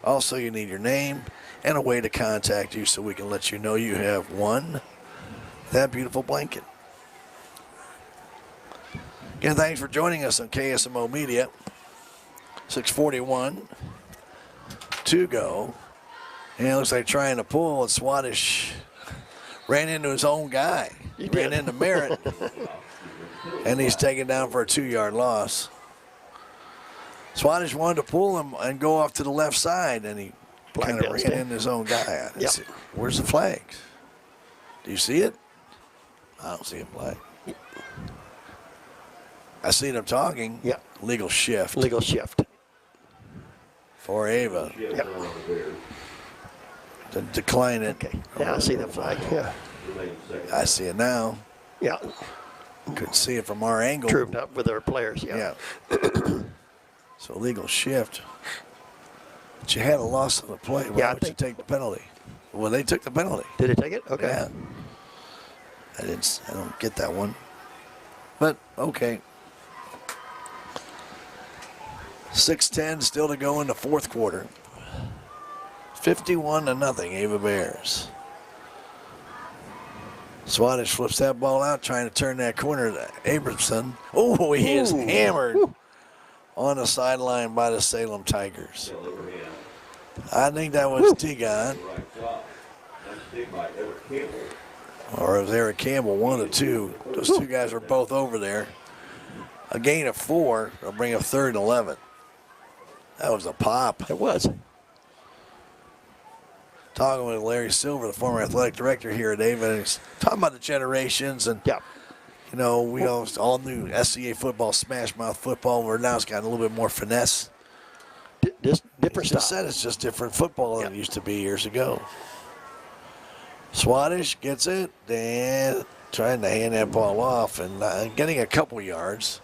Also, you need your name and a way to contact you so we can let you know you have won that beautiful blanket. Again, thanks for joining us on KSMO Media. 6:41 to go. And it looks like trying to pull, and Swadish ran into his own guy. He ran into Merritt. And he's taken down for a 2-yard loss. Swadish wanted to pull him and go off to the left side, and he kind of ran into his own guy. Yep. Where's the flags? Do you see it? I don't see a flag. I see them talking. Yep. Legal shift. Legal shift. For Ava. Yep. To decline it. Okay. Yeah, I see the flag. Yeah. I see it now. Yeah. Couldn't see it from our angle. True, not with our players. Yeah. So legal shift. But you had a loss of the play. Why would you take the penalty? Well, they took the penalty. Did they take it? Okay. Yeah. I don't get that one. But, okay. 6:10 still to go in the fourth quarter. 51-0, Ava Bears. Swanage flips that ball out, trying to turn that corner to Abramson. Oh, he is hammered on the sideline by the Salem Tigers. I think that was Tegon. Or it was Eric Campbell, one of the two. Those two guys were both over there. A gain of 4 will bring up 3rd and 11. That was a pop. It was. Talking with Larry Silver, the former athletic director here at Ava, and he's talking about the generations. And, you know, we all knew SCA football, smash mouth football, where now it's gotten a little bit more finesse. Different stuff. style. It's just different football than it used to be years ago. Swanage gets it and trying to hand that ball off and getting a couple yards.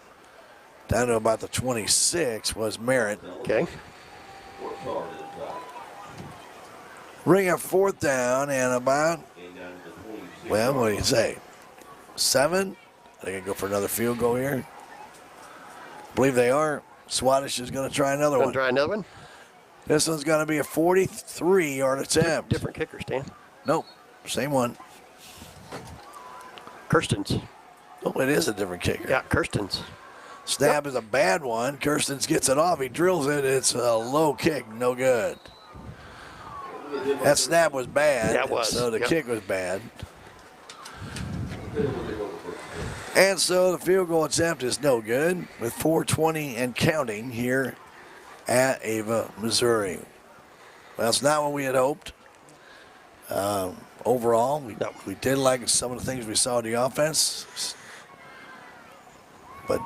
Down to about the 26 was Merritt. Okay. Bring up 4th down and about, well, what do you say? 7? They going to go for another field goal here? I believe they are. Swanage is going to try another one. Try another one? This one's going to be a 43-yard attempt. Different kicker, Stan. Nope, same one. Kirsten's. Oh, it is a different kicker. Yeah, Kirsten's. Snap is a bad one. Kirsten's gets it off. He drills it. It's a low kick. No good. That snap was bad. That was. So the kick was bad. And so the field goal attempt is no good with 4:20 and counting here at Ava, Missouri. Well, that's not what we had hoped. Overall, we did like some of the things we saw in the offense. But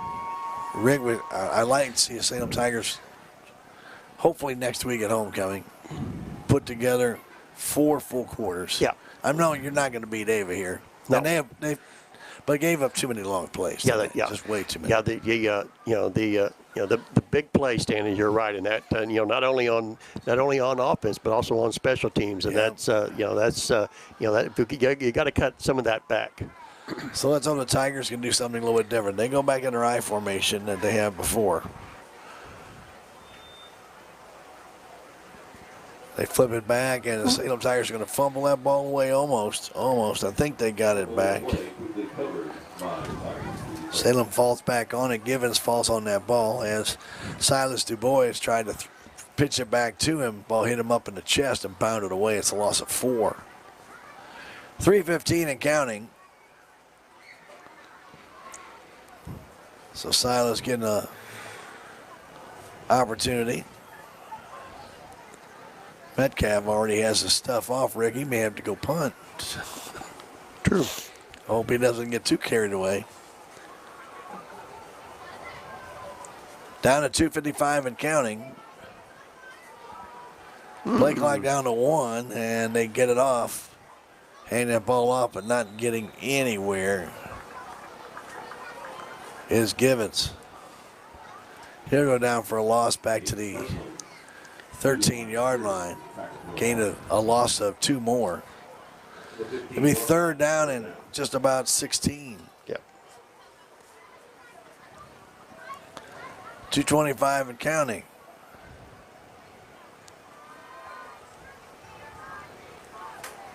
Rick, I like to see the Salem Tigers, hopefully next week at homecoming, put together 4 full quarters. Yeah. I know you're not going to beat Ava here. No. And they gave up too many long plays. Just way too many. Yeah, the big play, Stan, you're right, and that not only on offense but also on special teams, and that you got to cut some of that back. So let's hope the Tigers can do something a little bit different. They go back in their I formation that they have before. They flip it back, and the Salem Tigers are going to fumble that ball away almost. I think they got it back. Salem falls back on it. Givens falls on that ball as Silas DuBois tried to pitch it back to him. Ball hit him up in the chest and bounded away. It's a loss of 4. 3:15 and counting. So Silas getting a opportunity. Metcalf already has his stuff off, Rick. He may have to go punt. True. Hope he doesn't get too carried away. Down to 2:55 and counting. Play clock down to 1, and they get it off. Handing that ball off, but not getting anywhere is Givens. He'll go down for a loss back to the 13-yard line. Gain a loss of 2 more. It'll be 3rd down and just about 16. Yep. 2:25 and counting.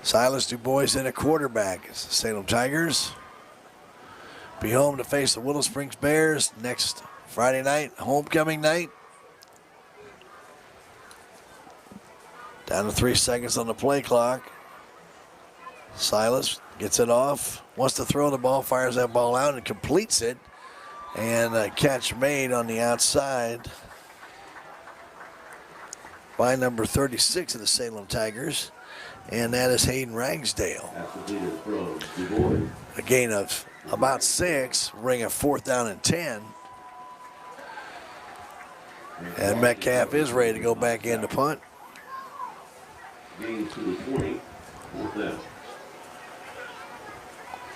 Silas DuBois in a quarterback. It's the Salem Tigers. Be home to face the Willow Springs Bears next Friday night, homecoming night. Down to 3 seconds on the play clock. Silas gets it off, wants to throw the ball, fires that ball out and completes it. And a catch made on the outside by number 36 of the Salem Tigers. And that is Hayden Ragsdale. A gain of about 6, bring a 4th down and 10. And Metcalf is ready to go back in to punt.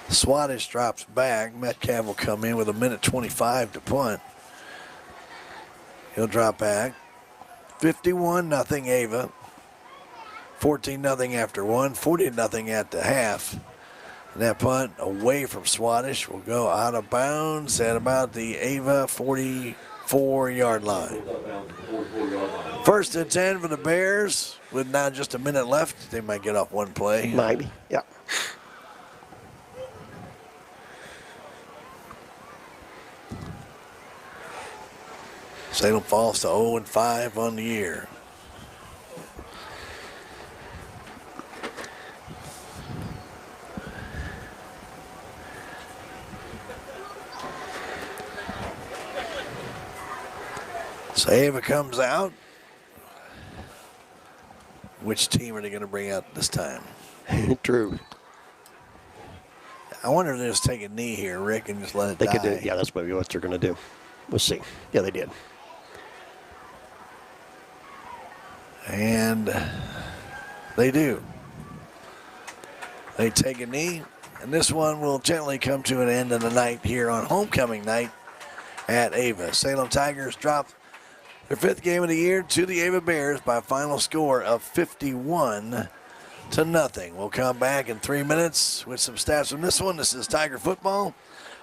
Swanage drops back. Metcalf will come in with 1:25 to punt. He'll drop back. 51-0 Ava. 14-0 after 1, 40-0 at the half. And that punt away from Swadesh will go out of bounds at about the Ava 44-yard line. 1st and 10 for the Bears with now just a minute left. They might get off one play. Maybe, yeah. Salem falls to 0-5 on the year. So Ava comes out. Which team are they going to bring out this time? True. I wonder if they just take a knee here, Rick, and just let it die. They could do. Yeah, that's maybe what they're going to do. We'll see. Yeah, they did. And they do. They take a knee, and this one will gently come to an end of the night here on homecoming night at Ava. Salem Tigers drop their 5th game of the year to the Ava Bears by a final score of 51-0. We'll come back in 3 minutes with some stats from this one. This is Tiger Football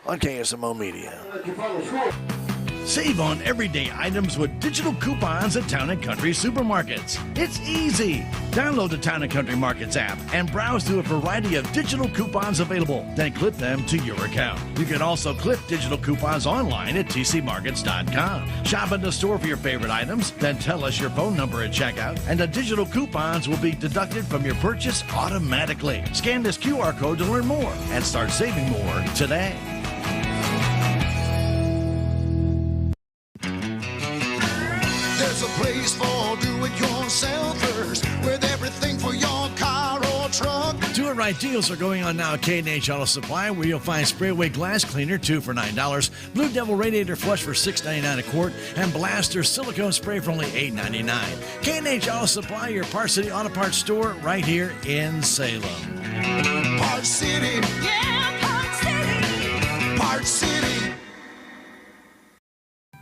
on KSMO Media. Save on everyday items with digital coupons at Town & Country Supermarkets. It's easy. Download the Town & Country Markets app and browse through a variety of digital coupons available. Then clip them to your account. You can also clip digital coupons online at tcmarkets.com. Shop at the store for your favorite items, then tell us your phone number at checkout, and the digital coupons will be deducted from your purchase automatically. Scan this QR code to learn more and start saving more today. There's a place for do-it-yourselfers with everything for your car or truck. Do-it-right deals are going on now at K&H Auto Supply, where you'll find Spray-Away Glass Cleaner, 2 for $9, Blue Devil Radiator Flush for $6.99 a quart, and Blaster Silicone Spray for only $8.99. K&H Auto Supply, your Park City Auto Parts store right here in Salem. Park City. Yeah, Park City. Park City.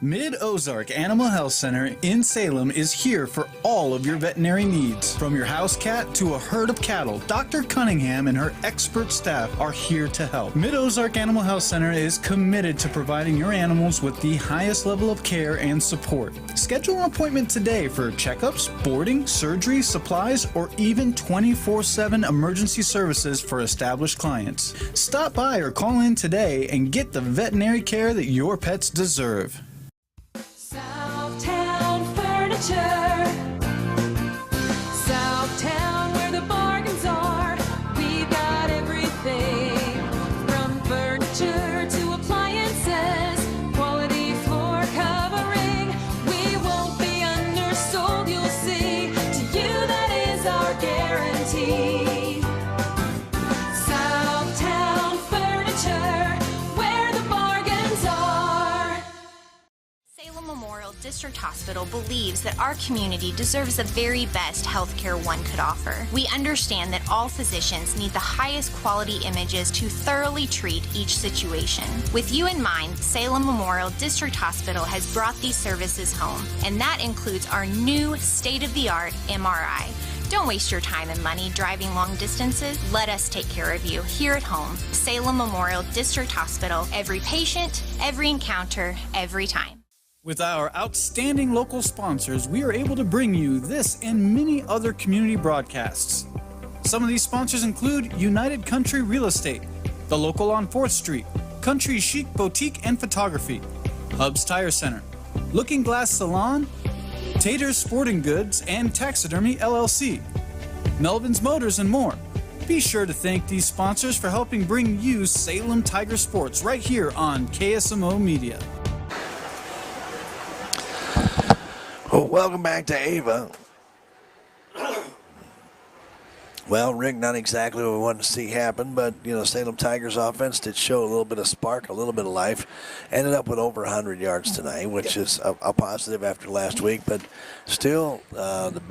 Mid-Ozark Animal Health Center in Salem is here for all of your veterinary needs. From your house cat to a herd of cattle, Dr. Cunningham and her expert staff are here to help. Mid-Ozark Animal Health Center is committed to providing your animals with the highest level of care and support. Schedule an appointment today for checkups, boarding, surgery, supplies, or even 24/7 emergency services for established clients. Stop by or call in today and get the veterinary care that your pets deserve. Southtown Furniture. Southtown, where the bargains are. We've got everything from furniture to appliances. Quality floor covering. We won't be undersold, you'll see. To you, that is our guarantee. Southtown Furniture, where the bargains are. Salem Memorial District Hospital believes that our community deserves the very best healthcare one could offer. We understand that all physicians need the highest quality images to thoroughly treat each situation. With you in mind, Salem Memorial District Hospital has brought these services home, and that includes our new state-of-the-art MRI. Don't waste your time and money driving long distances. Let us take care of you here at home. Salem Memorial District Hospital. Every patient, every encounter, every time. With our outstanding local sponsors, we are able to bring you this and many other community broadcasts. Some of these sponsors include United Country Real Estate, The Local on 4th Street, Country Chic Boutique and Photography, Hub's Tire Center, Looking Glass Salon, Tater's Sporting Goods and Taxidermy LLC, Melvin's Motors, and more. Be sure to thank these sponsors for helping bring you Salem Tiger Sports right here on KSMO Media. Well, welcome back to Ava. Well, Rick, not exactly what we wanted to see happen, but, Salem Tigers offense did show a little bit of spark, a little bit of life. Ended up with over 100 yards tonight, which is a positive after last week, but still the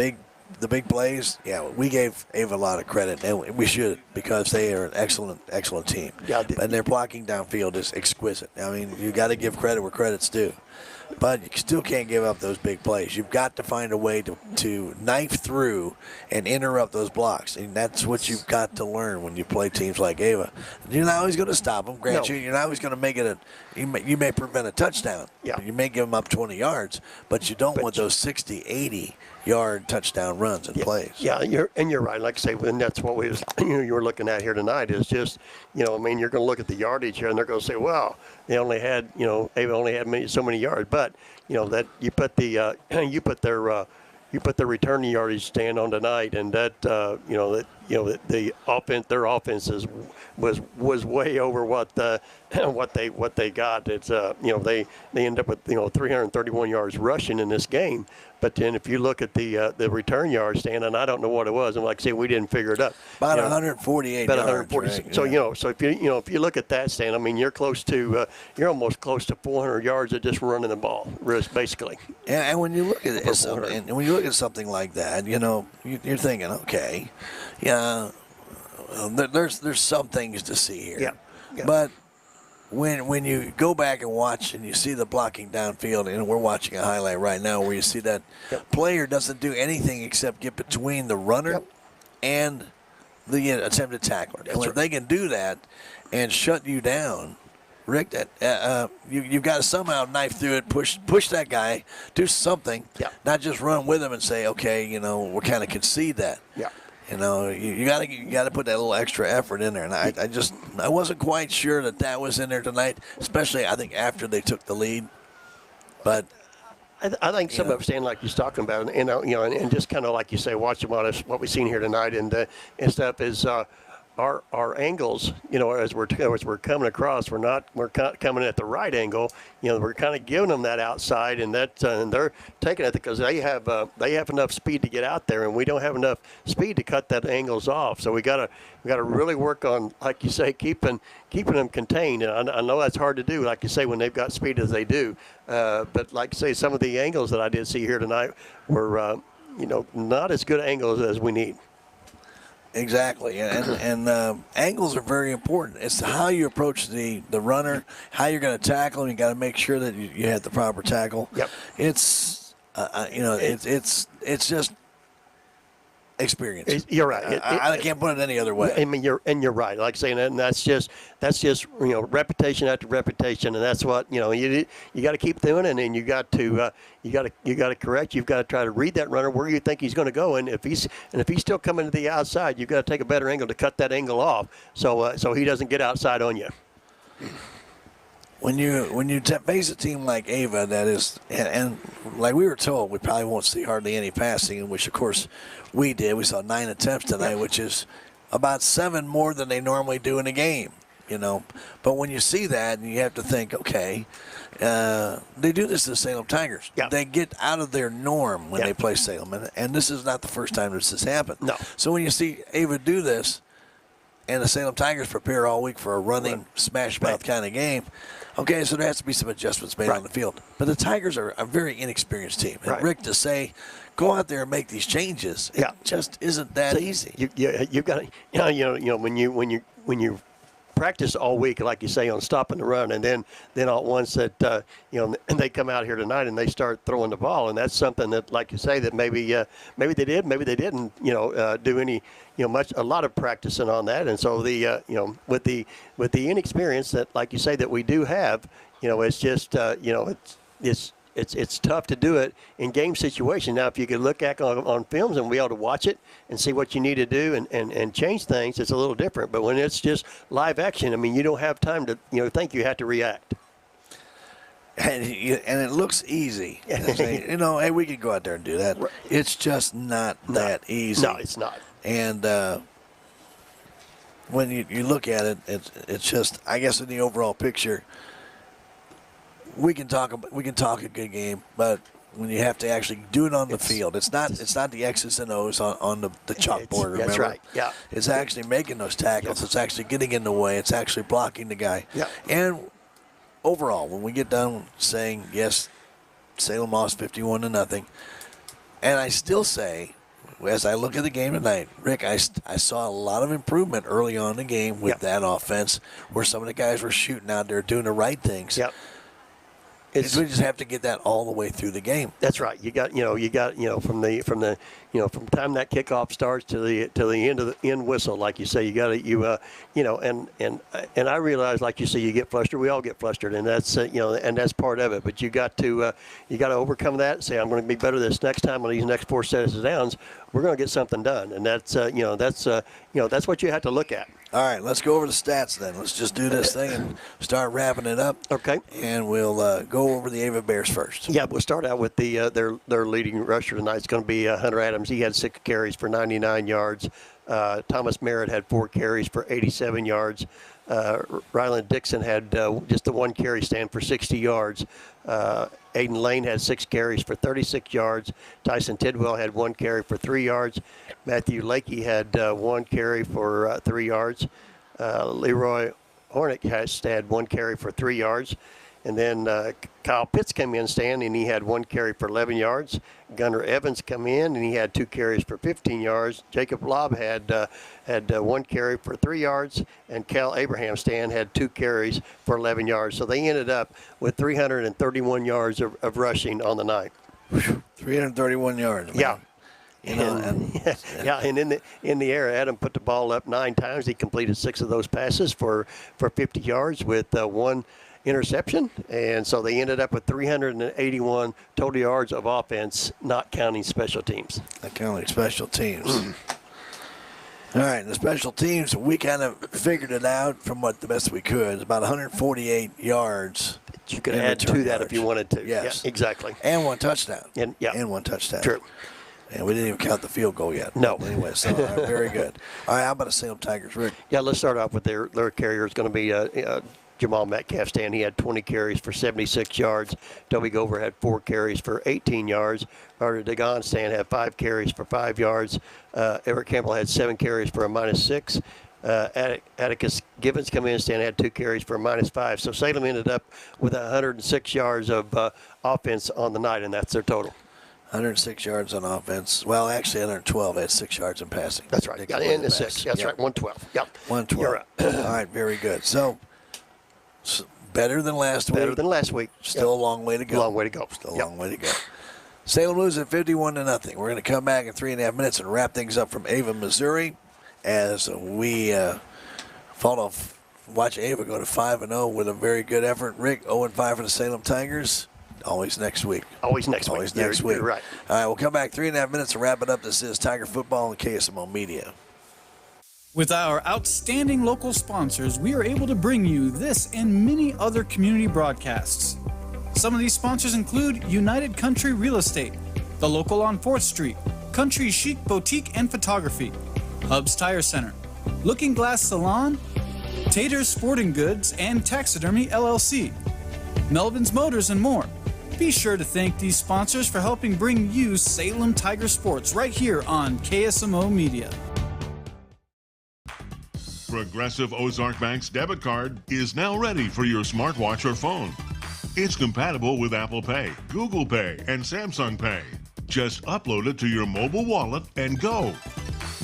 big plays, we gave Ava a lot of credit, and we should, because they are an excellent team. Yeah, and their blocking downfield is exquisite. I mean, you got to give credit where credit's due. But you still can't give up those big plays. You've got to find a way to knife through and interrupt those blocks. And that's what you've got to learn when you play teams like Ava. You're not always going to stop them. Grant, you're not always going to make it you may prevent a touchdown. Yeah. You may give them up 20 yards, but you don't want those 60, 80-yard touchdown runs and plays. Yeah, you're right. Like I say, and that's what you were looking at here tonight is just, you're going to look at the yardage here, and they're going to say, well, they only had, Ava only had so many yards. But, that you put the you put their returning yardage stand on tonight, and that the offense, their offense was way over what they got. It's they end up with 331 yards rushing in this game. But then if you look at the return yard stand, and I don't know what it was, and like I say, we didn't figure it up. About 148 about yards. 140. Right? So so if you look at that stand, you're close to you're almost close to 400 yards of just running the ball, basically. And when you look at it, and when you look at something like that, you're thinking, okay, yeah, there's some things to see here. Yeah. But when you go back and watch and you see the blocking downfield, and we're watching a highlight right now where you see that player doesn't do anything except get between the runner and the attempted tackler. And if they can do that and shut you down, Rick, you've got to somehow knife through it, push that guy, do something, not just run with him and say, okay, we're kind of concede that. Yeah. You got to put that little extra effort in there, and I wasn't quite sure that was in there tonight, especially I think after they took the lead. But I think some of it, like you're talking about, and just kind of like you say, watching what we've seen here tonight, and stuff is. Our angles, as we're coming across, we're coming at the right angle. We're kind of giving them that outside, and and they're taking it because they have enough speed to get out there, and we don't have enough speed to cut that angles off. So we gotta really work on, like you say, keeping them contained. And I know that's hard to do, like you say, when they've got speed as they do. But like I say, some of the angles that I did see here tonight were not as good angles as we need. Exactly, and angles are very important. It's how you approach the runner, how you're going to tackle him. You got to make sure that you have the proper tackle. Yep. It's it's just experience. You're right. I can't put it any other way. You're right. Like saying, and that's just repetition after repetition, and that's what you got to keep doing, and then you got to correct. You've got to try to read that runner where you think he's going to go, and if he's still coming to the outside, you've got to take a better angle to cut that angle off, so he doesn't get outside on you. When you face a team like Ava, that is, and like we were told, we probably won't see hardly any passing, which of course we did. We saw 9 attempts tonight, which is about 7 more than they normally do in a game. But when you see that, you have to think, okay, they do this to the Salem Tigers. Yeah. They get out of their norm when they play Salem, and this is not the first time this has happened. No. So when you see Ava do this, and the Salem Tigers prepare all week for a running, smash-mouth kind of game, okay, so there has to be some adjustments made on the field. But the Tigers are a very inexperienced team. And Rick, to say, go out there and make these changes, it just isn't that easy. You've got to, when you practice all week, like you say, on stopping the run, and then all at once that and they come out here tonight and they start throwing the ball, and that's something that, like you say, that maybe they did, maybe they didn't, do any a lot of practicing on that, and so with the inexperience that, like you say, that we do have, it's just it's tough to do it in game situation. Now, if you could look back on films and be able to watch it and see what you need to do and change things, it's a little different. But when it's just live action, you don't have time to think, you have to react. And it looks easy. Hey, we could go out there and do that. It's just not that easy. No, it's not. And when you look at it, it's just, I guess, in the overall picture, we can talk a good game, but when you have to actually do it on the field, it's not the X's and O's on the chalkboard. Remember? That's right. Yeah. It's actually making those tackles. It's actually getting in the way. It's actually blocking the guy. Yeah. And overall, when we get done saying yes, Salem lost 51-0, and I still say, as I look at the game tonight, Rick, I saw a lot of improvement early on in the game with that offense, where some of the guys were shooting out there, doing the right things. Yep. We just have to get that all the way through the game. That's right. You got from the time that kickoff starts to the end whistle, like you say, and I realize, like you say, you get flustered. We all get flustered, and that's and that's part of it. But you got to overcome that and say, I'm going to be better this next time on these next 4 sets of downs. We're going to get something done, and that's what you have to look at. All right, let's go over the stats then. Let's just do this thing and start wrapping it up. Okay. And we'll go over the Ava Bears first. Yeah, we'll start out with their leading rusher tonight. It's going to be Hunter Adams. He had 6 carries for 99 yards. Thomas Merritt had 4 carries for 87 yards. Ryland Dixon had just the 1 carry stand for 60 yards. Aiden Lane had 6 carries for 36 yards. Tyson Tidwell had 1 carry for 3 yards. Matthew Lakey had 1 carry for 3 yards. Leroy Hornick had 1 carry for 3 yards. And then Kyle Pitts came in, Stan, and he had 1 carry for 11 yards. Gunnar Evans come in, and he had 2 carries for 15 yards. Jacob Lobb had 1 carry for 3 yards, and Cal Abraham, Stan, had 2 carries for 11 yards. So they ended up with 331 yards of rushing on the night. 331 yards. Man. Yeah. And in the air, Adam put the ball up 9 times. He completed 6 of those passes for 50 yards with 1 interception, and so they ended up with 381 total yards of offense, not counting special teams. Not counting special teams. All right, the special teams, we kind of figured it out from the best we could. It's about 148 yards. You could add to that if you wanted to. Yes. Yeah, exactly. And 1 touchdown. And 1 touchdown. True. And we didn't even count the field goal yet. No. Anyway, so very good. All right, how about the Salem Tigers, Rick? Yeah, let's start off with their carrier. It's going to be Jamal Metcalf, Stan. He had 20 carries for 76 yards. Toby Gover had 4 carries for 18 yards. Arthur Dagon, Stan, had 5 carries for 5 yards. Eric Campbell had 7 carries for a -6. Atticus Gibbons come in, Stan, had 2 carries for a -5. So Salem ended up with 106 yards of offense on the night, and that's their total. 106 yards on offense. Well, actually, 112. They had 6 yards in passing. That's right. Got in the 6. That's right. 112. Yep. 112. You're right. All right, very good. So better than last week. Better than last week. Still a long way to go. Long way to go. Still a long way to go. Salem losing 51-0. We're going to come back in 3.5 minutes and wrap things up from Ava, Missouri, as we watch Ava go to 5-0 with a very good effort. Rick, 0-5 for the Salem Tigers. Always next week. Always next week. You're right. All right, we'll come back 3.5 minutes to wrap it up. This is Tiger Football and KSMO Media. With our outstanding local sponsors, we are able to bring you this and many other community broadcasts. Some of these sponsors include United Country Real Estate, The Local on 4th Street, Country Chic Boutique and Photography, Hub's Tire Center, Looking Glass Salon, Tater's Sporting Goods, and Taxidermy LLC, Melvin's Motors, and more. Be sure to thank these sponsors for helping bring you Salem Tiger Sports right here on KSMO Media. Progressive Ozark Bank's debit card is now ready for your smartwatch or phone. It's compatible with Apple Pay, Google Pay, and Samsung Pay. Just upload it to your mobile wallet and go.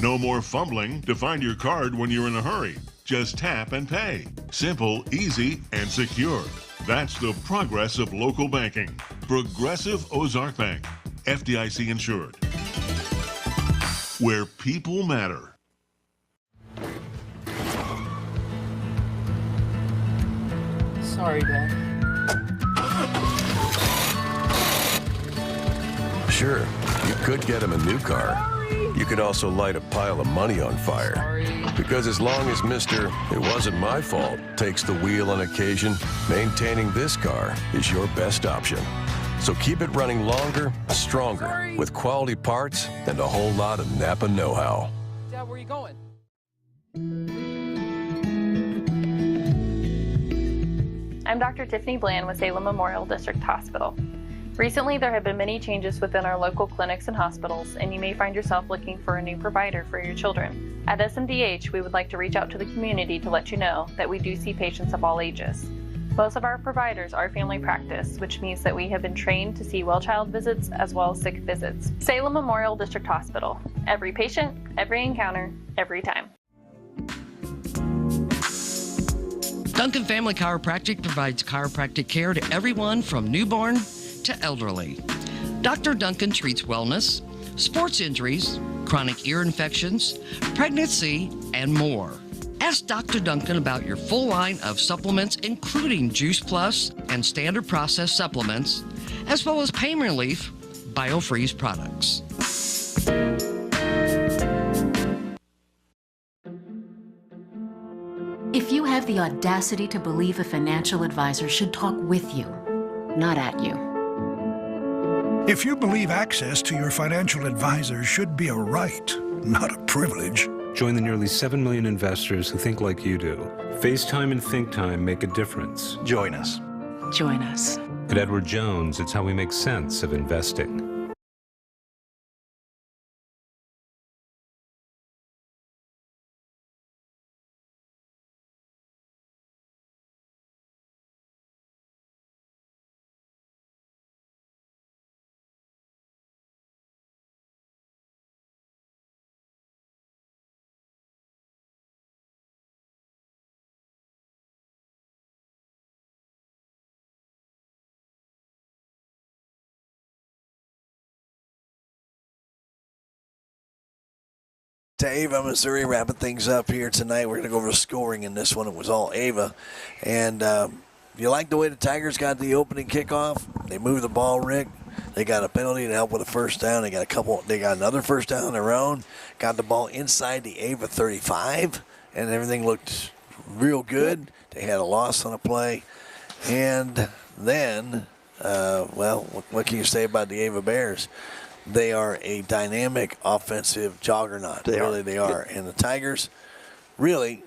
No more fumbling to find your card when you're in a hurry. Just tap and pay. Simple, easy, and secure. That's the progress of local banking. Progressive Ozark Bank, FDIC insured. Where people matter. Sorry, Dad. Sure, you could get him a new car. You could also light a pile of money on fire. Because as long as Mr. It wasn't my fault takes the wheel on occasion, maintaining this car is your best option. So keep it running longer, stronger, with quality parts and a whole lot of Napa know-how. Dad, where are you going? I'm Dr. Tiffany Bland with Salem Memorial District Hospital. Recently, there have been many changes within our local clinics and hospitals, and you may find yourself looking for a new provider for your children. At SMDH, we would like to reach out to the community to let you know that we do see patients of all ages. Most of our providers are family practice, which means that we have been trained to see well-child visits as well as sick visits. Salem Memorial District Hospital. Every patient, every encounter, every time. Duncan Family Chiropractic provides chiropractic care to everyone from newborn to elderly. Dr. Duncan treats wellness, sports injuries, chronic ear infections, pregnancy, and more. Ask Dr. Duncan about your full line of supplements, including Juice Plus and standard processed supplements, as well as pain relief, BioFreeze products. If you have the audacity to believe a financial advisor should talk with you, not at you. If you believe access to your financial advisor should be a right, not a privilege. Join the nearly 7 million investors who think like you do. FaceTime and Think Time make a difference. Join us. Join us. At Edward Jones, it's how we make sense of investing. To Ava, Missouri, wrapping things up here tonight. We're going to go over scoring in this one. It was all Ava. And you like the way the Tigers got the opening kickoff? They moved the ball, Rick. They got a penalty to help with a first down. They got another first down on their own. Got the ball inside the Ava 35, and everything looked real good. They had a loss on a play. And then, what can you say about the Ava Bears? They are a dynamic offensive juggernaut. They are. And the Tigers really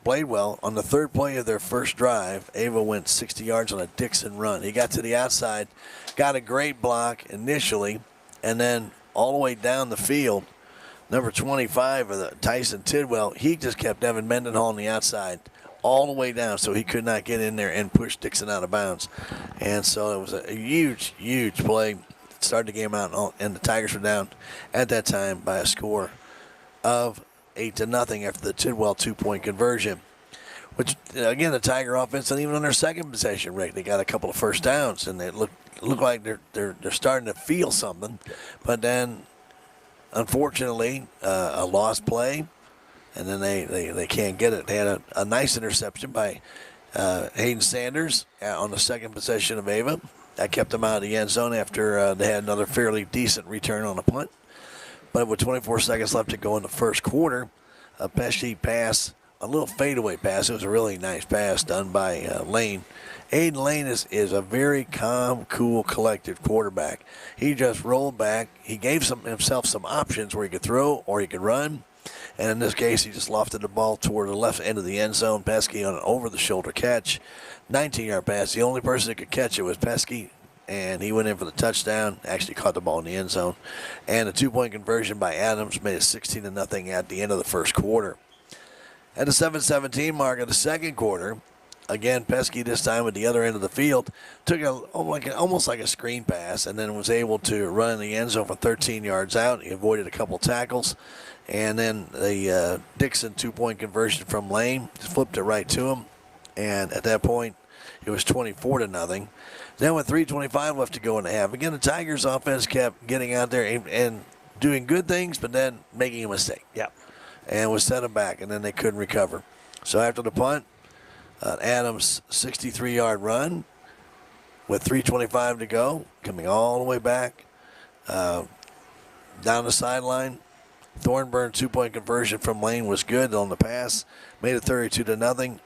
played well. On the third play of their first drive, Ava went 60 yards on a Dixon run. He got to the outside, got a great block initially, and then all the way down the field, number 25 of the Tyson Tidwell, he just kept Evan Mendenhall on the outside all the way down, so he could not get in there and push Dixon out of bounds. And so it was a huge, huge play. Started the game out, and the Tigers were down at that time by a score of 8-0 after the Tidwell 2-point conversion. Which again, the Tiger offense, and even on their second possession, Rick, they got a couple of first downs, and they look like they're starting to feel something. But then, unfortunately, a lost play, and then they can't get it. They had a nice interception by Hayden Sanders on the second possession of Ava. That kept them out of the end zone after they had another fairly decent return on a punt. But with 24 seconds left to go in the first quarter, a pesky pass, a little fadeaway pass. It was a really nice pass done by Lane. Aiden Lane is a very calm, cool, collected quarterback. He just rolled back. He gave himself some options where he could throw or he could run. And in this case, he just lofted the ball toward the left end of the end zone. Pesky on an over-the-shoulder catch. 19-yard pass. The only person that could catch it was Pesky, and he went in for the touchdown. Actually caught the ball in the end zone. And a 2-point conversion by Adams made it 16-0 at the end of the first quarter. At the 7:17 mark of the second quarter, again, Pesky this time at the other end of the field, took almost like a screen pass, and then was able to run in the end zone for 13 yards out. He avoided a couple tackles. And then the Dixon 2-point conversion from Lane flipped it right to him. And at that point, it was 24-0. Then with 3:25 left to go in the half, again, the Tigers' offense kept getting out there and doing good things, but then making a mistake. Yeah. And was set them back, and then they couldn't recover. So after the punt, Adams' 63-yard run with 3:25 to go, coming all the way back down the sideline. Thornburn 2-point conversion from Lane was good on the pass, made it 32-0.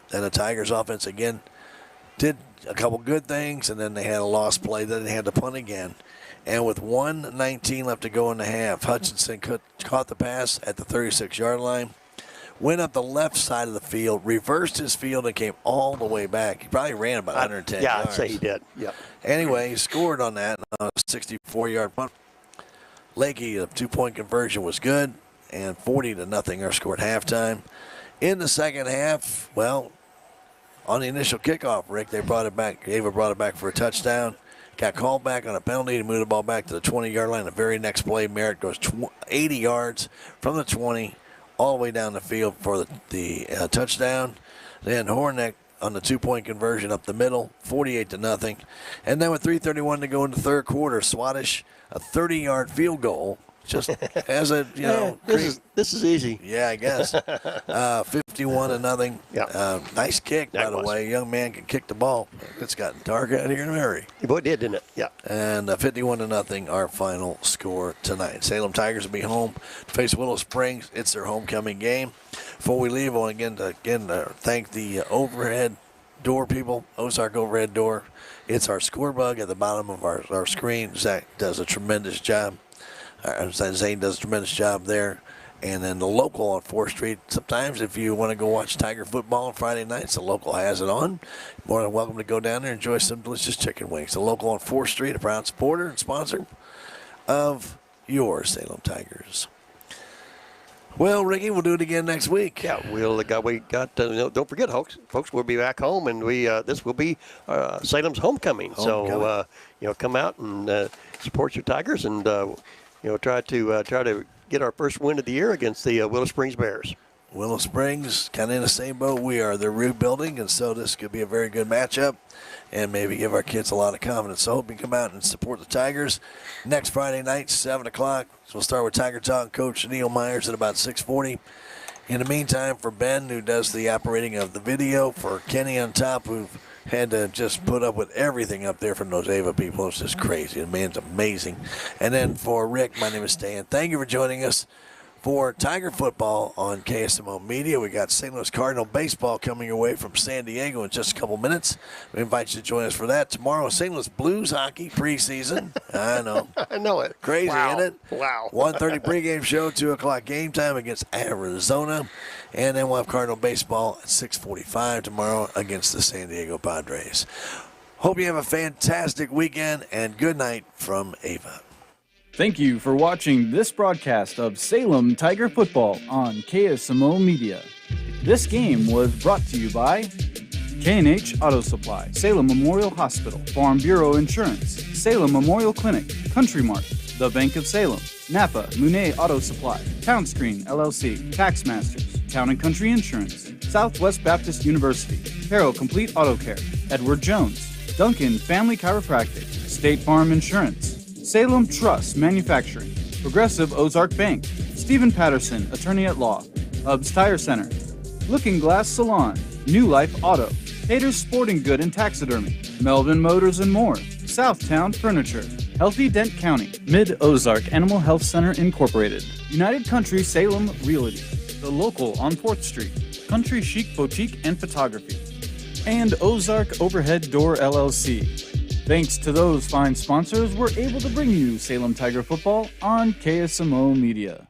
Then the Tigers offense again did a couple good things, and then they had a lost play. Then they had to punt again. And with 1:19 left to go in the half, Hutchinson caught the pass at the 36-yard line, went up the left side of the field, reversed his field, and came all the way back. He probably ran about 110 yards. Yeah, I'd say he did. Yep. Anyway, he scored on that on a 64-yard punt. Lakey, a 2-point conversion was good, and 40-0 our score at halftime. In the second half, well, on the initial kickoff, Rick, they brought it back. Ava brought it back for a touchdown. Got called back on a penalty to move the ball back to the 20-yard line. The very next play, Merritt goes 80 yards from the 20 all the way down the field for the touchdown. Then Hornick on the 2-point conversion up the middle, 48-0. And then with 3:31 to go in the third quarter, Swadesh, a 30-yard field goal. Just as a, this is easy. Yeah, I guess. 51-0. Yeah. Nice kick, by the way. Young man can kick the ball. It's gotten dark out here in a hurry. Boy, it did, didn't it? Yeah. And 51-0, our final score tonight. Salem Tigers will be home to face Willow Springs. It's their homecoming game. Before we leave, I want to thank the overhead door people, Ozark Overhead Door. It's our score bug at the bottom of our screen. Zach does a tremendous job. Zane does a tremendous job there. And then the local on 4th Street. Sometimes if you want to go watch Tiger football on Friday nights, the local has it on. More than welcome to go down there and enjoy some delicious chicken wings. The local on 4th Street, a proud supporter and sponsor of your Salem Tigers. Well, Ricky, we'll do it again next week. Yeah, don't forget, folks, we'll be back home, and this will be Salem's homecoming. So, come out and support your Tigers, and try to get our first win of the year against the Willow Springs Bears. Willow Springs, kind of in the same boat we are. They're rebuilding, and so this could be a very good matchup and maybe give our kids a lot of confidence. So hope you come out and support the Tigers. Next Friday night, 7 o'clock. So we'll start with Tiger Talk, Coach Neil Myers at about 6:40. In the meantime, for Ben, who does the operating of the video, for Kenny on top, who had to just put up with everything up there from those Ava people. It's just crazy. The man's amazing. And then for Rick, my name is Stan. Thank you for joining us for Tiger football on KSMO Media. We got St. Louis Cardinal baseball coming your way from San Diego in just a couple minutes. We invite you to join us for that. Tomorrow, St. Louis Blues hockey preseason. I know. I know it. Crazy, wow. isn't it? Wow. 1:30 pregame show, 2 o'clock game time against Arizona. And then we'll have Cardinal baseball at 6:45 tomorrow against the San Diego Padres. Hope you have a fantastic weekend, and good night from Ava. Thank you for watching this broadcast of Salem Tiger Football on KSMO Media. This game was brought to you by K&H Auto Supply, Salem Memorial Hospital, Farm Bureau Insurance, Salem Memorial Clinic, Country Mart, The Bank of Salem, Napa, Munet Auto Supply, Townscreen LLC, Taxmasters, Town & Country Insurance, Southwest Baptist University, Carroll Complete Auto Care, Edward Jones, Duncan Family Chiropractic, State Farm Insurance, Salem Trust Manufacturing, Progressive Ozark Bank, Stephen Patterson, Attorney at Law, Hubs Tire Center, Looking Glass Salon, New Life Auto, Haters Sporting Good and Taxidermy, Melvin Motors and more, Southtown Furniture, Healthy Dent County, Mid-Ozark Animal Health Center Incorporated, United Country Salem Realty, The Local on 4th Street, Country Chic Boutique and Photography, and Ozark Overhead Door LLC. Thanks to those fine sponsors, we're able to bring you Salem Tiger Football on KSMO Media.